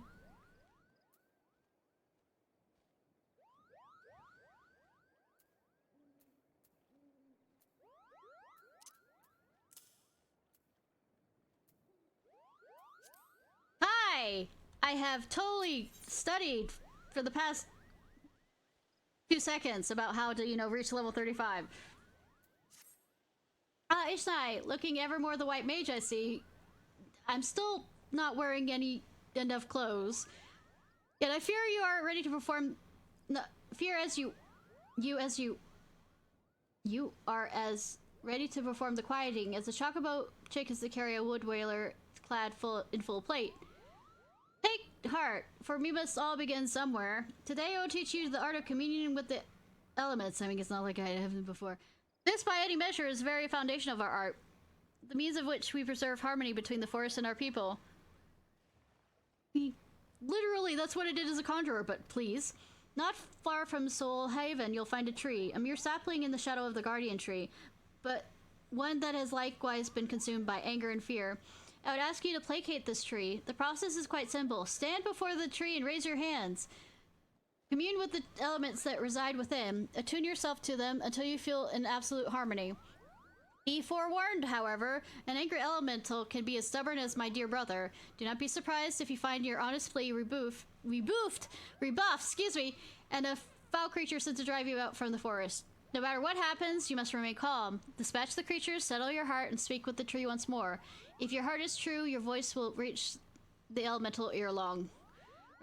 Hi! I have totally studied for the past few seconds about how to, reach level 35. Ishnai, looking ever more the white mage I see. I'm still not wearing enough clothes. Yet I fear you are ready to perform... No, fear as you are as ready to perform the quieting as a chocobo chick is to carry a wood whaler clad in full plate. Take heart, for we must all begin somewhere. Today I will teach you the art of communion with the elements. I mean, it's not like I haven't before. This, by any measure, is the very foundation of our art. The means of which we preserve harmony between the forest and our people. Literally, that's what I did as a conjurer, but please. Not far from Soul Haven, you'll find a tree, a mere sapling in the shadow of the Guardian Tree, but one that has likewise been consumed by anger and fear. I would ask you to placate this tree. The process is quite simple. Stand before the tree and raise your hands. Commune with the elements that reside within. Attune yourself to them until you feel in absolute harmony. Be forewarned, however, an angry elemental can be as stubborn as my dear brother. Do not be surprised if you find your honest plea rebuffed, and a foul creature sent to drive you out from the forest. No matter what happens, you must remain calm. Dispatch the creatures, settle your heart, and speak with the tree once more. If your heart is true, your voice will reach the elemental ere long.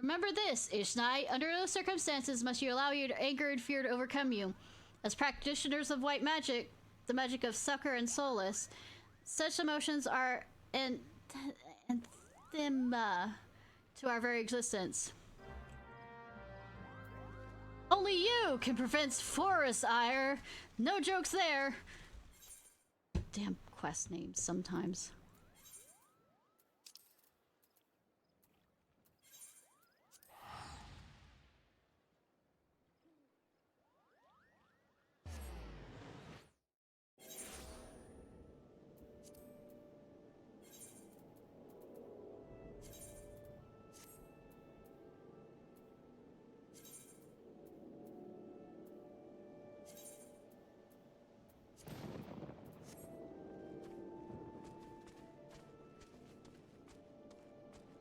Remember this, Ishnai. Under no circumstances must you allow your anger and fear to overcome you. As practitioners of white magic, the magic of succor and solace, such emotions are anathema to our very existence. Only you can prevent forest ire. No jokes there. Damn quest names sometimes.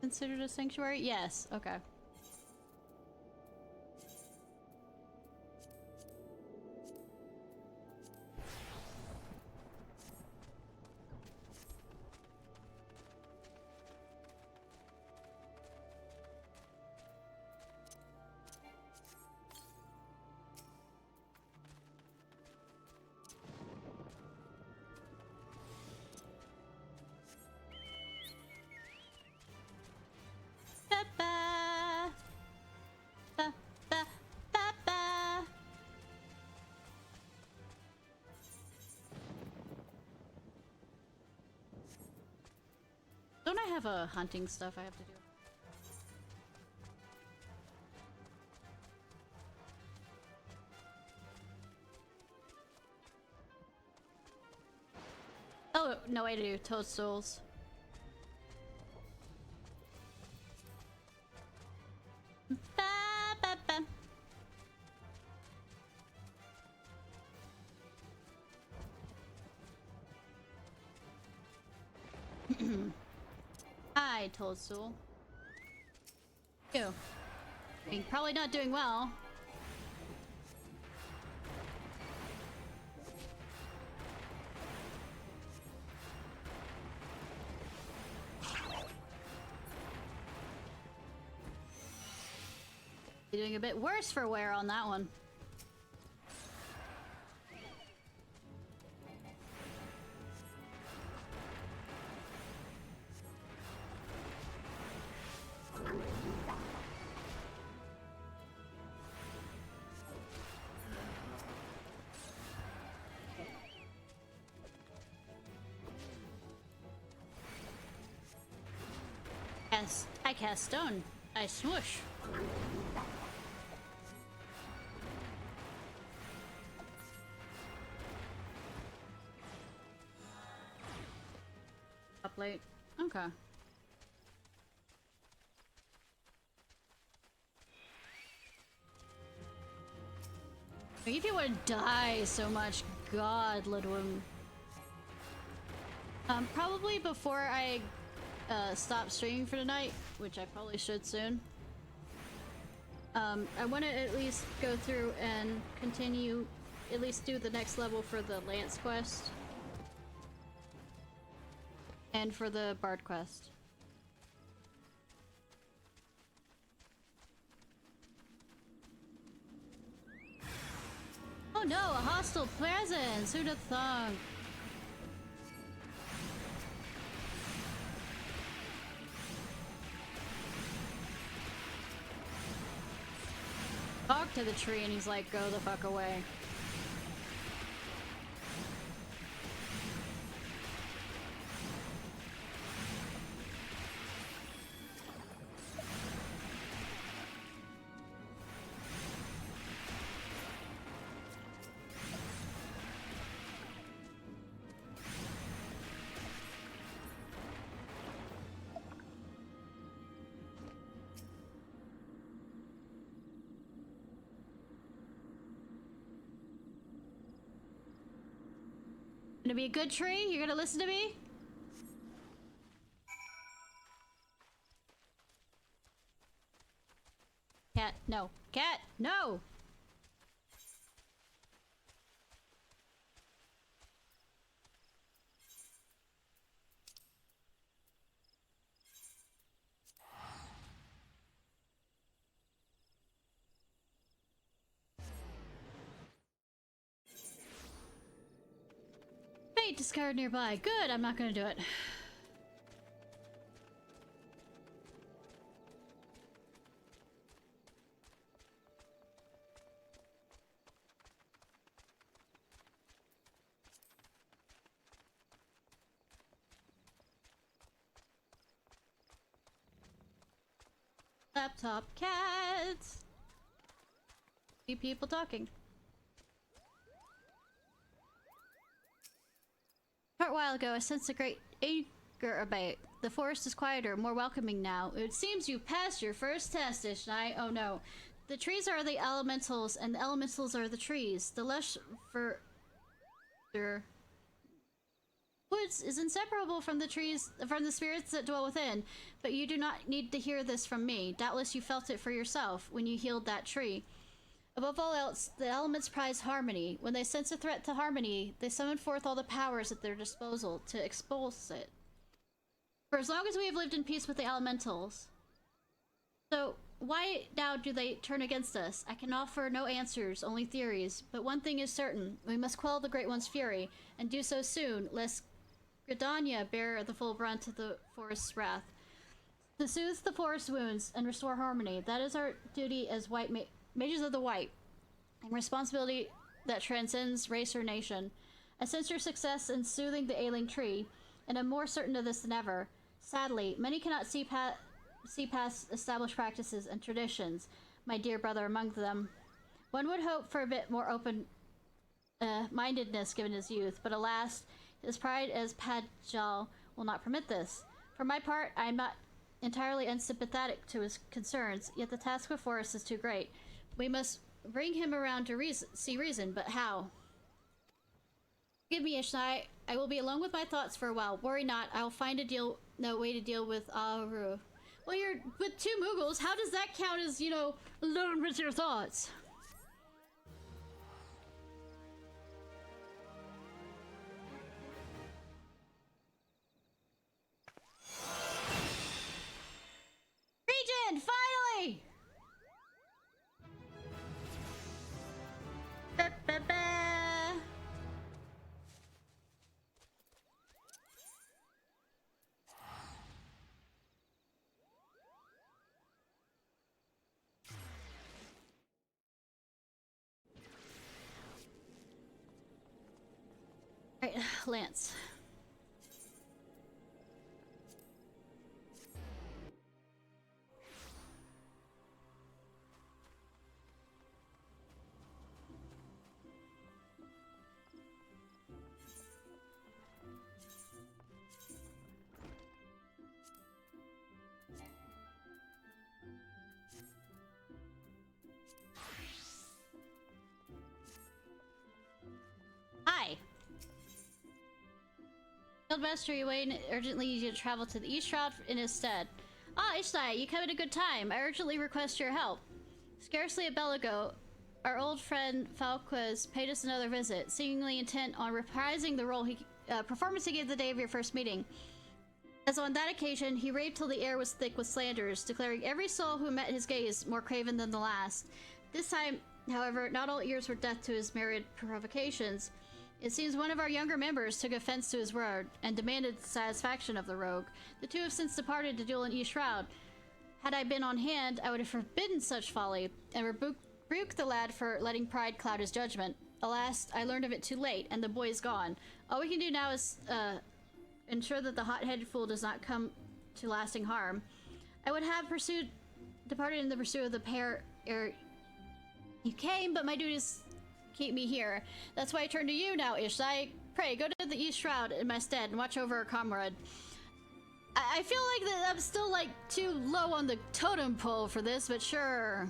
Considered a sanctuary? Yes. Okay. Don't I have a hunting stuff I have to do? Oh, no, I do. Toadstools. Hi, Toadstool. You. You're probably not doing well. You're doing a bit worse for wear on that one. I cast stone. I swoosh. Up late. Okay. If you want to die so much, God, Lidwin. Probably before I stop streaming for tonight, which I probably should soon. I want to at least go through and continue, at least do the next level for the Lance quest. And for the Bard quest. Oh no, a hostile presence! Who'd have thunk? Talk to the tree and he's like, go the fuck away. Gonna be a good tree? You're gonna listen to me? Cat, no. Cat, no! Bait discard nearby. Good, I'm not gonna do it. Laptop cats. See people talking. A short while ago, I sensed a great anger about. The forest is quieter, more welcoming now. It seems you passed your first test, Ishnai. Oh no. The trees are the elementals, and the elementals are the trees. The lush verdure woods is inseparable from the trees, from the spirits that dwell within. But you do not need to hear this from me. Doubtless you felt it for yourself when you healed that tree. Above all else, the elements prize harmony. When they sense a threat to harmony, they summon forth all the powers at their disposal to expulse it. For as long as we have lived in peace with the elementals. So, why now do they turn against us? I can offer no answers, only theories. But one thing is certain. We must quell the Great One's fury, and do so soon, lest Gridania bear the full brunt of the forest's wrath. To soothe the forest wounds and restore harmony, that is our duty as white mages of the white, and responsibility that transcends race or nation. I sense your success in soothing the ailing tree, and am more certain of this than ever. Sadly, many cannot see past established practices and traditions, my dear brother among them. One would hope for a bit more open mindedness given his youth, but alas, his pride as Padjal will not permit this. For my part, I am not entirely unsympathetic to his concerns, yet the task before us is too great. We must bring him around to see reason, but how? Give me, Ishnai. I will be alone with my thoughts for a while. Worry not, I will find no way to deal with Aru. Well, you're with two Mughals. How does that count as, you know, alone with your thoughts? Regen, finally! Ba-ba-ba. Right, Lance. Hi. Guildmaster Yuan urgently needs you to travel to the East Shroud in his stead. Ah, Ishnai, you come at a good time. I urgently request your help. Scarcely a bell ago, our old friend Falquez paid us another visit, seemingly intent on reprising the role performance he gave the day of your first meeting. As on that occasion, he raved till the air was thick with slanders, declaring every soul who met his gaze more craven than the last. This time, however, not all ears were deaf to his myriad provocations. It seems one of our younger members took offense to his word and demanded satisfaction of the rogue. The two have since departed to duel in East Shroud. Had I been on hand, I would have forbidden such folly and rebuked the lad for letting pride cloud his judgment. Alas, I learned of it too late, and the boy is gone. All we can do now is ensure that the hot-headed fool does not come to lasting harm. I would have departed in the pursuit of the pair ere you came, but my duties keep me here. That's why I turn to you now, Ishnai. Pray, go to the East Shroud in my stead and watch over our comrade. I feel like that I'm still, like, too low on the totem pole for this, but sure.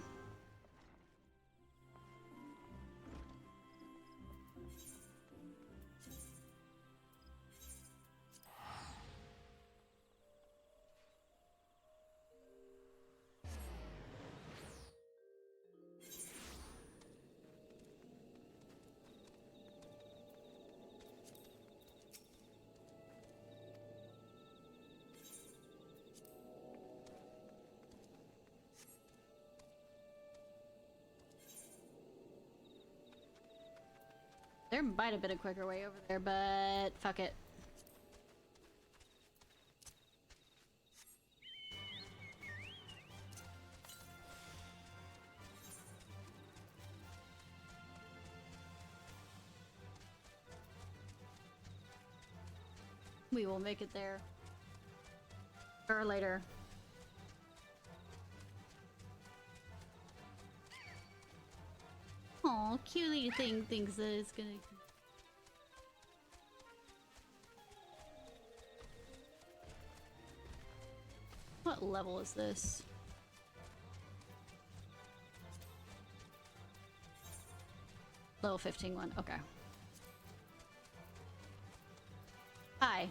There might have been a quicker way over there, but fuck it. We will make it there. Or later. Aw, cute little thing thinks that it's gonna... What level is this? Level 15 one, okay. Hi.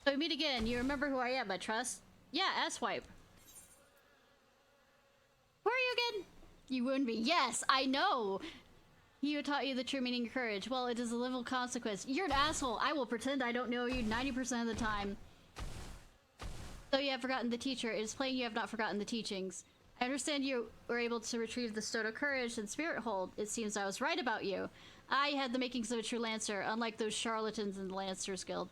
So we meet again. You remember who I am, I trust? Yeah, asswipe. Where are you again? You wound me. Yes, I know. He who taught you the true meaning of courage. Well, it is a little consequence. You're an asshole. I will pretend I don't know you 90% of the time. Though you have forgotten the teacher, it is plain you have not forgotten the teachings. I understand you were able to retrieve the stone of courage and spirit hold. It seems I was right about you. I had the makings of a true lancer, unlike those charlatans in the Lancers Guild.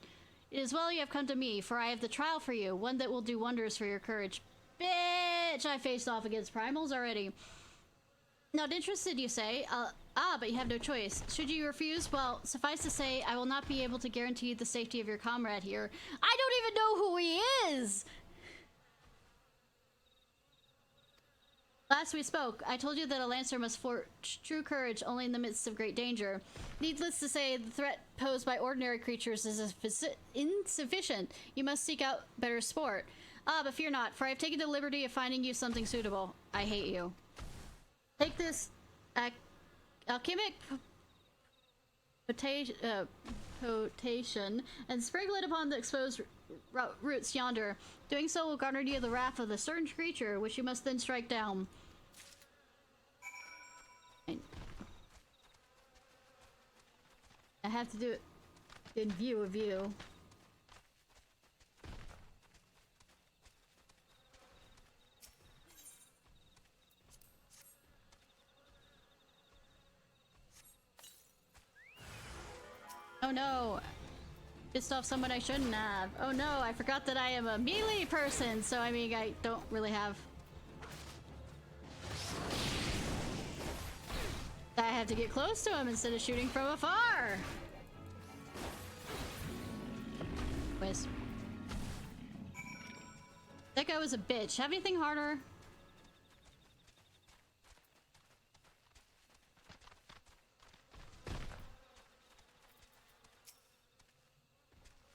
It is well you have come to me, for I have the trial for you, one that will do wonders for your courage. Bitch! I faced off against primals already. Not interested, you say? But you have no choice. Should you refuse, well, suffice to say, I will not be able to guarantee the safety of your comrade here. I don't even know who he is! Last we spoke, I told you that a lancer must forge true courage only in the midst of great danger. Needless to say, the threat posed by ordinary creatures is insufficient. You must seek out better sport. But fear not, for I have taken the liberty of finding you something suitable. I hate you. Take this alchemic potation and sprinkle it upon the exposed roots yonder. Doing so will garner you the wrath of the certain creature, which you must then strike down. I have to do it in view of you. Oh no! Pissed off someone I shouldn't have. Oh no, I forgot that I am a melee person, so I mean, I don't really have... I have to get close to him instead of shooting from afar! Whiz. That guy was a bitch. Have anything harder?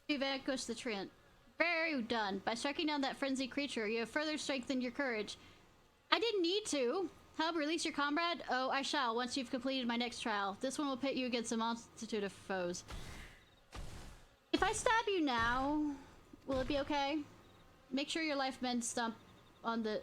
You vanquished the Trent. Very done. By striking down that frenzied creature, you have further strengthened your courage. I didn't need to. Help release your comrade? Oh, I shall, once you've completed my next trial. This one will pit you against a multitude of foes. If I stab you now, will it be okay? Make sure your life men stump on the...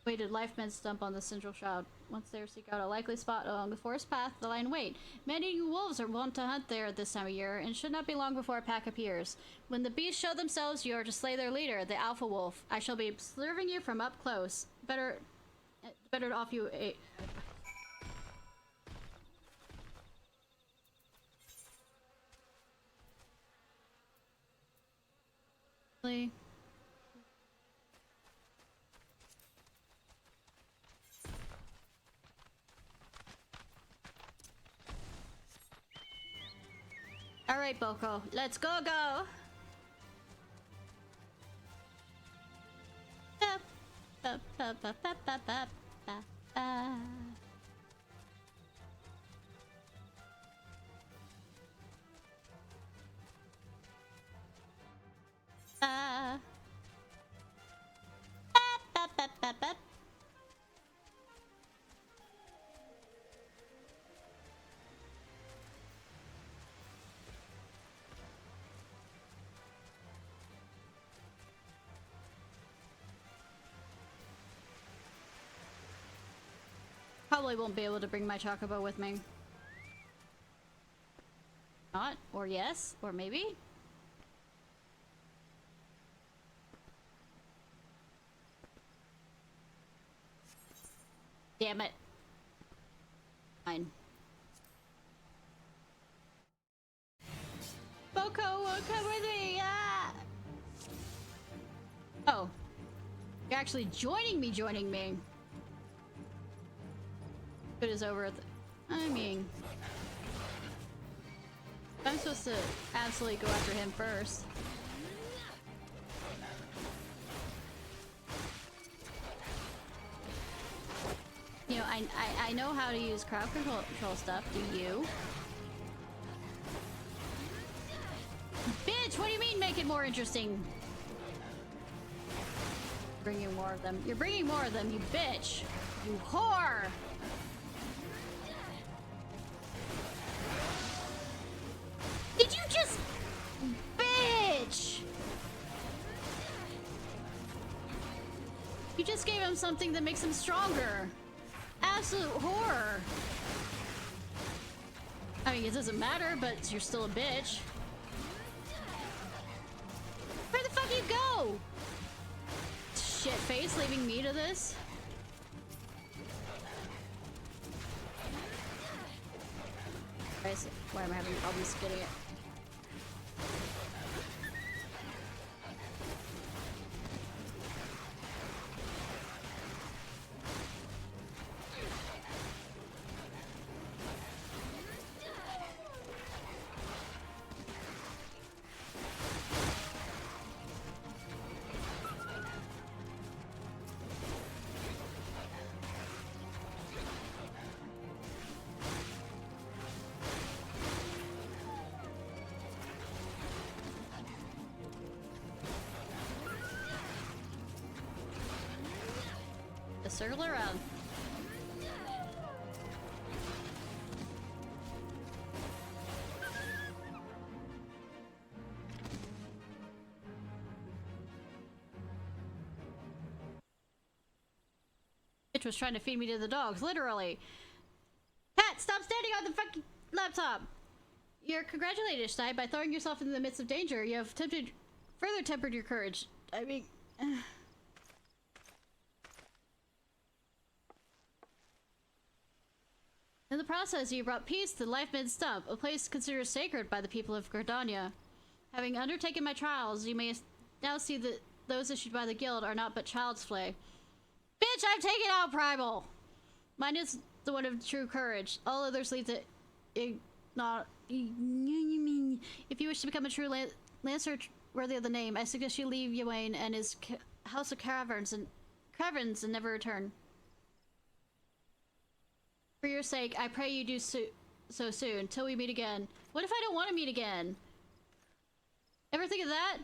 Weighted life men stump on the central shroud. Once there, seek out a likely spot along the forest path to lie in wait. Many wolves are wont to hunt there at this time of year, and should not be long before a pack appears. When the beasts show themselves, you are to slay their leader, the alpha wolf. I shall be observing you from up close. Better to offer you a... Really? All right, Boko, let's go. Probably won't be able to bring my chocobo with me. Not, or yes, or maybe. Damn it. Fine. Coco, come with me! Ah! Oh. You're actually joining me. It is over at the... I mean... I'm supposed to absolutely go after him first. You know, I know how to use crowd control stuff. Do you? Bitch, what do you mean make it more interesting? Bringing more of them. You're bringing more of them, you bitch. You whore. Did you just... Bitch! You just gave him something that makes him stronger. Absolute horror. I mean, it doesn't matter, but you're still a bitch. Where the fuck you go? Shit face, leaving me to this? Why am I having problems getting it? Circle around. Bitch was trying to feed me to the dogs, literally. Pat, stop standing on the fucking laptop. You're congratulated, Ishnai, by throwing yourself into the midst of danger. You have further tempered your courage. I mean... In the process, you brought peace to Life Mid Stump, a place considered sacred by the people of Gridania. Having undertaken my trials, you may now see that those issued by the guild are not but child's play. Bitch, I've taken out Primal! Mine is the one of true courage. All others lead to... If you wish to become a true Lancer worthy of the name, I suggest you leave Ywain and his House of Caverns and never return. For your sake, I pray you do so soon, till we meet again. What if I don't want to meet again? Ever think of that?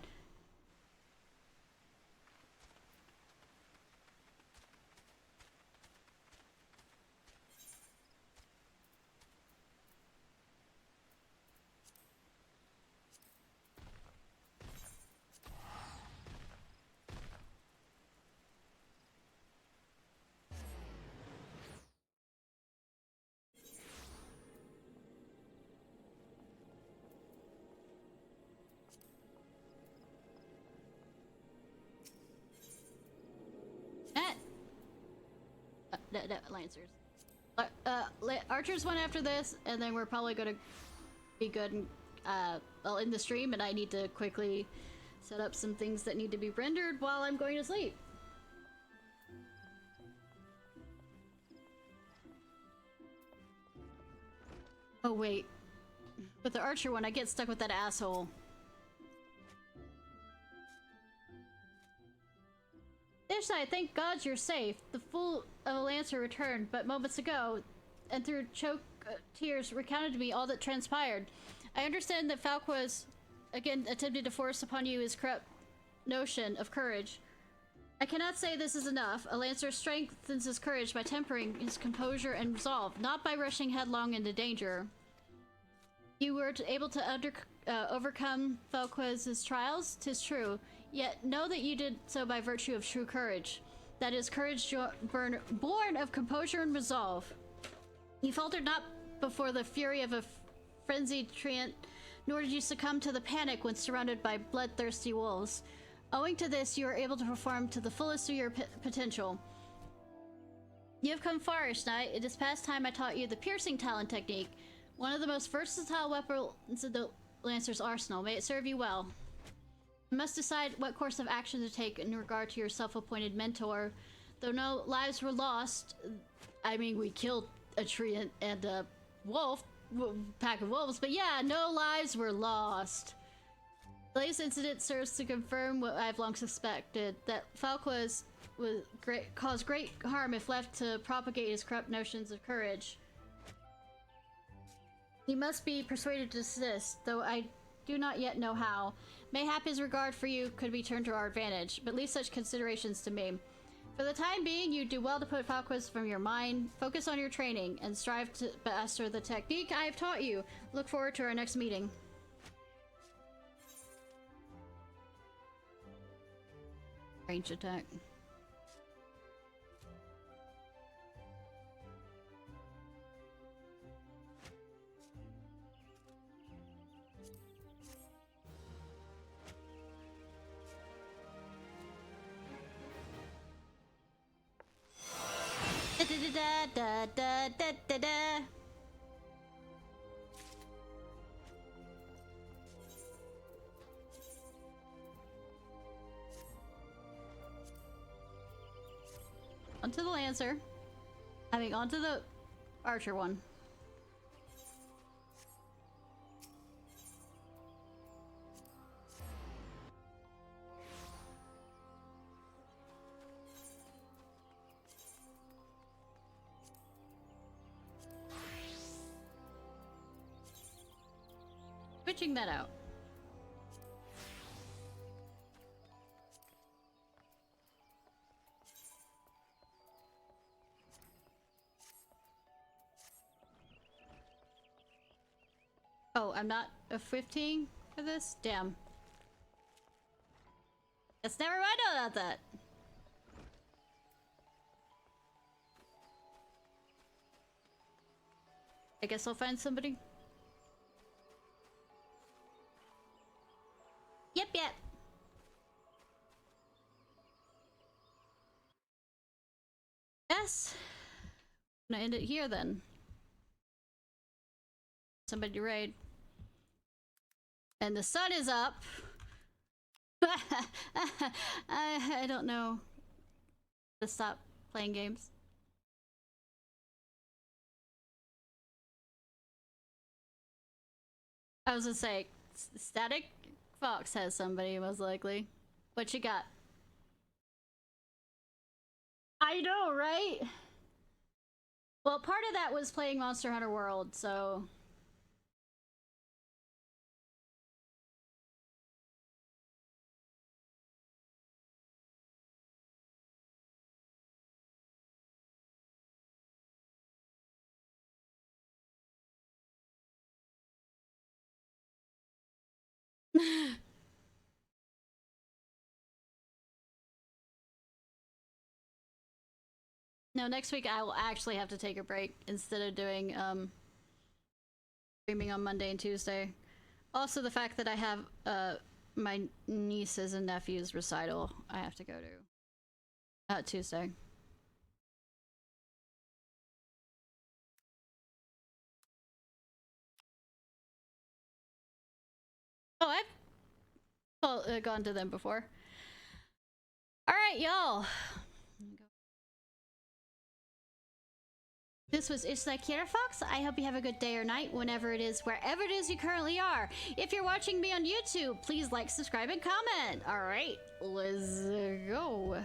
No, Lancers. Archers went after this, and then we're probably gonna be good and, well, in the stream, and I need to quickly set up some things that need to be rendered while I'm going to sleep. Oh, wait. With the archer one, I get stuck with that asshole. Ishnai, thank God you're safe. The fool of a Lancer returned but moments ago, and through tears recounted to me all that transpired. I understand that Falqua's again attempted to force upon you his corrupt notion of courage. I cannot say this is enough. A Lancer strengthens his courage by tempering his composure and resolve, not by rushing headlong into danger. You were able to overcome Falqua's trials, 'tis true. Yet know that you did so by virtue of true courage. That is courage born of composure and resolve. You faltered not before the fury of a frenzied treant, nor did you succumb to the panic when surrounded by bloodthirsty wolves. Owing to this, you are able to perform to the fullest of your potential. You have come far, Ishnai. It is past time I taught you the piercing talon technique, one of the most versatile weapons in the Lancer's arsenal. May it serve you well. You must decide what course of action to take in regard to your self-appointed mentor. Though no lives were lost, I mean, we killed a tree and a wolf, pack of wolves, but yeah, no lives were lost. The latest incident serves to confirm what I've long suspected, that Falquaz caused great harm if left to propagate his corrupt notions of courage. He must be persuaded to desist, though I do not yet know how. Mayhap his regard for you could be turned to our advantage, but leave such considerations to me. For the time being, you do well to put Falquaz from your mind, focus on your training, and strive to master the technique I have taught you. Look forward to our next meeting. Range attack. Da da da da da da. Onto the Lancer. I mean, onto the Archer one. Switching that out. Oh, I'm not a 15 for this? Damn. Let's never mind about that. I guess I'll find somebody. Yep, yep. Yes. I'm gonna end it here then. Somebody to raid. And the sun is up. I don't know. To stop playing games. I was gonna say, Static Fox has somebody, most likely. What you got? I know, right? Well, part of that was playing Monster Hunter World, so... No, next week I will actually have to take a break instead of doing streaming on Monday and Tuesday. Also, the fact that I have my nieces and nephews recital I have to go to Tuesday. Oh, I've gone to them before. All right, y'all. This was Ishnai Ciarfox. I hope you have a good day or night, whenever it is, wherever it is you currently are. If you're watching me on YouTube, please like, subscribe, and comment. All right, let's go.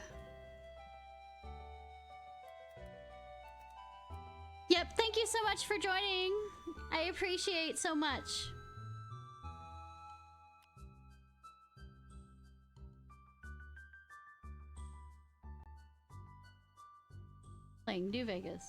Yep, thank you so much for joining. I appreciate so much. Playing New Vegas.